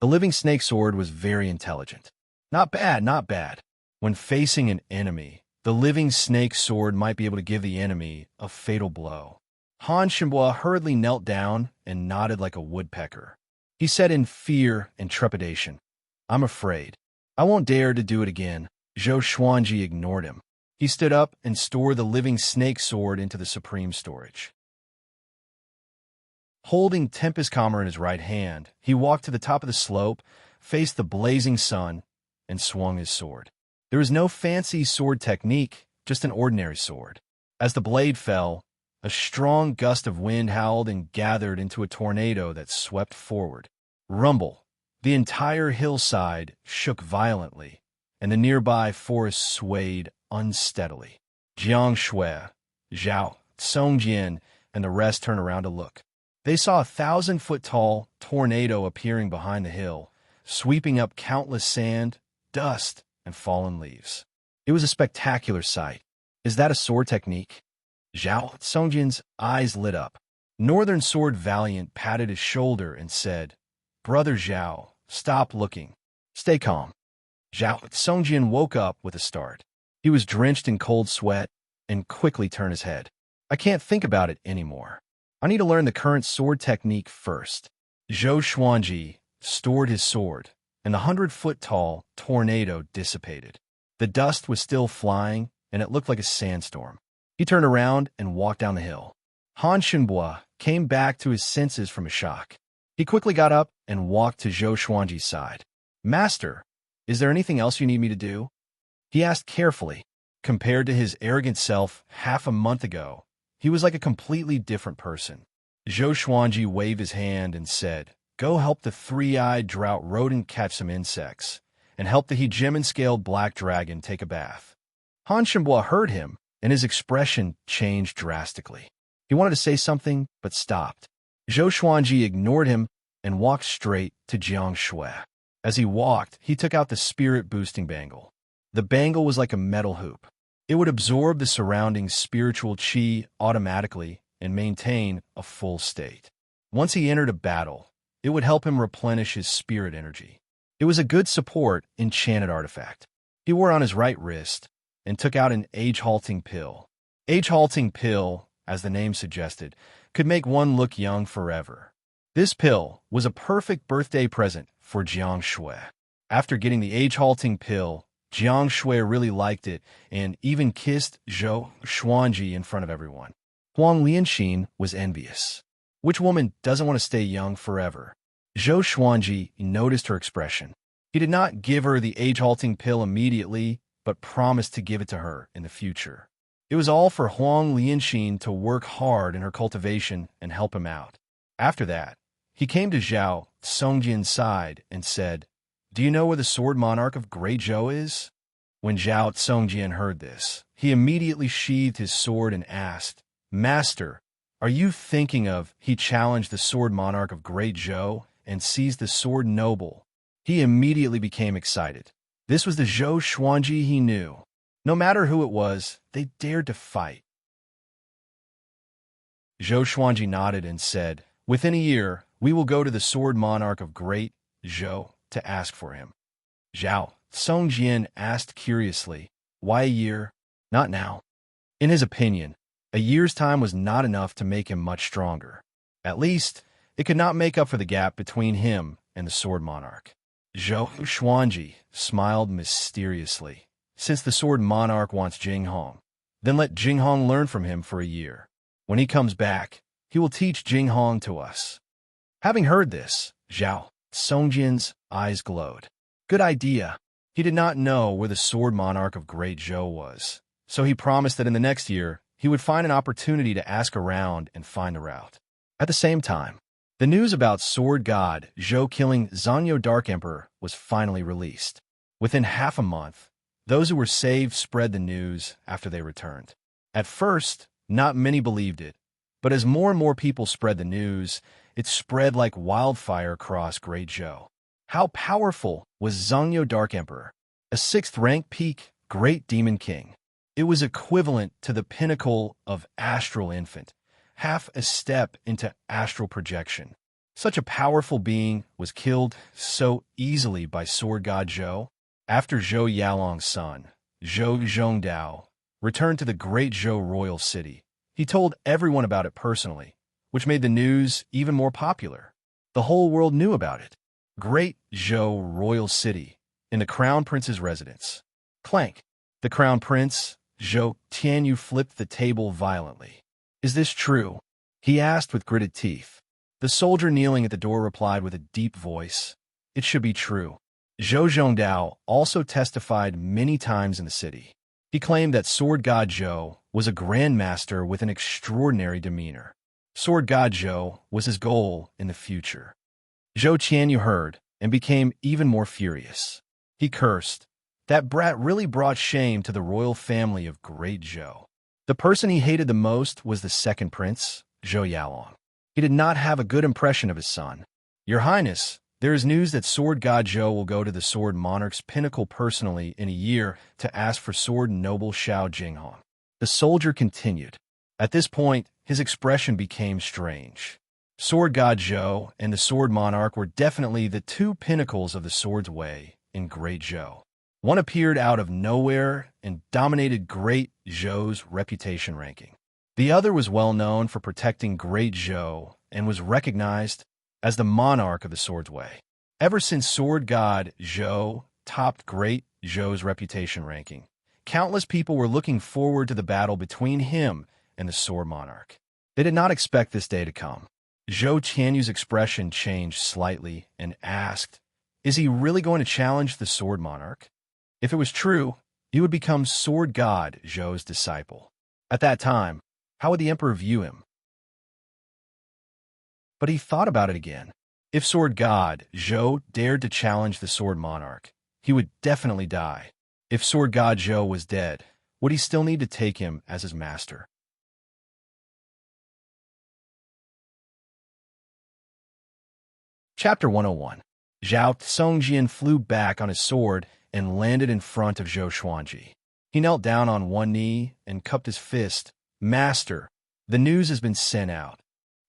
The living snake sword was very intelligent. Not bad, not bad. When facing an enemy, the living snake sword might be able to give the enemy a fatal blow. Han Shinbua hurriedly knelt down and nodded like a woodpecker. He said in fear and trepidation, "I'm afraid. I won't dare to do it again." Zhou Xuanji ignored him. He stood up and stored the living snake sword into the supreme storage. Holding Tempest Commer in his right hand, he walked to the top of the slope, faced the blazing sun, and swung his sword. There was no fancy sword technique, just an ordinary sword. As the blade fell, a strong gust of wind howled and gathered into a tornado that swept forward. Rumble! The entire hillside shook violently, and the nearby forest swayed unsteadily. Jiang Shui, Zhao, Songjian, and the rest turned around to look. They saw a 1,000-foot-tall tornado appearing behind the hill, sweeping up countless sand, dust, and fallen leaves. It was a spectacular sight. "Is that a sword technique?" Zhao Songjian's eyes lit up. Northern Sword Valiant patted his shoulder and said, "Brother Zhao, stop looking. Stay calm." Zhao Songjian woke up with a start. He was drenched in cold sweat and quickly turned his head. "I can't think about it anymore. I need to learn the current sword technique first." Zhou Xuanji stored his sword, and the 100-foot-tall tornado dissipated. The dust was still flying, and it looked like a sandstorm. He turned around and walked down the hill. Han Shinbua came back to his senses from a shock. He quickly got up and walked to Zhou Xuanji's side. "Master, is there anything else you need me to do?" He asked carefully. Compared to his arrogant self half a month ago, he was like a completely different person. Zhou Xuanji waved his hand and said, "Go help the 3-eyed drought rodent catch some insects, and help the hegemon-scaled black dragon take a bath." Han Shinbua heard him, and his expression changed drastically. He wanted to say something, but stopped. Zhou Xuanji ignored him and walked straight to Jiang Shui. As he walked, he took out the spirit-boosting bangle. The bangle was like a metal hoop. It would absorb the surrounding spiritual qi automatically and maintain a full state. Once he entered a battle, it would help him replenish his spirit energy. It was a good support enchanted artifact. He wore it on his right wrist and took out an age-halting pill. Age-halting pill, as the name suggested, could make one look young forever. This pill was a perfect birthday present for Jiang Shui. After getting the age-halting pill, Jiang Shui really liked it and even kissed Zhou Xuanji in front of everyone. Huang Lianxin was envious. Which woman doesn't want to stay young forever? Zhou Xuanji noticed her expression. He did not give her the age-halting pill immediately, but promised to give it to her in the future. It was all for Huang Lianxin to work hard in her cultivation and help him out. After that, he came to Zhao Songjian's side and said, "Do you know where the sword monarch of Great Zhou is?" When Zhao Songjian heard this, he immediately sheathed his sword and asked, "Master, are you thinking of..." He challenged the sword monarch of Great Zhou and seized the sword noble. He immediately became excited. This was the Zhou Xuanji he knew. No matter who it was, they dared to fight. Zhou Xuanji nodded and said, "Within a year, we will go to the sword monarch of Great Zhou to ask for him." Zhao Songjian asked curiously, "Why a year? Not now." In his opinion, a year's time was not enough to make him much stronger. At least, it could not make up for the gap between him and the sword monarch. Zhou Xuanji smiled mysteriously. "Since the sword monarch wants Jinghong, then let Jinghong learn from him for a year. When he comes back, he will teach Jinghong to us." Having heard this, Zhao Songjian's eyes glowed. Good idea. He did not know where the sword monarch of Great Zhou was, so he promised that in the next year, he would find an opportunity to ask around and find the route. At the same time, the news about sword god Zhou killing Zanyo Dark Emperor was finally released. Within half a month, those who were saved spread the news after they returned. At first, not many believed it, but as more and more people spread the news, it spread like wildfire across Great Zhou. How powerful was Zanyo Dark Emperor? A 6th rank peak, Great Demon King. It was equivalent to the pinnacle of astral infant, half a step into astral projection. Such a powerful being was killed so easily by sword god Zhou. After Zhou Yalong's son, Zhou Zhongdao, returned to the Great Zhou royal city, he told everyone about it personally, which made the news even more popular. The whole world knew about it. Great Zhou royal city, in the crown prince's residence. Clank. The crown prince, Zhou Tianyu, flipped the table violently. "Is this true?" he asked with gritted teeth. The soldier kneeling at the door replied with a deep voice, "It should be true." Zhou Zhongdao also testified many times in the city. He claimed that sword god Zhou was a grandmaster with an extraordinary demeanor. Sword god Zhou was his goal in the future. Zhou Tianyu heard and became even more furious. He cursed. That brat really brought shame to the royal family of Great Zhou. The person he hated the most was the second prince, Zhou Yalong. He did not have a good impression of his son. "Your Highness, there is news that sword god Zhou will go to the sword monarch's pinnacle personally in a year to ask for sword noble Xiao Jinghong." The soldier continued. At this point, his expression became strange. Sword god Zhou and the sword monarch were definitely the two pinnacles of the sword's way in Great Zhou. One appeared out of nowhere and dominated Great Zhou's reputation ranking. The other was well known for protecting Great Zhou and was recognized as the monarch of the sword's way. Ever since sword god Zhou topped Great Zhou's reputation ranking, countless people were looking forward to the battle between him and the sword monarch. They did not expect this day to come. Zhou Tianyu's expression changed slightly and asked, "Is he really going to challenge the sword monarch?" If it was true, he would become sword god Zhou's disciple. At that time, how would the emperor view him? But he thought about it again. If sword god Zhou dared to challenge the sword monarch, he would definitely die. If sword god Zhou was dead, would he still need to take him as his master? Chapter 101. Zhao Songjian flew back on his sword and landed in front of Zhou Xuanji. He knelt down on one knee and cupped his fist. "Master, the news has been sent out."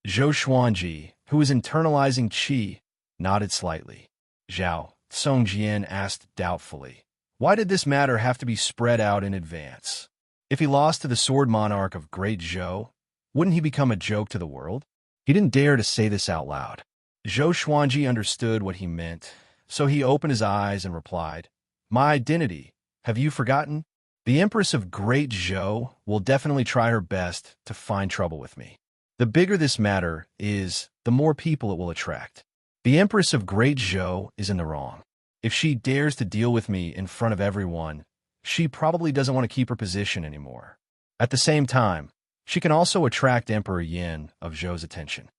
Zhou Xuanji, who was internalizing qi, nodded slightly. Zhao Songjian asked doubtfully, "Why did this matter have to be spread out in advance? If he lost to the sword monarch of Great Zhou, wouldn't he become a joke to the world? He didn't dare to say this out loud. Zhou Xuanji understood what he meant, so he opened his eyes and replied, "My identity, have you forgotten? The Empress of Great Zhou will definitely try her best to find trouble with me. The bigger this matter is, the more people it will attract. The Empress of Great Zhou is in the wrong. If she dares to deal with me in front of everyone, she probably doesn't want to keep her position anymore. At the same time, she can also attract Emperor Yin of Zhou's attention."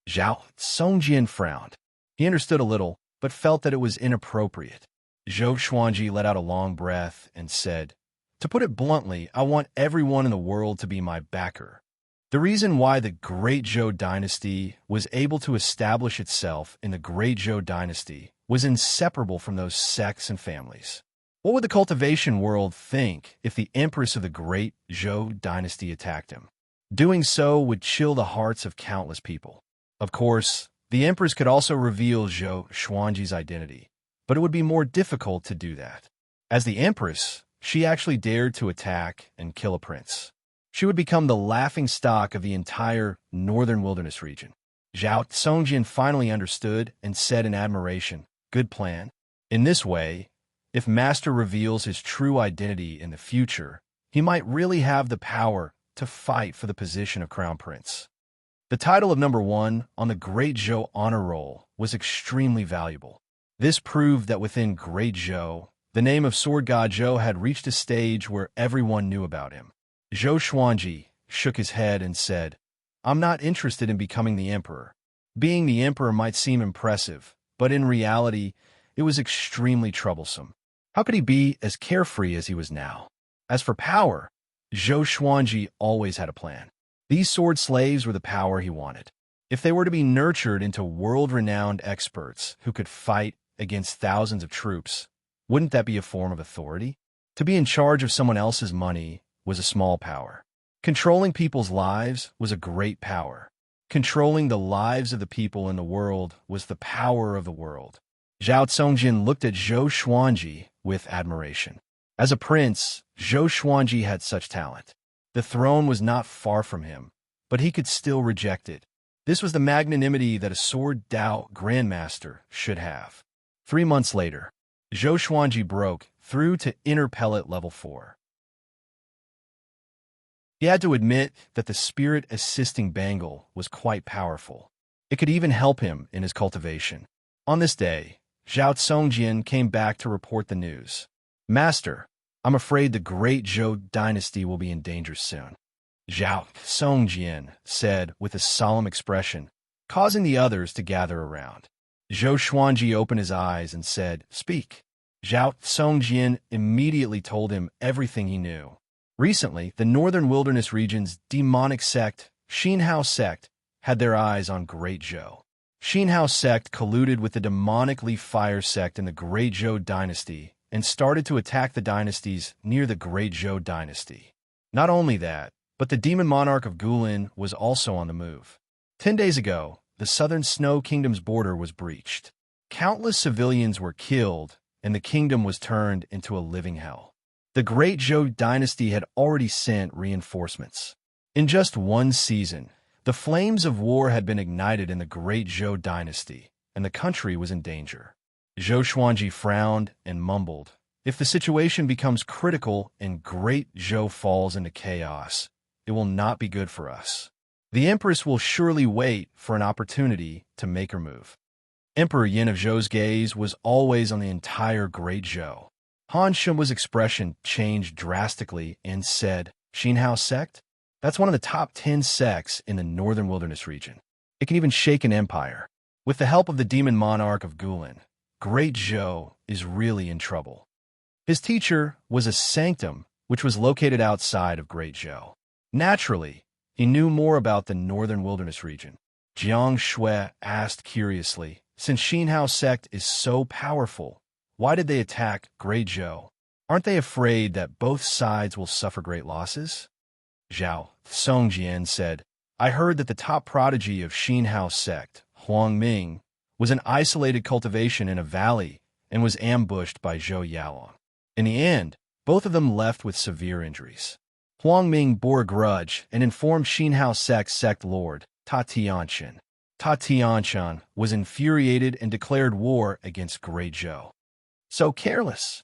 Zhao Songjian frowned. He understood a little, but felt that it was inappropriate. Zhou Xuanji let out a long breath and said, "To put it bluntly, I want everyone in the world to be my backer." The reason why the Great Zhou dynasty was able to establish itself in the Great Zhou dynasty was inseparable from those sects and families. What would the cultivation world think if the Empress of the Great Zhou dynasty attacked him? Doing so would chill the hearts of countless people. Of course, the Empress could also reveal Zhou Xuanji's identity, but it would be more difficult to do that. As the Empress, she actually dared to attack and kill a prince. She would become the laughingstock of the entire northern wilderness region. Zhao Songjin finally understood and said in admiration, "Good plan." In this way, if Master reveals his true identity in the future, he might really have the power to fight for the position of Crown Prince. The title of #1 on the Great Zhou honor roll was extremely valuable. This proved that within Great Zhou, the name of Sword God Zhou had reached a stage where everyone knew about him. Zhou Xuanji shook his head and said, "I'm not interested in becoming the emperor. Being the emperor might seem impressive, but in reality, it was extremely troublesome. How could he be as carefree as he was now? As for power, Zhou Xuanji always had a plan. These sword slaves were the power he wanted. If they were to be nurtured into world-renowned experts who could fight against thousands of troops, wouldn't that be a form of authority? To be in charge of someone else's money was a small power. Controlling people's lives was a great power. Controlling the lives of the people in the world was the power of the world." Zhao Songjin looked at Zhou Xuanji with admiration. As a prince, Zhou Xuanji had such talent. The throne was not far from him, but he could still reject it. This was the magnanimity that a sword Dao grandmaster should have. 3 months later, Zhou Xuanji broke through to inner pellet level 4. He had to admit that the spirit assisting bangle was quite powerful. It could even help him in his cultivation. On this day, Zhao Songjin came back to report the news. "Master, I'm afraid the Great Zhou dynasty will be in danger soon," Zhao Songjin said with a solemn expression, causing the others to gather around. Zhou Xuanji opened his eyes and said, "Speak." Zhao Songjin immediately told him everything he knew. Recently, the northern wilderness region's demonic sect, Xinhao sect, had their eyes on Great Zhou. Xinhao sect colluded with the demonic Leaf Fire sect in the Great Zhou dynasty and started to attack the dynasties near the Great Zhou dynasty. Not only that, but the demon monarch of Guilin was also on the move. 10 days ago, the southern Snow Kingdom's border was breached. Countless civilians were killed, and the kingdom was turned into a living hell. The Great Zhou dynasty had already sent reinforcements. In just one season, the flames of war had been ignited in the Great Zhou dynasty, and the country was in danger. Zhou Xuanji frowned and mumbled, "If the situation becomes critical and Great Zhou falls into chaos, it will not be good for us. The Empress will surely wait for an opportunity to make her move." Emperor Yin of Zhou's gaze was always on the entire Great Zhou. Han Shumwa's expression changed drastically and said, "Xinhao sect? That's one of the top 10 sects in the northern wilderness region. It can even shake an empire. With the help of the demon monarch of Guilin, Great Zhou is really in trouble." His teacher was a sanctum which was located outside of Great Zhou. Naturally, he knew more about the northern wilderness region. Jiang Shui asked curiously, "Since Xinhao sect is so powerful, why did they attack Great Zhou? Aren't they afraid that both sides will suffer great losses?" Zhao Songjian said, "I heard that the top prodigy of Xinhao sect, Huang Ming, was an isolated cultivation in a valley and was ambushed by Zhou Yalong. In the end, both of them left with severe injuries. Huang Ming bore a grudge and informed Xinhao sect lord, Ta Tianshan. Ta Tianshan was infuriated and declared war against Great Zhou. So careless?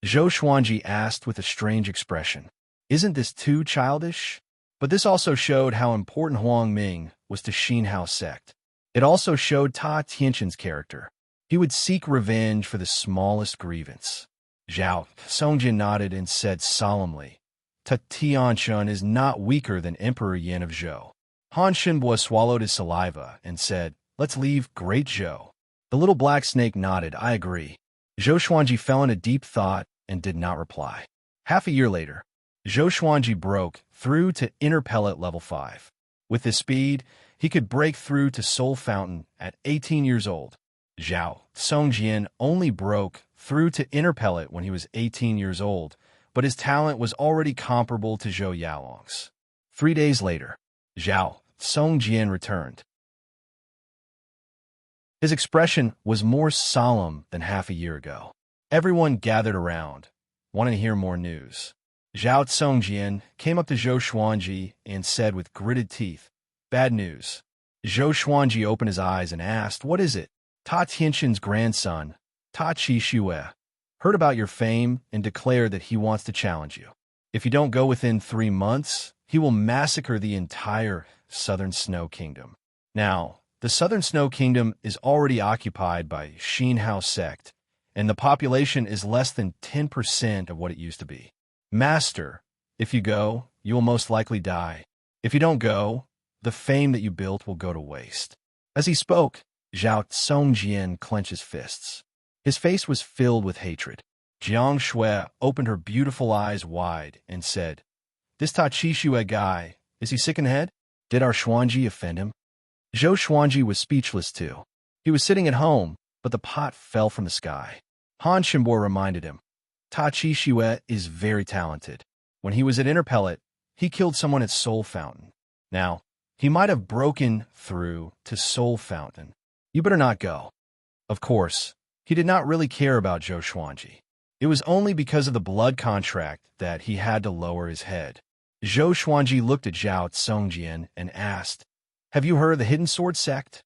Zhou Xuanji asked with a strange expression. Isn't this too childish? But this also showed how important Huang Ming was to Xinhao sect. It also showed Ta Tianshan's character. He would seek revenge for the smallest grievance. Zhao Songjin nodded and said solemnly, Ta Tianshan is not weaker than Emperor Yan of Zhou. Han Shenbo swallowed his saliva and said, let's leave Great Zhou. The little black snake nodded, I agree. Zhou Xuanji fell into deep thought and did not reply. Half a year later, Zhou Xuanji broke through to inner pellet level 5. With this speed, he could break through to Soul Fountain at 18 years old. Zhao Songjian only broke through to inner pellet when he was 18 years old, but his talent was already comparable to Zhou Yalong's. 3 days later, Zhao Songjian returned. His expression was more solemn than half a year ago. Everyone gathered around, wanting to hear more news. Zhao Songjian came up to Zhou Xuanji and said with gritted teeth, bad news. Zhou Xuanji opened his eyes and asked, what is it? Ta Tianshan's grandson, Ta Qixue, heard about your fame and declared that he wants to challenge you. If you don't go within 3 months, he will massacre the entire Southern Snow Kingdom. Now, the Southern Snow Kingdom is already occupied by Xinhao sect, and the population is less than 10% of what it used to be. Master, if you go, you will most likely die. If you don't go, the fame that you built will go to waste. As he spoke, Zhao Songjian clenched his fists. His face was filled with hatred. Jiang Shui opened her beautiful eyes wide and said, this Ta Qixue guy, is he sick in the head? Did our Xuanji offend him? Zhou Xuanji was speechless too. He was sitting at home, but the pot fell from the sky. Han Shenbo reminded him, Ta Qixue is very talented. When he was at Inner Pellet, he killed someone at Soul Fountain. Now, he might have broken through to Soul Fountain. You better not go. Of course, he did not really care about Zhou Xuanji. It was only because of the blood contract that he had to lower his head. Zhou Xuanji looked at Zhao Songjian and asked, have you heard of the Hidden Sword sect?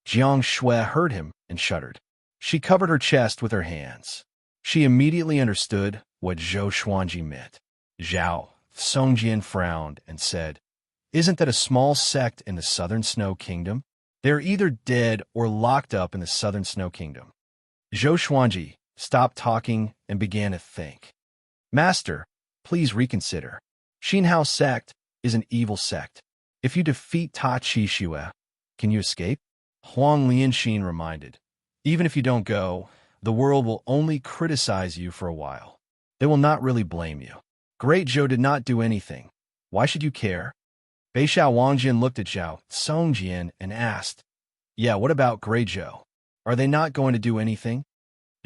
Jiang Shui heard him and shuddered. She covered her chest with her hands. She immediately understood what Zhou Xuanji meant. Zhao Songjian frowned and said, isn't that a small sect in the Southern Snow Kingdom? They're either dead or locked up in the Southern Snow Kingdom. Zhou Xuanji stopped talking and began to think. Master, please reconsider. Xinhao sect is an evil sect. If you defeat Ta Qixue, can you escape? Huang Lianxin reminded. Even if you don't go, the world will only criticize you for a while. They will not really blame you. Great Zhou did not do anything. Why should you care? Beixiao Wangjin looked at Zhao Songjian and asked, yeah, what about Great Zhou? Are they not going to do anything?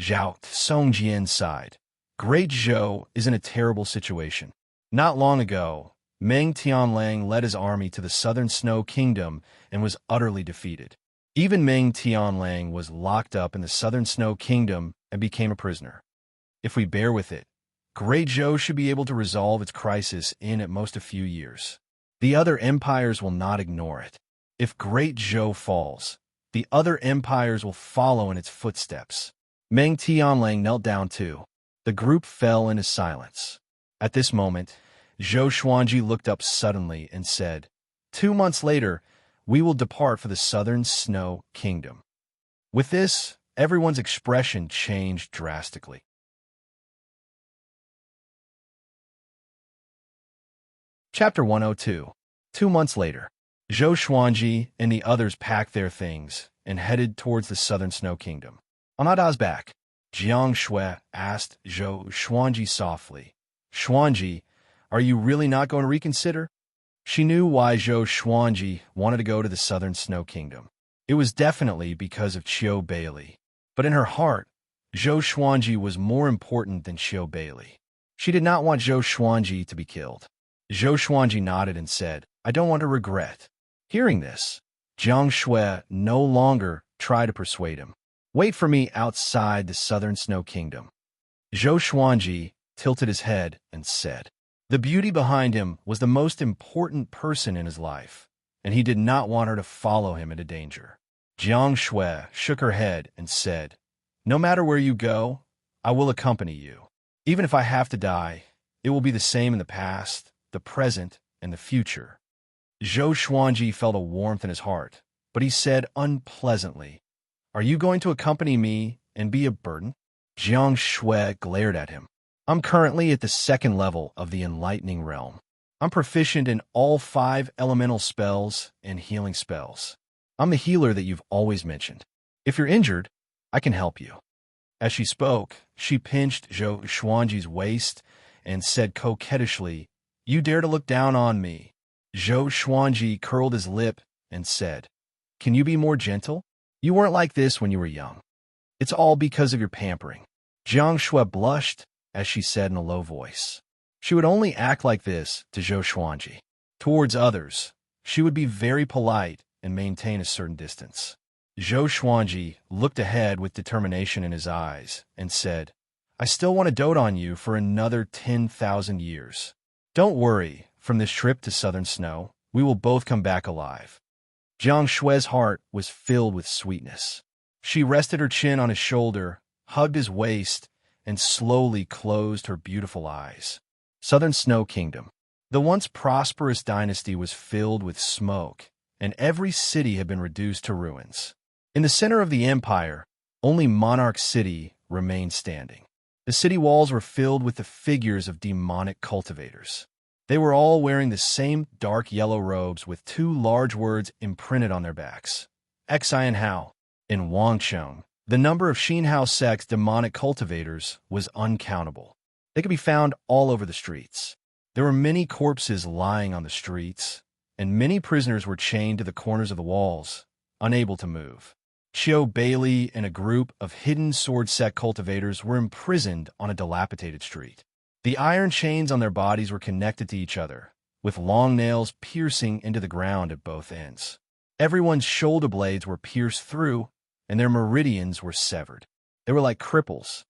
Zhao Songjian sighed. Great Zhou is in a terrible situation. Not long ago, Meng Tianlang led his army to the Southern Snow Kingdom and was utterly defeated. Even Meng Tianlang was locked up in the Southern Snow Kingdom and became a prisoner. If we bear with it, Great Zhou should be able to resolve its crisis in at most a few years. The other empires will not ignore it. If Great Zhou falls, the other empires will follow in its footsteps. Meng Tianlang knelt down too. The group fell into silence. At this moment, Zhou Xuanji looked up suddenly and said, 2 months later, we will depart for the Southern Snow Kingdom. With this, everyone's expression changed drastically. Chapter 102. 2 months later, Zhou Xuanji and the others packed their things and headed towards the Southern Snow Kingdom. On Ada's back, Jiang Shui asked Zhou Xuanji softly, Xuanji, are you really not going to reconsider? She knew why Zhou Xuanji wanted to go to the Southern Snow Kingdom. It was definitely because of Qiu Beili. But in her heart, Zhou Xuanji was more important than Qiu Beili. She did not want Zhou Xuanji to be killed. Zhou Xuanji nodded and said, I don't want to regret. Hearing this, Jiang Shui no longer tried to persuade him. Wait for me outside the Southern Snow Kingdom. Zhou Xuanji tilted his head and said, The beauty behind him was the most important person in his life, and he did not want her to follow him into danger. Jiang Shui shook her head and said, "No matter where you go, I will accompany you. Even if I have to die, it will be the same in the past, the present, and the future." Zhou Xuanji felt a warmth in his heart, but he said unpleasantly, "Are you going to accompany me and be a burden?" Jiang Shui glared at him. "I'm currently at the second level of the enlightening realm. I'm proficient in all 5 elemental spells and healing spells. I'm the healer that you've always mentioned. If you're injured, I can help you." As she spoke, she pinched Zhou Xuanji's waist and said coquettishly, "You dare to look down on me?" Zhou Xuanji curled his lip and said, "Can you be more gentle? You weren't like this when you were young. It's all because of your pampering." Jiang Shui blushed as she said in a low voice. She would only act like this to Zhou Xuanji. Towards others, she would be very polite and maintain a certain distance. Zhou Xuanji looked ahead with determination in his eyes and said, "I still want to dote on you for another 10,000 years. Don't worry, from this trip to southern snow, we will both come back alive." Jiang Shui's heart was filled with sweetness. She rested her chin on his shoulder, hugged his waist, and slowly closed her beautiful eyes. Southern Snow Kingdom. The once prosperous dynasty was filled with smoke, and every city had been reduced to ruins. In the center of the empire, only Monarch City remained standing. The city walls were filled with the figures of demonic cultivators. They were all wearing the same dark yellow robes with 2 large words imprinted on their backs: Xian Hao. In Wangcheng, the number of Xinhao sect's demonic cultivators was uncountable. They could be found all over the streets. There were many corpses lying on the streets, and many prisoners were chained to the corners of the walls, unable to move. Qiu Bailey and a group of hidden sword sect cultivators were imprisoned on a dilapidated street. The iron chains on their bodies were connected to each other, with long nails piercing into the ground at both ends. Everyone's shoulder blades were pierced through, and their meridians were severed. They were like cripples.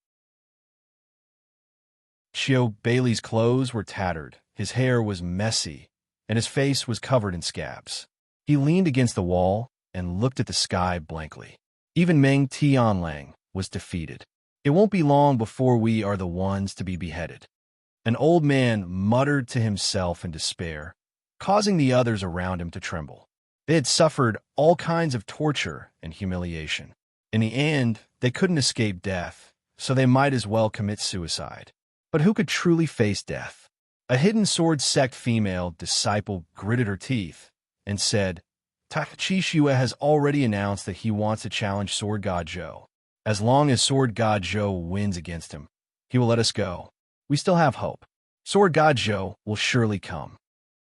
Qiu Bailey's clothes were tattered, his hair was messy, and his face was covered in scabs. He leaned against the wall and looked at the sky blankly. Even Meng Tianlang was defeated. "It won't be long before we are the ones to be beheaded." An old man muttered to himself in despair, causing the others around him to tremble. They had suffered all kinds of torture and humiliation. In the end, they couldn't escape death, so they might as well commit suicide. But who could truly face death? A hidden sword sect female disciple gritted her teeth and said, "Ta Qixue has already announced that he wants to challenge Sword God Zhou. As long as Sword God Zhou wins against him, he will let us go. We still have hope. Sword God Zhou will surely come."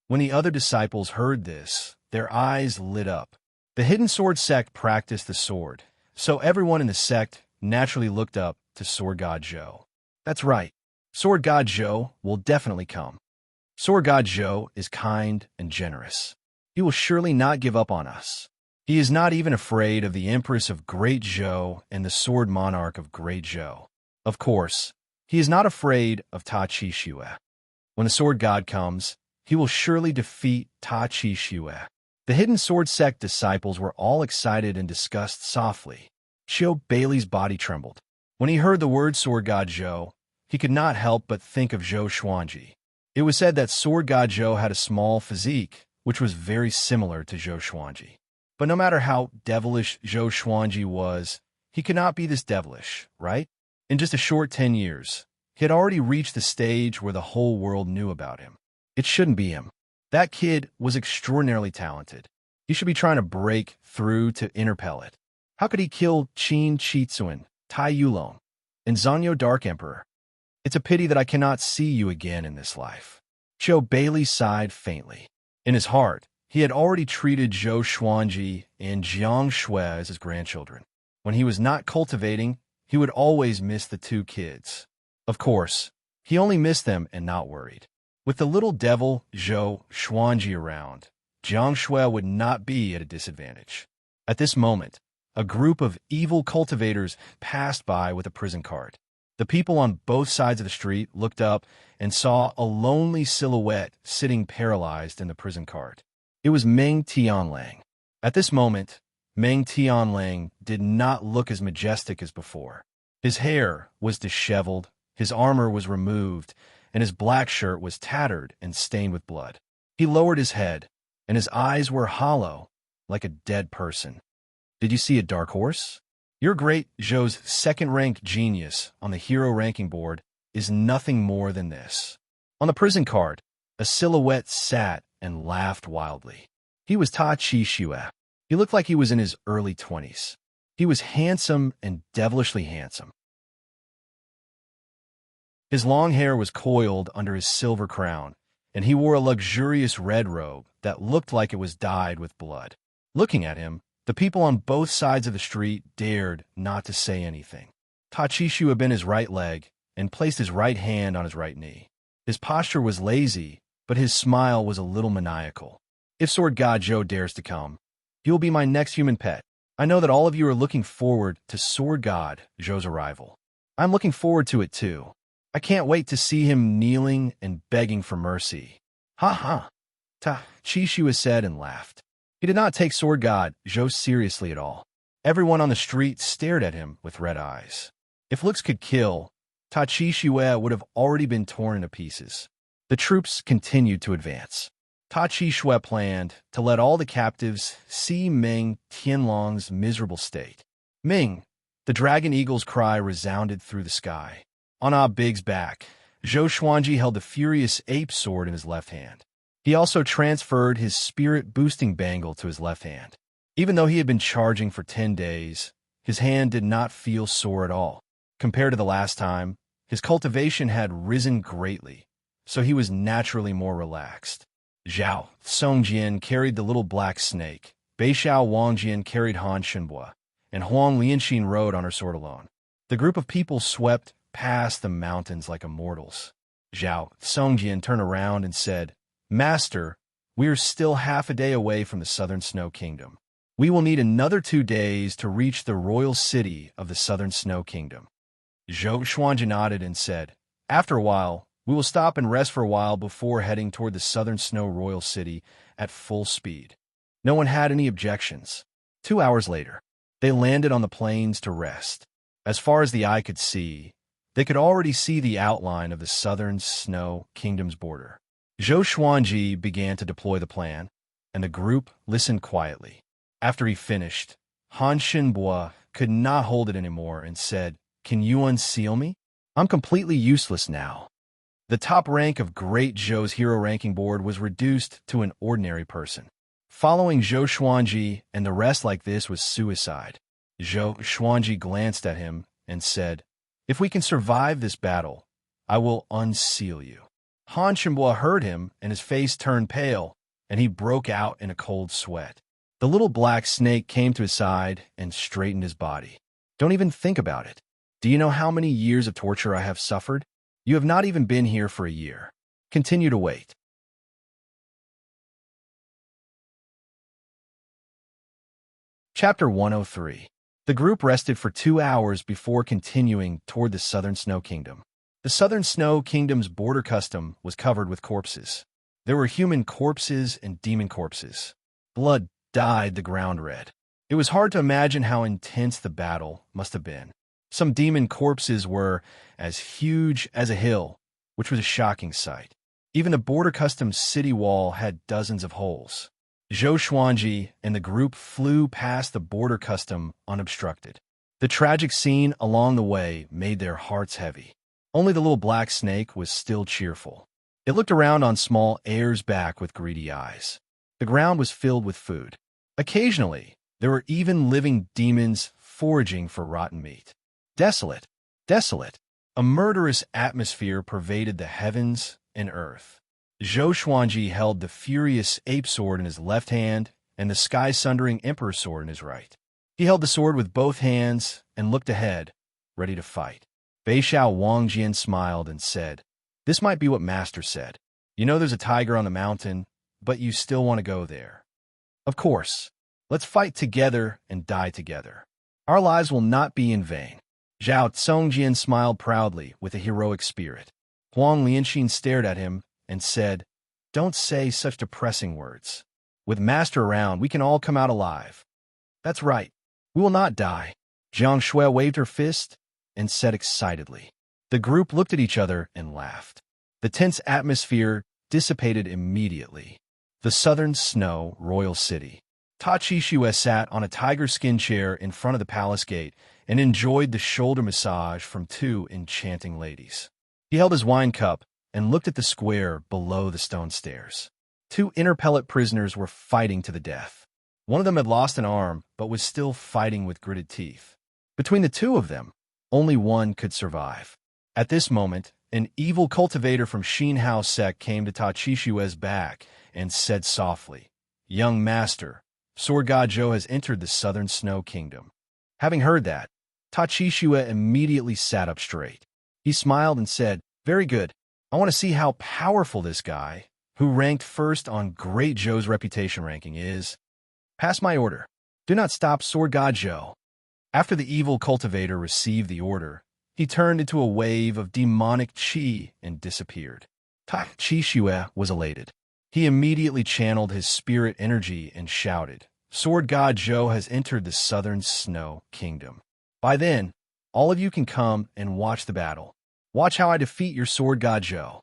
When the other disciples heard this, their eyes lit up. The hidden sword sect practiced the sword, so everyone in the sect naturally looked up to Sword God Zhou. That's right. Sword God Zhou will definitely come. Sword God Zhou is kind and generous. He will surely not give up on us. He is not even afraid of the Empress of Great Zhou and the Sword Monarch of Great Zhou. Of course, he is not afraid of Ta Qixue. When the Sword God comes, he will surely defeat Ta Qixue. The hidden sword sect disciples were all excited and discussed softly. Qiu Bailey's body trembled. When he heard the word Sword God Zhou, he could not help but think of Zhou Xuanji. It was said that Sword God Zhou had a small physique, which was very similar to Zhou Xuanji. But no matter how devilish Zhou Xuanji was, he could not be this devilish, right? In just a short 10 years, he had already reached the stage where the whole world knew about him. It shouldn't be him. That kid was extraordinarily talented. He should be trying to break through to interpel it. How could he kill Qin Chitsuan, Tai Yulong, and Zanyo Dark Emperor? It's a pity that I cannot see you again in this life. Qiu Bailey sighed faintly. In his heart, he had already treated Zhou Xuanji and Jiang Shui as his grandchildren. When he was not cultivating, he would always miss the 2 kids. Of course, he only missed them and not worried. With the little devil Zhou Xuanji around, Jiang Shui would not be at a disadvantage. At this moment, a group of evil cultivators passed by with a prison cart. The people on both sides of the street looked up and saw a lonely silhouette sitting paralyzed in the prison cart. It was Meng Tianlang. At this moment, Meng Tianlang did not look as majestic as before. His hair was disheveled, his armor was removed, and his black shirt was tattered and stained with blood. He lowered his head, and his eyes were hollow, like a dead person. "Did you see a dark horse? Your great Zhou's second-ranked genius on the hero ranking board is nothing more than this." On the prison cart, a silhouette sat and laughed wildly. He was Ta Chi Xue. He looked like he was in his early 20s. He was handsome and devilishly handsome. His long hair was coiled under his silver crown, and he wore a luxurious red robe that looked like it was dyed with blood. Looking at him, the people on both sides of the street dared not to say anything. Ta Chi Xue bent his right leg and placed his right hand on his right knee. His posture was lazy, but his smile was a little maniacal. "If Sword God Zhou dares to come, he will be my next human pet. I know that all of you are looking forward to Sword God Zhou's arrival. I'm looking forward to it too. I can't wait to see him kneeling and begging for mercy." "Ha ha," Ta Chi Xue said and laughed. He did not take Sword God Zhou seriously at all. Everyone on the street stared at him with red eyes. If looks could kill, Ta Chi Xue would have already been torn into pieces. The troops continued to advance. Ta Chi Xue planned to let all the captives see Meng Tianlang's miserable state. "Ming!" The dragon eagle's cry resounded through the sky. On Ah Big's back, Zhou Xuanji held the furious ape sword in his left hand. He also transferred his spirit-boosting bangle to his left hand. Even though he had been charging for 10 days, his hand did not feel sore at all. Compared to the last time, his cultivation had risen greatly, so he was naturally more relaxed. Zhao Songjian carried the little black snake, Beixiao Wangjian carried Han Shenbua, and Huang Lianxin rode on her sword alone. The group of people swept past the mountains like immortals. Zhao Songjian turned around and said, "Master, we are still half a day away from the Southern Snow Kingdom. We will need another 2 days to reach the royal city of the Southern Snow Kingdom." Zhou Xuanji nodded and said, "After a while, we will stop and rest for a while before heading toward the Southern Snow Royal City at full speed." No one had any objections. 2 hours later, they landed on the plains to rest. As far as the eye could see, they could already see the outline of the Southern Snow Kingdom's border. Zhou Xuanji began to deploy the plan, and the group listened quietly. After he finished, Han Shenbua could not hold it anymore and said, "Can you unseal me? I'm completely useless now." The top rank of Great Zhou's hero ranking board was reduced to an ordinary person. Following Zhou Xuanji and the rest like this was suicide. Zhou Xuanji glanced at him and said, "If we can survive this battle, I will unseal you." Han Shenbua heard him, and his face turned pale, and he broke out in a cold sweat. The little black snake came to his side and straightened his body. "Don't even think about it. Do you know how many years of torture I have suffered? You have not even been here for a year. Continue to wait." Chapter 103. The group rested for 2 hours before continuing toward the Southern Snow Kingdom. The Southern Snow Kingdom's border custom was covered with corpses. There were human corpses and demon corpses. Blood dyed the ground red. It was hard to imagine how intense the battle must have been. Some demon corpses were as huge as a hill, which was a shocking sight. Even the border custom city wall had dozens of holes. Zhou Xuanji and the group flew past the border custom unobstructed. The tragic scene along the way made their hearts heavy. Only the little black snake was still cheerful. It looked around on small Air's back with greedy eyes. The ground was filled with food. Occasionally, there were even living demons foraging for rotten meat. Desolate, desolate. A murderous atmosphere pervaded the heavens and earth. Zhou Xuanji held the furious ape sword in his left hand and the sky-sundering emperor sword in his right. He held the sword with both hands and looked ahead, ready to fight. Beixiao Wangjian smiled and said, "This might be what Master said. You know there's a tiger on the mountain, but you still want to go there. Of course. Let's fight together and die together. Our lives will not be in vain." Zhao Tsongjian smiled proudly with a heroic spirit. Huang Lianxin stared at him and said, "Don't say such depressing words. With Master around, we can all come out alive." "That's right. We will not die." Jiang Shui waved her fist and said excitedly. The group looked at each other and laughed. The tense atmosphere dissipated immediately. The Southern Snow Royal City. Ta Qixue sat on a tiger skin chair in front of the palace gate and enjoyed the shoulder massage from two enchanting ladies. He held his wine cup and looked at the square below the stone stairs. Two interpellate prisoners were fighting to the death. One of them had lost an arm, but was still fighting with gritted teeth. Between the two of them, only one could survive. At this moment, an evil cultivator from Xinhao sect came to Ta Qixue's back and said softly, "Young master, Sword God Zhou has entered the Southern Snow Kingdom." Having heard that, Ta Qixue immediately sat up straight. He smiled and said, "Very good. I want to see how powerful this guy, who ranked first on Great Zhou's reputation ranking, is. Pass my order. Do not stop Sword God Zhou." After the evil cultivator received the order, he turned into a wave of demonic qi and disappeared. Ta Qixue was elated. He immediately channeled his spirit energy and shouted, "Sword God Zhou has entered the Southern Snow Kingdom. By then, all of you can come and watch the battle. Watch how I defeat your Sword God Zhou."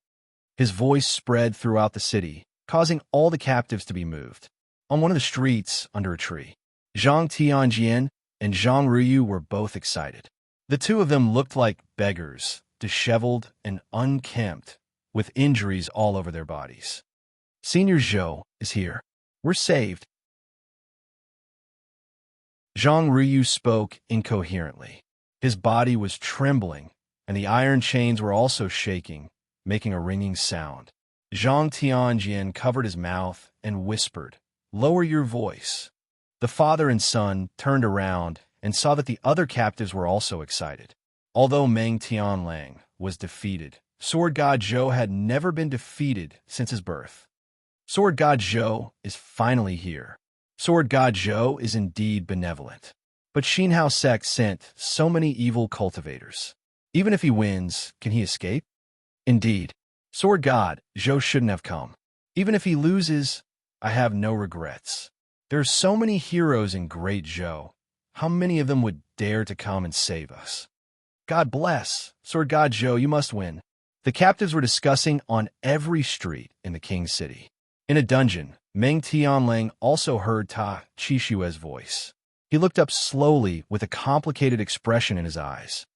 His voice spread throughout the city, causing all the captives to be moved. On one of the streets, under a tree, Zhang Tianjian and Zhang Ruyu were both excited. The two of them looked like beggars, disheveled and unkempt, with injuries all over their bodies. "Senior Zhou is here. We're saved." Zhang Ruyu spoke incoherently. His body was trembling, and the iron chains were also shaking, making a ringing sound. Zhang Tianjian covered his mouth and whispered, "Lower your voice." The father and son turned around and saw that the other captives were also excited. Although Meng Tianlang was defeated, Sword God Zhou had never been defeated since his birth. Sword God Zhou is finally here. Sword God Zhou is indeed benevolent. But Xinhao sect sent so many evil cultivators. Even if he wins, can he escape? Indeed, Sword God Zhou shouldn't have come. Even if he loses, I have no regrets. There are so many heroes in Great Zhou. How many of them would dare to come and save us? God bless. Sword God Zhou, you must win. The captives were discussing on every street in the king's city. In a dungeon, Meng Tianlang also heard Ta Qixue's voice. He looked up slowly with a complicated expression in his eyes.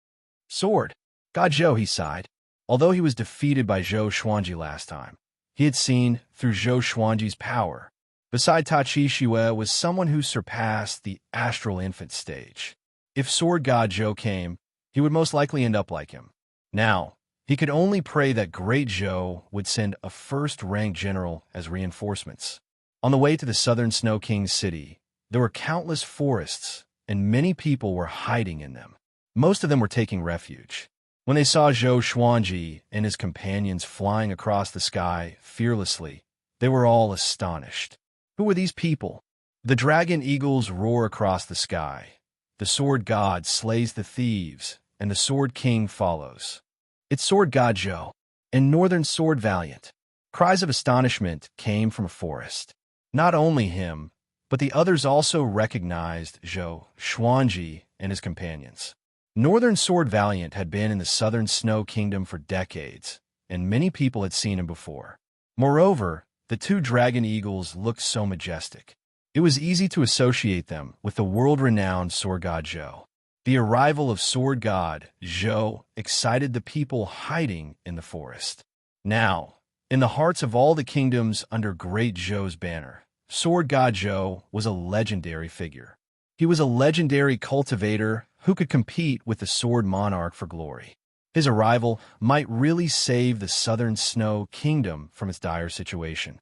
"Sword God Zhou," he sighed. Although he was defeated by Zhou Xuanji last time, he had seen through Zhou Xuanji's power. Beside Ta Qixue was someone who surpassed the astral infant stage. If Sword God Zhou came, he would most likely end up like him. Now, he could only pray that Great Zhou would send a first-rank general as reinforcements. On the way to the Southern Snow King's city, there were countless forests, and many people were hiding in them. Most of them were taking refuge. When they saw Zhou Xuanji and his companions flying across the sky fearlessly, they were all astonished. Who were these people? The dragon eagles roar across the sky. The sword god slays the thieves, and the sword king follows. It's Sword God Zhou and Northern Sword Valiant. Cries of astonishment came from a forest. Not only him, but the others also recognized Zhou Xuanji and his companions. Northern Sword Valiant had been in the Southern Snow Kingdom for decades, and many people had seen him before. Moreover, the two dragon eagles looked so majestic. It was easy to associate them with the world-renowned Sword God Zhou. The arrival of Sword God Zhou excited the people hiding in the forest. Now, in the hearts of all the kingdoms under Great Zhou's banner, Sword God Zhou was a legendary figure. He was a legendary cultivator who could compete with the Sword Monarch for glory. His arrival might really save the Southern Snow Kingdom from its dire situation.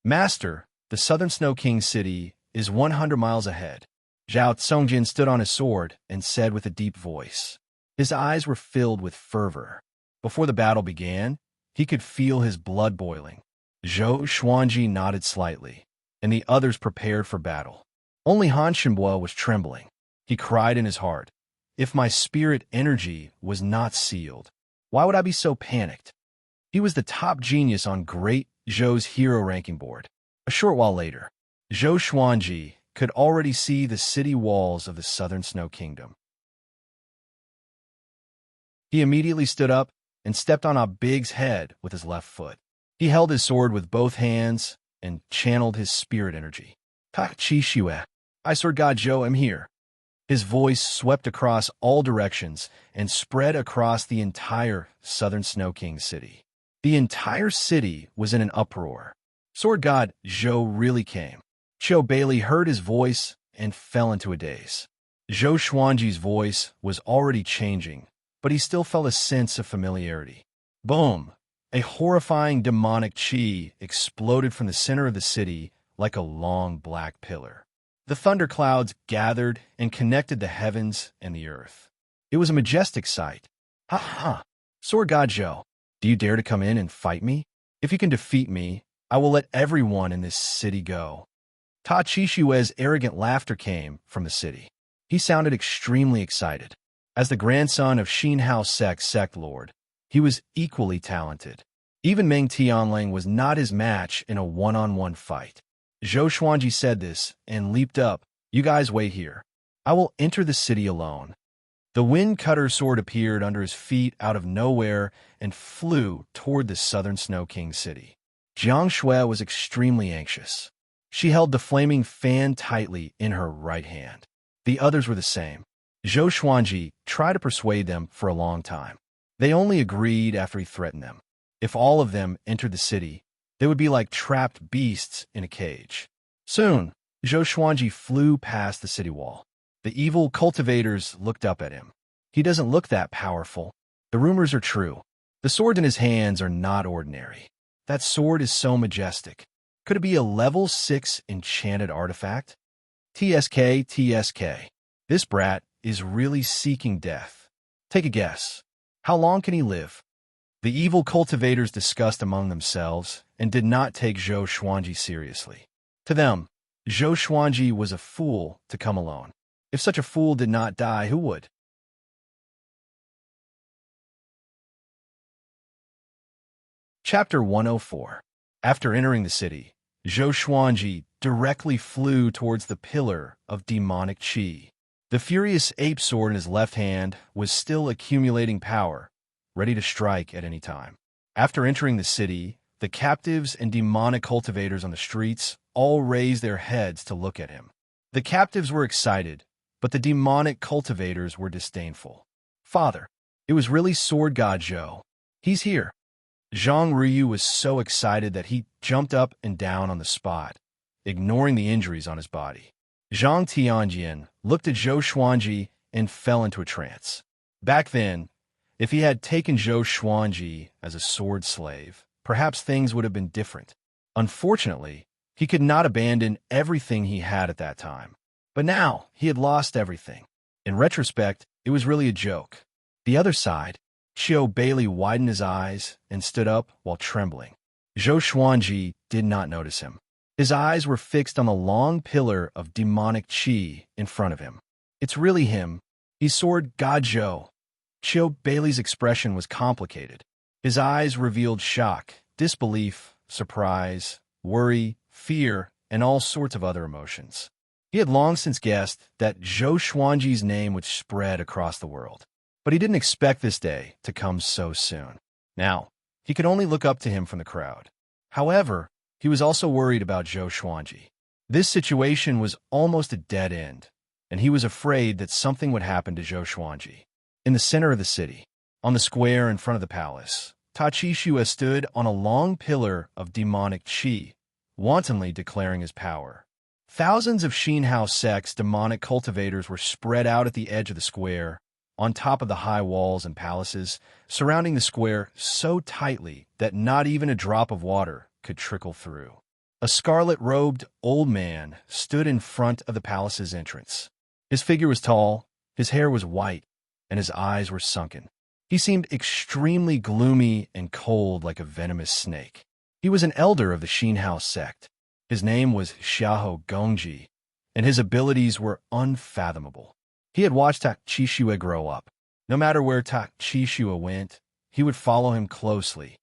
"Master, the Southern Snow King city is 100 miles ahead." Zhao Tsongjin stood on his sword and said with a deep voice. His eyes were filled with fervor. Before the battle began, he could feel his blood boiling. Zhou Xuanji nodded slightly, and the others prepared for battle. Only Han Shenbo was trembling. He cried in his heart, if my spirit energy was not sealed? Why would I be so panicked? He was the top genius on Great Zhou's hero ranking board. A short while later, Zhou Xuanji could already see the city walls of the southern Snow Kingdom. He immediately stood up and stepped on Big's head with his left foot. He held his sword with both hands and channeled his spirit energy. Ta Chi Shue, I Sword God Zhou am here. His voice swept across all directions and spread across the entire southern Snow King city. The entire city was in an uproar. Sword God Zhou really came. Qiu Bailey heard his voice and fell into a daze. Zhou Xuanji's voice was already changing, but he still felt a sense of familiarity. Boom! A horrifying demonic chi exploded from the center of the city like a long black pillar. The thunderclouds gathered and connected the heavens and the earth. It was a majestic sight. Ha ha! Sword God Zhou, do you dare to come in and fight me? If you can defeat me, I will let everyone in this city go. Ta Chi Shue's arrogant laughter came from the city. He sounded extremely excited. As the grandson of Xin Hao sect lord, he was equally talented. Even Meng Tianling was not his match in a one-on-one fight. Zhou Xuanji said this and leaped up. You guys wait here. I will enter the city alone. The wind cutter sword appeared under his feet out of nowhere and flew toward the southern Snow King city. Jiang Shui was extremely anxious. She held the flaming fan tightly in her right hand. The others were the same. Zhou Xuanji tried to persuade them for a long time. They only agreed after he threatened them. If all of them entered the city, they would be like trapped beasts in a cage. Soon, Zhou Xuanji flew past the city wall. The evil cultivators looked up at him. He doesn't look that powerful. The rumors are true. The swords in his hands are not ordinary. That sword is so majestic. Could it be a level 6 enchanted artifact? TSK. This brat is really seeking death. Take a guess. How long can he live? The evil cultivators discussed among themselves and did not take Zhou Xuanji seriously. To them, Zhou Xuanji was a fool to come alone. If such a fool did not die, who would? Chapter 104. After entering the city, Zhou Xuanji directly flew towards the pillar of demonic chi. The furious ape sword in his left hand was still accumulating power, ready to strike at any time. After entering the city, the captives and demonic cultivators on the streets all raised their heads to look at him. The captives were excited, but the demonic cultivators were disdainful. Father, it was really Sword God Zhou. He's here. Zhang Ruyu was so excited that he jumped up and down on the spot, ignoring the injuries on his body. Zhang Tianjian looked at Zhou Xuanji and fell into a trance. Back then, if he had taken Zhou Xuanji as a sword slave, perhaps things would have been different. Unfortunately, he could not abandon everything he had at that time. But now, he had lost everything. In retrospect, it was really a joke. The other side, Qiu Bailey widened his eyes and stood up while trembling. Zhou Xuanji did not notice him. His eyes were fixed on the long pillar of demonic chi in front of him. It's really him. He's Sword God Zhou. Qiu Bailey's expression was complicated. His eyes revealed shock, disbelief, surprise, worry, fear, and all sorts of other emotions. He had long since guessed that Zhou Xuanji's name would spread across the world. But he didn't expect this day to come so soon. Now, he could only look up to him from the crowd. However, he was also worried about Zhou Xuanji. This situation was almost a dead end, and he was afraid that something would happen to Zhou Xuanji. In the center of the city, on the square in front of the palace, Ta Chi Shue stood on a long pillar of demonic chi, wantonly declaring his power. Thousands of Xin Hao sect's demonic cultivators were spread out at the edge of the square, on top of the high walls and palaces, surrounding the square so tightly that not even a drop of water could trickle through. A scarlet-robed old man stood in front of the palace's entrance. His figure was tall, his hair was white, and his eyes were sunken. He seemed extremely gloomy and cold like a venomous snake. He was an elder of the Xin Hao sect. His name was Xiahou Gongji, and his abilities were unfathomable. He had watched Ta Qishue grow up. No matter where Ta Qishue went, he would follow him closely.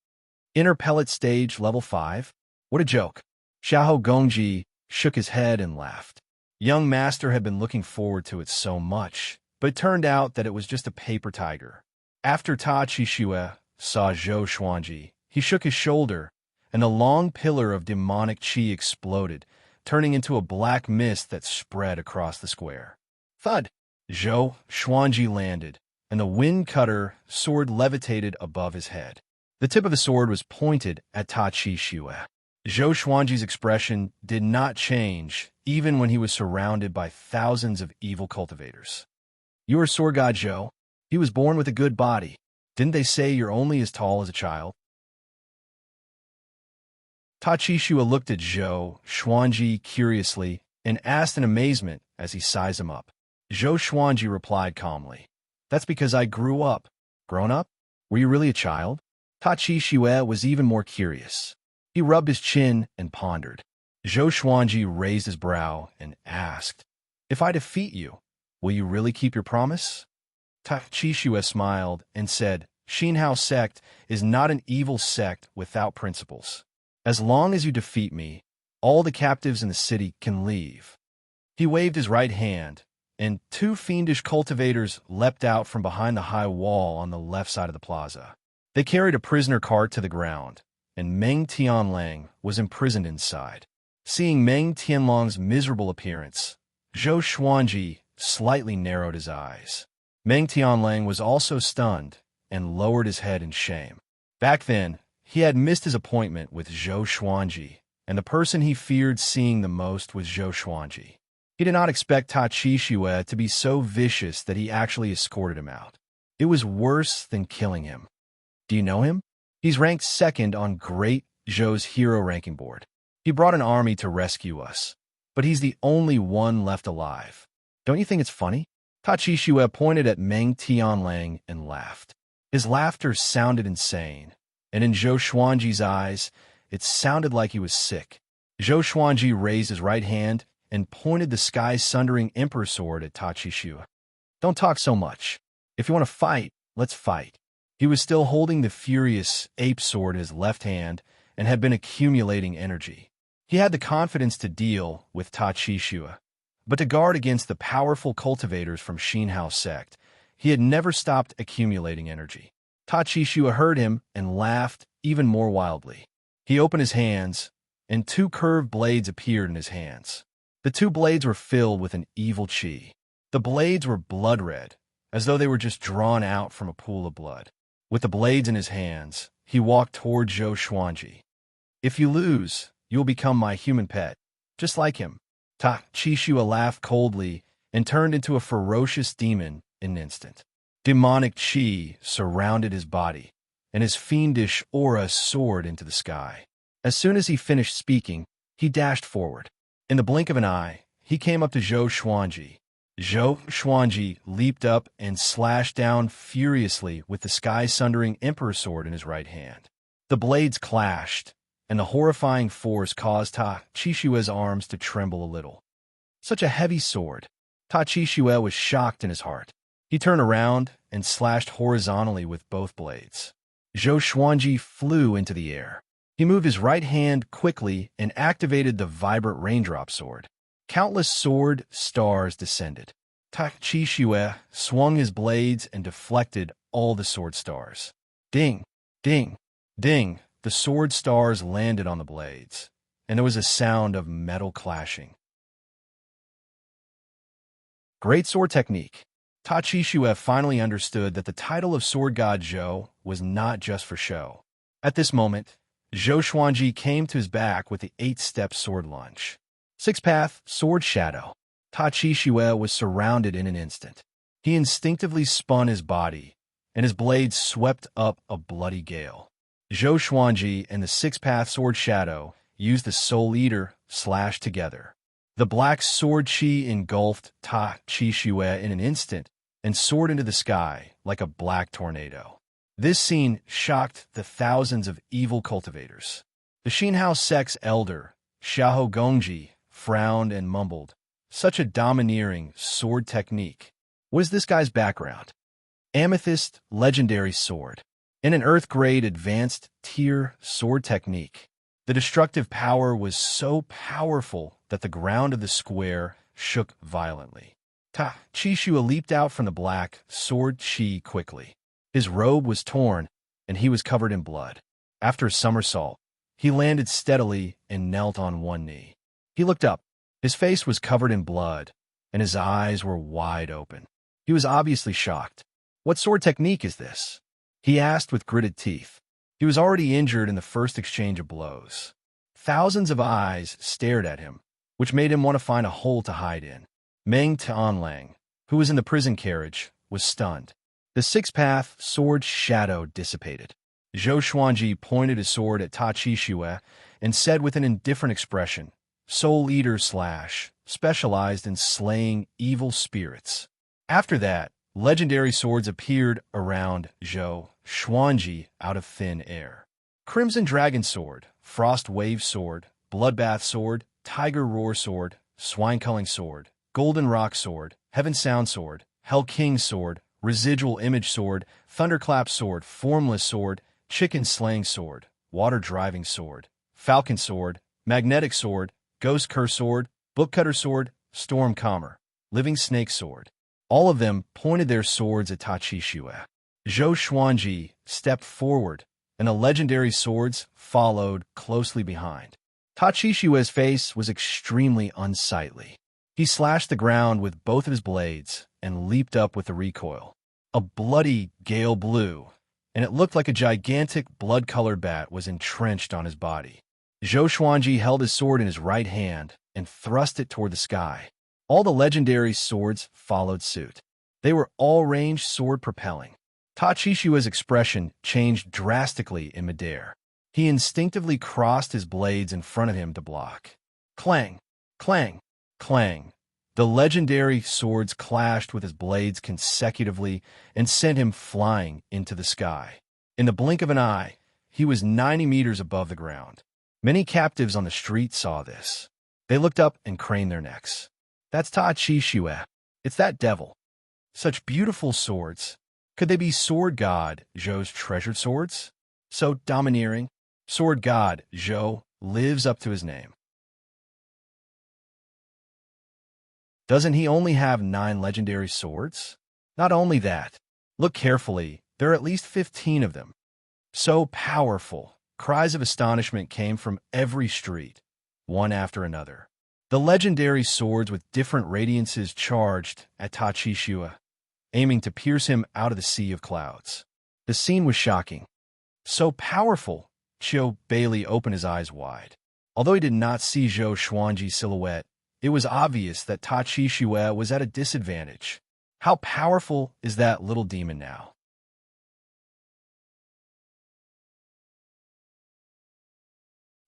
Inner pellet stage level 5? What a joke. Xiahou Gongji shook his head and laughed. Young master had been looking forward to it so much, but it turned out that it was just a paper tiger. After Ta Qishue saw Zhou Xuanji, he shook his shoulder, and a long pillar of demonic qi exploded, turning into a black mist that spread across the square. Thud! Zhou Xuanji landed, and the wind cutter sword levitated above his head. The tip of the sword was pointed at Ta Qishue. Zhou Xuanji's expression did not change, even when he was surrounded by thousands of evil cultivators. You are Sword God Zhou. He was born with a good body. Didn't they say you're only as tall as a child? Ta Qishue looked at Zhou Xuanji curiously and asked in amazement as he sized him up. Zhou Xuanji replied calmly, "That's because I grew up." Grown up? Were you really a child? Ta Qishue was even more curious. He rubbed his chin and pondered. Zhou Xuanji raised his brow and asked, "If I defeat you, will you really keep your promise?" Ta Qishue smiled and said, "Xinhao sect is not an evil sect without principles. As long as you defeat me, all the captives in the city can leave." He waved his right hand, and two fiendish cultivators leapt out from behind the high wall on the left side of the plaza. They carried a prisoner cart to the ground, and Meng Tianlang was imprisoned inside. Seeing Meng Tianlang's miserable appearance, Zhou Xuanji slightly narrowed his eyes. Meng Tianlang was also stunned and lowered his head in shame. Back then, he had missed his appointment with Zhou Xuanji, and the person he feared seeing the most was Zhou Xuanji. He did not expect Ta Qishue to be so vicious that he actually escorted him out. It was worse than killing him. Do you know him? He's ranked second on Great Zhou's hero ranking board. He brought an army to rescue us, but he's the only one left alive. Don't you think it's funny? Ta Qishue pointed at Meng Tianlang and laughed. His laughter sounded insane, and in Zhou Xuanji's eyes, it sounded like he was sick. Zhou Xuanji raised his right hand and pointed the sky-sundering emperor sword at Ta Qishue. Don't talk so much. If you want to fight, let's fight. He was still holding the furious ape sword in his left hand and had been accumulating energy. He had the confidence to deal with Ta Qishue, but to guard against the powerful cultivators from Xinhao sect, he had never stopped accumulating energy. Ta Qishue heard him and laughed even more wildly. He opened his hands, and two curved blades appeared in his hands. The two blades were filled with an evil qi. The blades were blood red, as though they were just drawn out from a pool of blood. With the blades in his hands, he walked toward Zhou Xuanji. If you lose, you will become my human pet, just like him. Ta Qishue laughed coldly and turned into a ferocious demon in an instant. Demonic qi surrounded his body, and his fiendish aura soared into the sky. As soon as he finished speaking, he dashed forward. In the blink of an eye, he came up to Zhou Xuanji. Zhou Xuanji leaped up and slashed down furiously with the sky-sundering emperor sword in his right hand. The blades clashed, and the horrifying force caused Ta Qishue's arms to tremble a little. Such a heavy sword. Ta Qishue was shocked in his heart. He turned around and slashed horizontally with both blades. Zhou Xuanji flew into the air. He moved his right hand quickly and activated the vibrant raindrop sword. Countless sword stars descended. Ta Qishue swung his blades and deflected all the sword stars. Ding, ding, ding, the sword stars landed on the blades, and there was a sound of metal clashing. Great sword technique. Ta Qishue finally understood that the title of Sword God Zhou was not just for show. At this moment, Zhou Xuanji came to his back with the 8-step sword lunge. Six-path sword shadow. Ta Qishue was surrounded in an instant. He instinctively spun his body, and his blades swept up a bloody gale. Zhou Xuanji and the six-path sword shadow used the Soul Eater slash together. The black sword qi engulfed Ta Qishue in an instant and soared into the sky like a black tornado. This scene shocked the thousands of evil cultivators. The Xinhao sect's elder, Xiahou Gongji, frowned and mumbled, "Such a domineering sword technique. What is this guy's background? Amethyst legendary sword. In an Earth-grade advanced tier sword technique. The destructive power was so powerful that the ground of the square shook violently. Chi-Shua leaped out from the black sword chi quickly. His robe was torn, and he was covered in blood. After a somersault, he landed steadily and knelt on one knee. He looked up. His face was covered in blood, and his eyes were wide open. He was obviously shocked. What sword technique is this? He asked with gritted teeth. He was already injured in the first exchange of blows. Thousands of eyes stared at him, which made him want to find a hole to hide in. Meng Tianlang, who was in the prison carriage, was stunned. The six-path sword shadow dissipated. Zhou Xuanji pointed his sword at Ta Chi-Shua and said with an indifferent expression, Soul Eater / specialized in slaying evil spirits. After that, legendary swords appeared around Zhou Xuanji out of thin air. Crimson Dragon Sword, Frost Wave Sword, Bloodbath Sword, Tiger Roar Sword, Swine Culling Sword, Golden Rock Sword, Heaven Sound Sword, Hell King Sword, Residual Image Sword, Thunderclap Sword, Formless Sword, Chicken Slaying Sword, Water Driving Sword, Falcon Sword, Magnetic Sword, Ghost Curse Sword, Bookcutter Sword, Storm Calmer, Living Snake Sword. All of them pointed their swords at Ta Chi-Shua. Zhou Xuanji stepped forward, and the legendary swords followed closely behind. Ta Chi-Shua's face was extremely unsightly. He slashed the ground with both of his blades and leaped up with the recoil. A bloody gale blew, and it looked like a gigantic blood-colored bat was entrenched on his body. Zhou Xuanji held his sword in his right hand and thrust it toward the sky. All the legendary swords followed suit. They were all ranged sword propelling. Ta Chi-Shua's expression changed drastically in midair. He instinctively crossed his blades in front of him to block. Clang! Clang! Clang! The legendary swords clashed with his blades consecutively and sent him flying into the sky. In the blink of an eye, he was 90 meters above the ground. Many captives on the street saw this. They looked up and craned their necks. That's Ta Chi-Shua. It's that devil. Such beautiful swords. Could they be Sword God Zhou's treasured swords? So domineering. Sword God Zhou lives up to his name. Doesn't he only have 9 legendary swords? Not only that. Look carefully. There are at least 15 of them. So powerful. Cries of astonishment came from every street, one after another. The legendary swords with different radiances charged at Ta Chi-Shua, aiming to pierce him out of the sea of clouds. The scene was shocking. So powerful, Chiu Bailey opened his eyes wide. Although he did not see Zhou Xuanji's silhouette, it was obvious that Ta Chi-Shua was at a disadvantage. How powerful is that little demon now?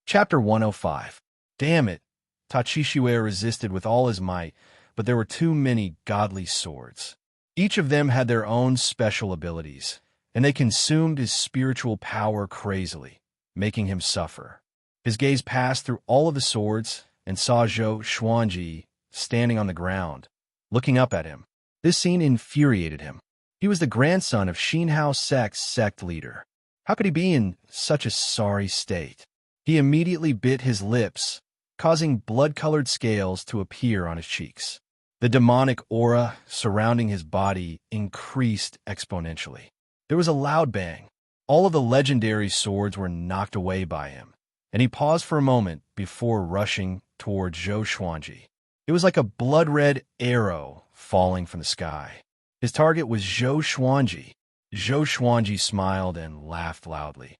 Chapter 105. Damn it! Ta Chi-Shua resisted with all his might, but there were too many godly swords. Each of them had their own special abilities, and they consumed his spiritual power crazily, making him suffer. His gaze passed through all of the swords and saw Zhou Xuanji standing on the ground, looking up at him. This scene infuriated him. He was the grandson of Xinhao Sect's sect leader. How could he be in such a sorry state? He immediately bit his lips, causing blood-colored scales to appear on his cheeks. The demonic aura surrounding his body increased exponentially. There was a loud bang. All of the legendary swords were knocked away by him, and he paused for a moment before rushing toward Zhou Xuanji. It was like a blood-red arrow falling from the sky. His target was Zhou Xuanji. Zhou Xuanji smiled and laughed loudly.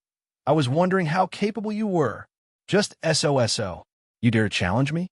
I was wondering how capable you were. Just SOSO. You dare challenge me?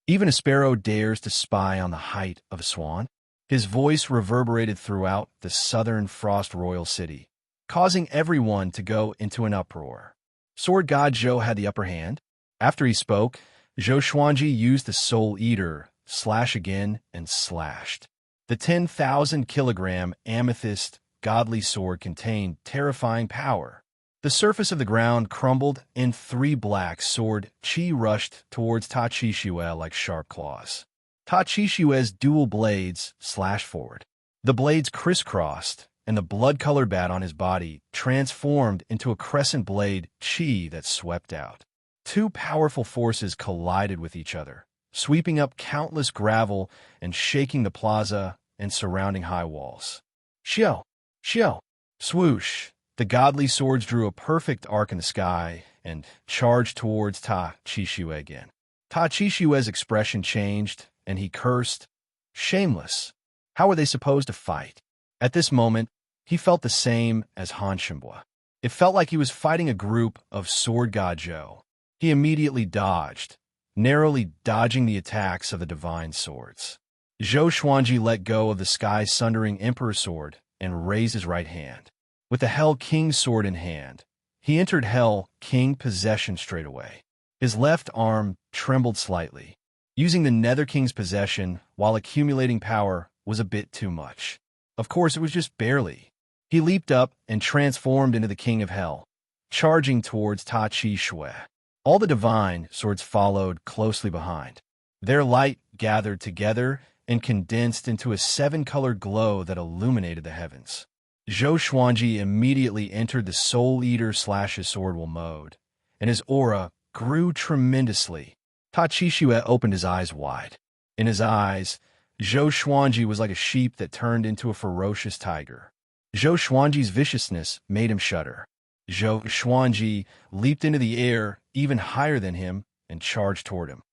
Even a sparrow dares to spy on the height of a swan. His voice reverberated throughout the southern Frost Royal City, causing everyone to go into an uproar. Sword God Zhou had the upper hand. After he spoke, Zhou Xuanji used the Soul Eater, slash again, and slashed. The 10,000-kilogram amethyst godly sword contained terrifying power. The surface of the ground crumbled, and 3 black sword chi rushed towards Ta Chi-Shua like sharp claws. Ta Chi-Shua's dual blades slashed forward. The blades crisscrossed, and the blood-colored bat on his body transformed into a crescent blade chi that swept out. Two powerful forces collided with each other, sweeping up countless gravel and shaking the plaza and surrounding high walls. Xiao! Xiao! Swoosh! The godly swords drew a perfect arc in the sky and charged towards Ta Qixue again. Ta Qixue's expression changed, and he cursed, "Shameless! How were they supposed to fight?" At this moment, he felt the same as Han Shenbua. It felt like he was fighting a group of sword god Zhou. He immediately dodged, narrowly dodging the attacks of the divine swords. Zhou Xuanji let go of the sky-sundering Emperor sword and raised his right hand. With the Hell King sword in hand, he entered Hell King possession straight away. His left arm trembled slightly. Using the Nether King's possession while accumulating power was a bit too much. Of course, it was just barely. He leaped up and transformed into the King of Hell, charging towards Ta Qixue. All the divine swords followed closely behind. Their light gathered together and condensed into a seven-colored glow that illuminated the heavens. Zhou Xuanji immediately entered the Soul Eater / Swordwell mode, and his aura grew tremendously. Ta Qixue opened his eyes wide. In his eyes, Zhou Xuanji was like a sheep that turned into a ferocious tiger. Zhou Xuanji's viciousness made him shudder. Zhou Xuanji leaped into the air even higher than him and charged toward him.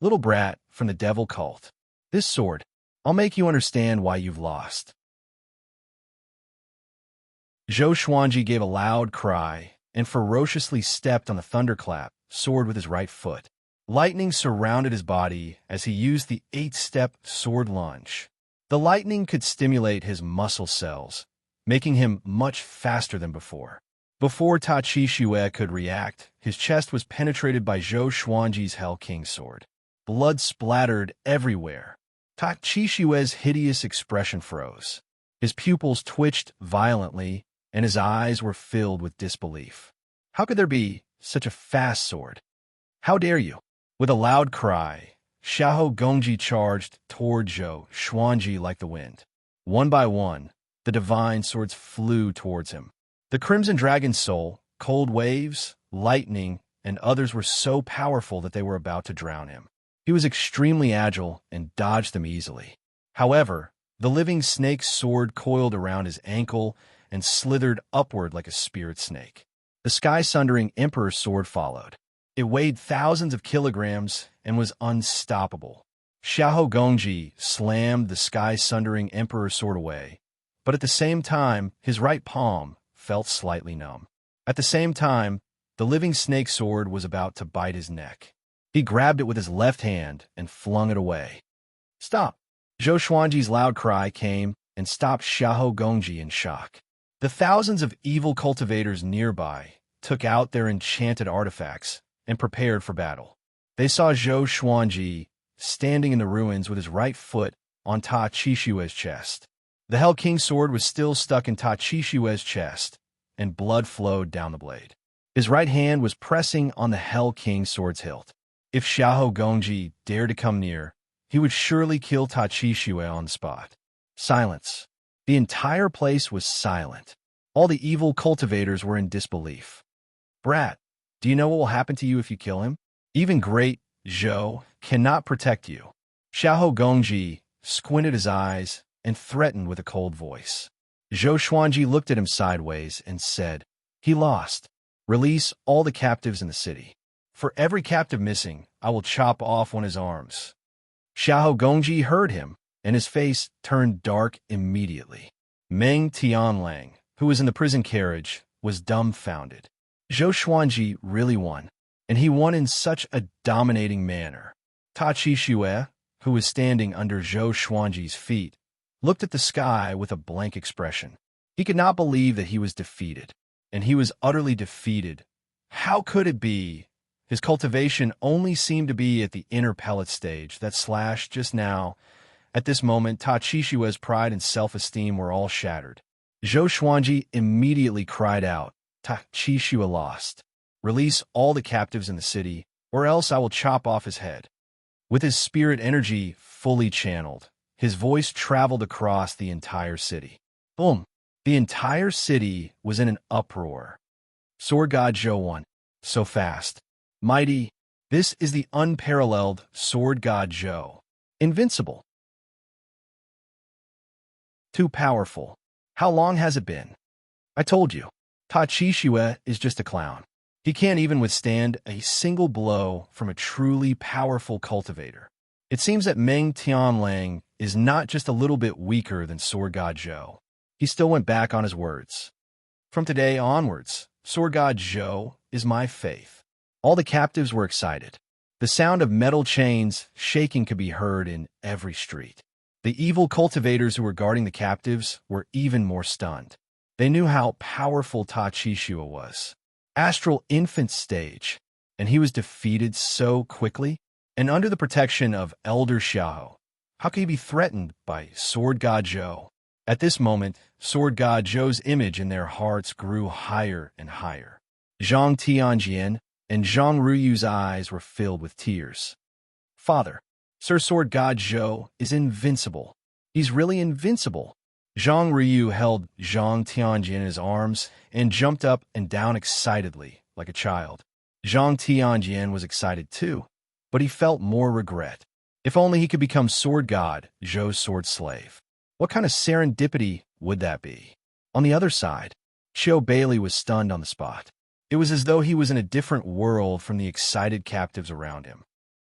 "Little brat from the devil cult, this sword, I'll make you understand why you've lost." Zhou Xuanji gave a loud cry and ferociously stepped on the thunderclap sword with his right foot. Lightning surrounded his body as he used the 8-step sword lunge. The lightning could stimulate his muscle cells, making him much faster than before. Before Ta Qixue could react, his chest was penetrated by Zhou Xuanji's Hell King sword. Blood splattered everywhere. Ta Qixue's hideous expression froze. His pupils twitched violently, and his eyes were filled with disbelief. How could there be such a fast sword? How dare you? With a loud cry, Xiahou Gongji charged toward Zhou Xuanji like the wind. One by one, the divine swords flew towards him. The Crimson Dragon's soul, cold waves, lightning, and others were so powerful that they were about to drown him. He was extremely agile and dodged them easily. However, the living snake's sword coiled around his ankle and slithered upward like a spirit snake. The sky-sundering Emperor's sword followed. It weighed thousands of kilograms and was unstoppable. Xiahou Gongji slammed the sky-sundering Emperor's sword away, but at the same time, his right palm felt slightly numb. At the same time, the living snake sword was about to bite his neck. He grabbed it with his left hand and flung it away. "Stop!" Zhou Xuanji's loud cry came and stopped Xiahou Gongji in shock. The thousands of evil cultivators nearby took out their enchanted artifacts and prepared for battle. They saw Zhou Xuanji standing in the ruins with his right foot on Ta Qixue's chest. The Hell King sword was still stuck in Ta Qixue's chest, and blood flowed down the blade. His right hand was pressing on the Hell King sword's hilt. If Xiahou Gongji dared to come near, he would surely kill Ta Qixue on the spot. Silence. The entire place was silent. All the evil cultivators were in disbelief. "Brat, do you know what will happen to you if you kill him? Even great Zhou cannot protect you." Xiahou Gongji squinted his eyes and threatened with a cold voice. Zhou Xuanji looked at him sideways and said, "He lost. Release all the captives in the city. For every captive missing, I will chop off one of his arms." Xiahou Gongji heard him, and his face turned dark immediately. Meng Tianlang, who was in the prison carriage, was dumbfounded. Zhou Xuanji really won, and he won in such a dominating manner. Ta Qixue, who was standing under Zhou Xuanji's feet, looked at the sky with a blank expression. He could not believe that he was defeated, and he was utterly defeated. How could it be? His cultivation only seemed to be at the inner pellet stage that slashed just now. At this moment, Ta Qixue's pride and self-esteem were all shattered. Zhou Xuanji immediately cried out, "Ta Qixue lost. Release all the captives in the city, or else I will chop off his head." With his spirit energy fully channeled, his voice traveled across the entire city. Boom! The entire city was in an uproar. Sword God Zhou won. So fast. Mighty. This is the unparalleled Sword God Zhou. Invincible. Too powerful. How long has it been? I told you. Ta Qixue is just a clown. He can't even withstand a single blow from a truly powerful cultivator. It seems that Meng Tianlang is not just a little bit weaker than Sword God Zhou. He still went back on his words. From today onwards, Sword God Zhou is my faith. All the captives were excited. The sound of metal chains shaking could be heard in every street. The evil cultivators who were guarding the captives were even more stunned. They knew how powerful Ta Qixue was. Astral infant stage, and he was defeated so quickly? And under the protection of Elder Xiao, how could he be threatened by Sword God Zhou? At this moment, Sword God Zhou's image in their hearts grew higher and higher. Zhang Tianjian and Zhang Ruyu's eyes were filled with tears. Father, Sir Sword God Zhou is invincible. He's really invincible. Zhang Ryu held Zhang Tianjian in his arms and jumped up and down excitedly, like a child. Zhang Tianjian was excited too, but he felt more regret. If only he could become Sword God Zhou's sword slave. What kind of serendipity would that be? On the other side, Qiu Bailey was stunned on the spot. It was as though he was in a different world from the excited captives around him.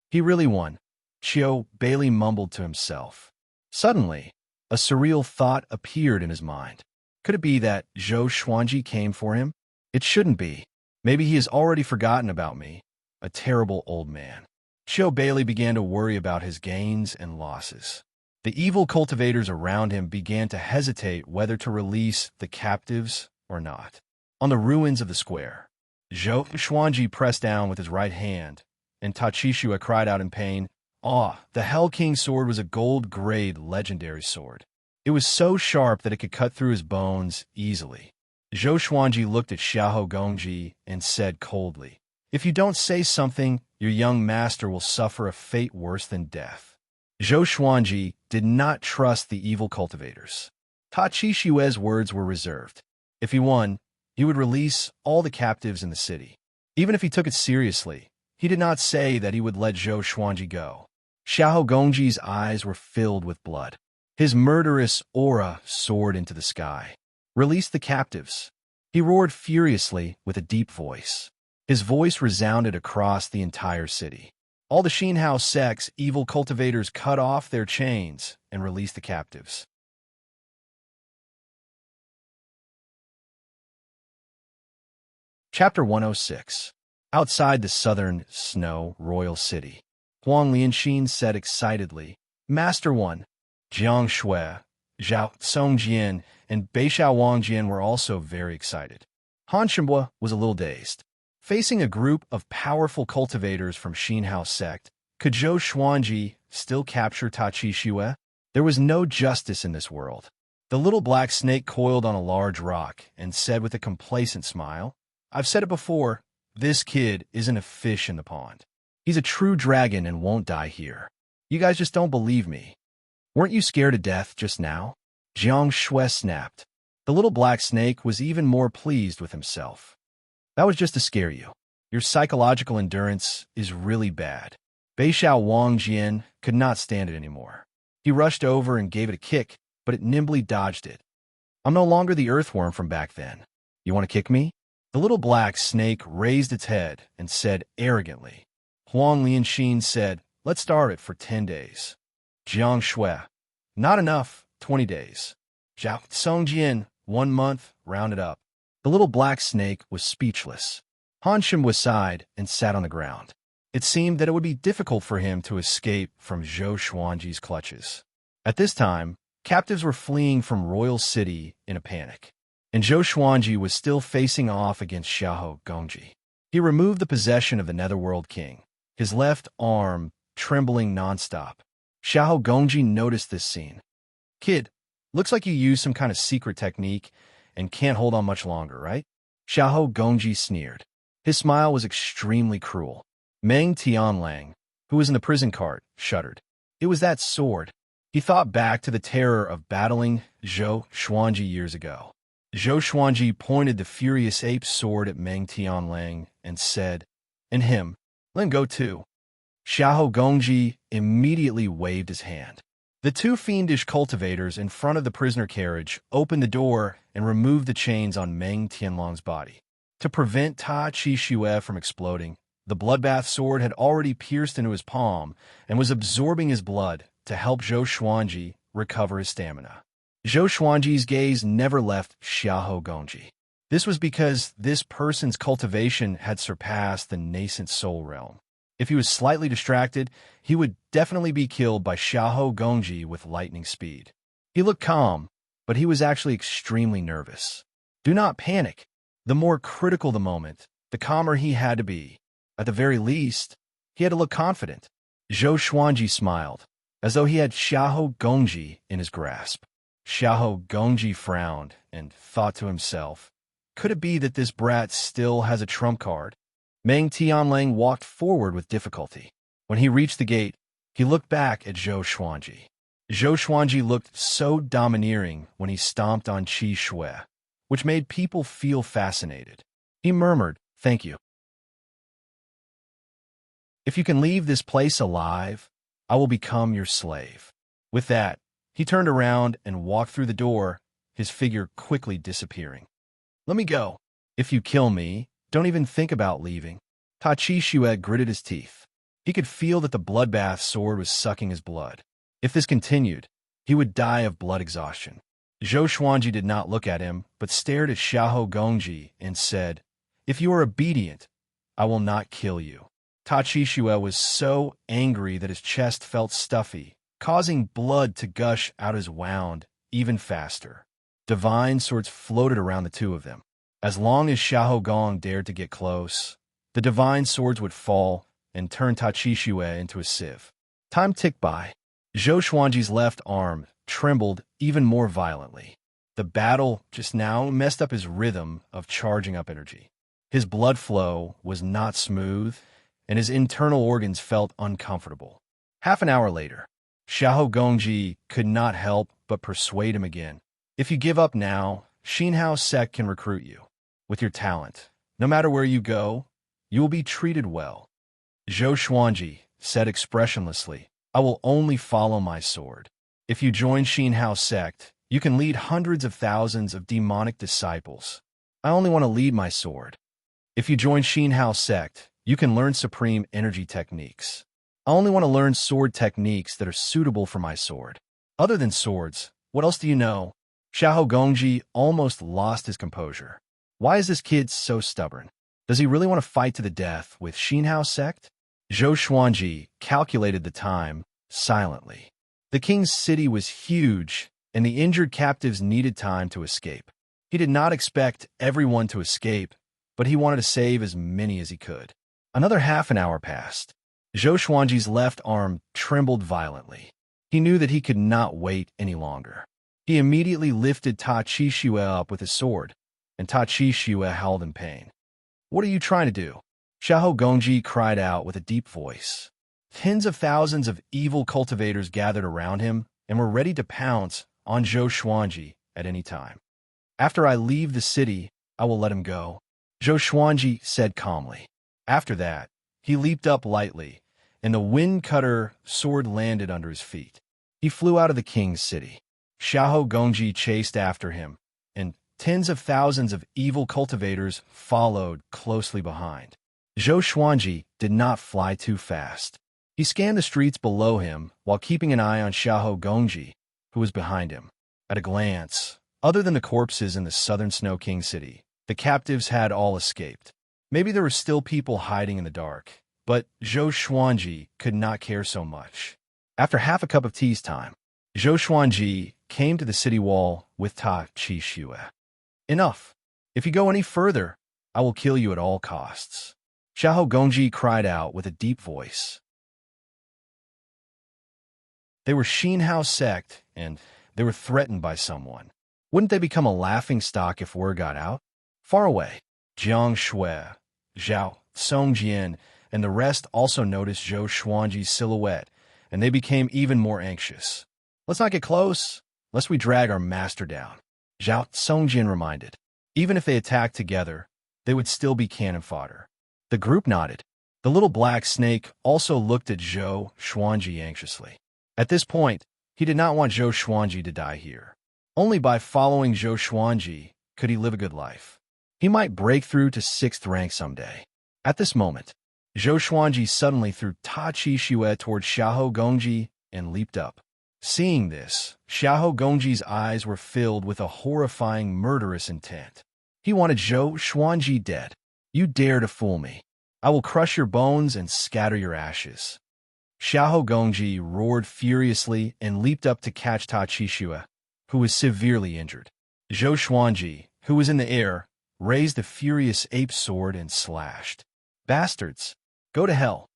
He really won, Qiu Bailey mumbled to himself. Suddenly, a surreal thought appeared in his mind. Could it be that Zhou Xuanji came for him? It shouldn't be. Maybe he has already forgotten about me, a terrible old man. Qiu Bailey began to worry about his gains and losses. The evil cultivators around him began to hesitate whether to release the captives or not. On the ruins of the square, Zhou Xuanji pressed down with his right hand, and Ta Qixue cried out in pain. The Hell King sword was a gold-grade legendary sword. It was so sharp that it could cut through his bones easily. Zhou Xuanji looked at Xiahou Gongji and said coldly, "If you don't say something, your young master will suffer a fate worse than death." Zhou Xuanji did not trust the evil cultivators. Ta Qixue's words were reserved. If he won, he would release all the captives in the city. Even if he took it seriously, he did not say that he would let Zhou Xuanji go. Xiahou Gongji's eyes were filled with blood. His murderous aura soared into the sky. "Release the captives." He roared furiously with a deep voice. His voice resounded across the entire city. All the Xinhao sect's evil cultivators cut off their chains and released the captives. Chapter 106. Outside the southern snow royal city, Huang Lianxin said excitedly, "Master One." Jiang Shui, Zhao Songjian, and Beixiao Wangjian were also very excited. Han Shenhua was a little dazed. Facing a group of powerful cultivators from Xinhao sect, could Zhou Xuanji still capture Ta Qixue? There was no justice in this world. The little black snake coiled on a large rock and said with a complacent smile, "I've said it before, this kid isn't a fish in the pond. He's a true dragon and won't die here. You guys just don't believe me. Weren't you scared to death just now?" Jiang Shui snapped. The little black snake was even more pleased with himself. "That was just to scare you. Your psychological endurance is really bad." Beixiao Wangjian could not stand it anymore. He rushed over and gave it a kick, but it nimbly dodged it. "I'm no longer the earthworm from back then. You want to kick me?" The little black snake raised its head and said arrogantly. Huang Lianxin said, "Let's start it for 10 days. Jiang Shui, "Not enough, 20 days. Zhao Songjian, 1 month, round it up." The little black snake was speechless. Han Shenhua sighed and sat on the ground. It seemed that it would be difficult for him to escape from Zhou Xuanji's clutches. At this time, captives were fleeing from Royal City in a panic, and Zhou Xuanji was still facing off against Xiahou Gongji. He removed the possession of the Netherworld King, his left arm trembling nonstop. Xiahou Gongji noticed this scene. "Kid, looks like you used some kind of secret technique and can't hold on much longer, right?" Xiahou Gongji sneered. His smile was extremely cruel. Meng Tianlang, who was in the prison cart, shuddered. "It was that sword. He thought back to the terror of battling Zhou Xuanji years ago. Zhou Xuanji pointed the furious ape sword at Meng Tianlang and said, "And him, let him go too." Xiahou Gongji immediately waved his hand. The two fiendish cultivators in front of the prisoner carriage opened the door and removed the chains on Meng Tianlang's body. To prevent Ta Chi Xue from exploding, the bloodbath sword had already pierced into his palm and was absorbing his blood to help Zhou Xuanji recover his stamina. Zhou Xuanji's gaze never left Xiahou Gongji. This was because this person's cultivation had surpassed the nascent soul realm. If he was slightly distracted, he would definitely be killed by Xiahou Gongji with lightning speed. He looked calm, but he was actually extremely nervous. Do not panic. The more critical the moment, the calmer he had to be. At the very least, he had to look confident. Zhou Xuanji smiled, as though he had Xiahou Gongji in his grasp. Xiahou Gongji frowned and thought to himself, could it be that this brat still has a trump card? Meng Tianlang walked forward with difficulty. When he reached the gate, he looked back at Zhou Xuanji. Zhou Xuanji looked so domineering when he stomped on Qi Shui, which made people feel fascinated. He murmured, "Thank you. If you can leave this place alive, I will become your slave." With that, he turned around and walked through the door, his figure quickly disappearing. "Let me go. If you kill me, don't even think about leaving." Ta Chi Xue gritted his teeth. He could feel that the bloodbath sword was sucking his blood. If this continued, he would die of blood exhaustion. Zhou Xuanji did not look at him, but stared at Xiahou Gongji and said, "If you are obedient, I will not kill you." Ta Chi Xue was so angry that his chest felt stuffy, causing blood to gush out his wound even faster. Divine swords floated around the two of them. As long as Xiahou Gong dared to get close, the divine swords would fall and turn Ta Chi Xue into a sieve. Time ticked by. Zhou Xuanji's left arm trembled even more violently. The battle just now messed up his rhythm of charging up energy. His blood flow was not smooth, and his internal organs felt uncomfortable. Half an hour later, Xiahou Gongji could not help but persuade him again. "If you give up now, Xinhao sect can recruit you. With your talent, no matter where you go, you will be treated well." Zhou Xuanji said expressionlessly, "I will only follow my sword. If you join Xinhao sect, you can lead hundreds of thousands of demonic disciples. I only want to lead my sword. If you join Xinhao sect, you can learn supreme energy techniques. I only want to learn sword techniques that are suitable for my sword. Other than swords, what else do you know?" Xiahou Gongji almost lost his composure. Why is this kid so stubborn? Does he really want to fight to the death with Xinhao sect? Zhou Xuanji calculated the time silently. The king's city was huge, and the injured captives needed time to escape. He did not expect everyone to escape, but he wanted to save as many as he could. Another half an hour passed. Zhou Xuanji's left arm trembled violently. He knew that he could not wait any longer. He immediately lifted Ta Chi Xue up with his sword, and Ta Chi Xue howled in pain. "What are you trying to do?" Xiahou Gongji cried out with a deep voice. Tens of thousands of evil cultivators gathered around him and were ready to pounce on Zhou Xuanji at any time. "After I leave the city, I will let him go," Zhou Xuanji said calmly. After that, he leaped up lightly, and the wind cutter sword landed under his feet. He flew out of the king's city. Xiahou Gongji chased after him, and tens of thousands of evil cultivators followed closely behind. Zhou Xuanji did not fly too fast. He scanned the streets below him while keeping an eye on Xiahou Gongji, who was behind him. At a glance, other than the corpses in the southern Snow King city, the captives had all escaped. Maybe there were still people hiding in the dark, but Zhou Xuanji could not care so much. After half a cup of tea's time, Zhou Xuanji came to the city wall with Ta Chi Xue. "Enough. If you go any further, I will kill you at all costs." Xiahou Gongji cried out with a deep voice. They were Xinhao sect, and they were threatened by someone. Wouldn't they become a laughingstock if word got out? Far away, Jiang Shui, Zhao, Songjian, and the rest also noticed Zhou Xuanji's silhouette, and they became even more anxious. Let's not get close, lest we drag our master down, Zhao Songjin reminded. Even if they attacked together, they would still be cannon fodder. The group nodded. The little black snake also looked at Zhou Xuanji anxiously. At this point, he did not want Zhou Xuanji to die here. Only by following Zhou Xuanji could he live a good life. He might break through to 6th rank someday. At this moment, Zhou Xuanji suddenly threw Ta Chi Xue toward Xiahou Gongji and leaped up. Seeing this, Xiahou Gongji's eyes were filled with a horrifying, murderous intent. He wanted Zhou Xuanji dead. You dare to fool me. I will crush your bones and scatter your ashes. Xiahou Gongji roared furiously and leaped up to catch Ta Chi Xue, who was severely injured. Zhou Xuanji, who was in the air, raised the furious ape sword and slashed. Bastards, go to hell.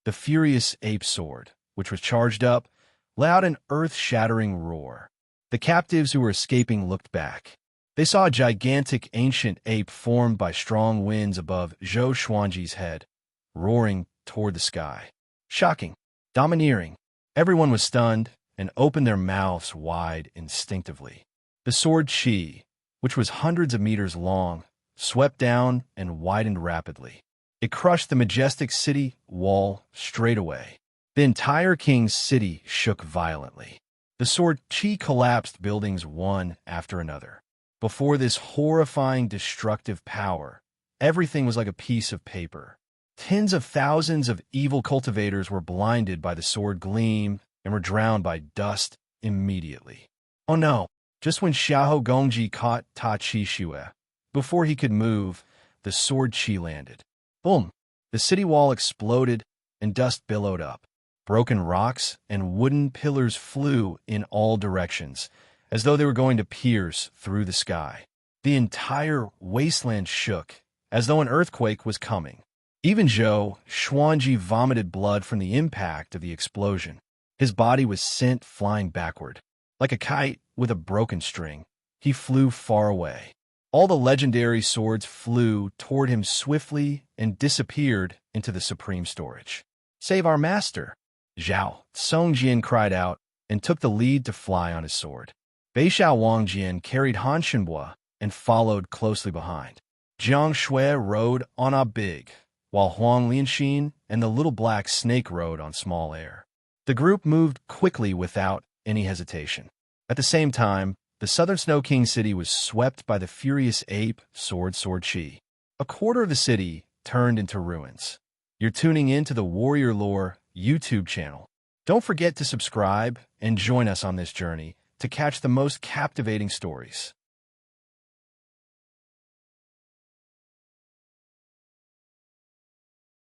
The furious ape sword, which was charged up, let out an earth-shattering roar. The captives who were escaping looked back. They saw a gigantic ancient ape formed by strong winds above Zhou Xuanji's head, roaring toward the sky. Shocking, domineering. Everyone was stunned and opened their mouths wide instinctively. The sword Qi, which was hundreds of meters long, swept down and widened rapidly. It crushed the majestic city wall straight away. The entire king's city shook violently. The sword Qi collapsed buildings one after another. Before this horrifying, destructive power, everything was like a piece of paper. Tens of thousands of evil cultivators were blinded by the sword gleam and were drowned by dust immediately. Oh no! Just when Xiahou Gongji caught Ta Chi Xue, before he could move, the sword Qi landed. Boom! The city wall exploded and dust billowed up. Broken rocks and wooden pillars flew in all directions, as though they were going to pierce through the sky. The entire wasteland shook, as though an earthquake was coming. Even Zhou Xuanji vomited blood from the impact of the explosion. His body was sent flying backward. Like a kite with a broken string, he flew far away. All the legendary swords flew toward him swiftly and disappeared into the supreme storage. Save our master! Zhao Songjian cried out and took the lead to fly on his sword. Beixiao Wangjian carried Han Shenhua and followed closely behind. Jiang Shui rode on a big, while Huang Lianxin and the little black snake rode on small air. The group moved quickly without any hesitation. At the same time, the southern Snow King city was swept by the furious ape Sword Qi. A quarter of the city turned into ruins. You're tuning in to the Warrior Lore YouTube channel. Don't forget to subscribe and join us on this journey to catch the most captivating stories.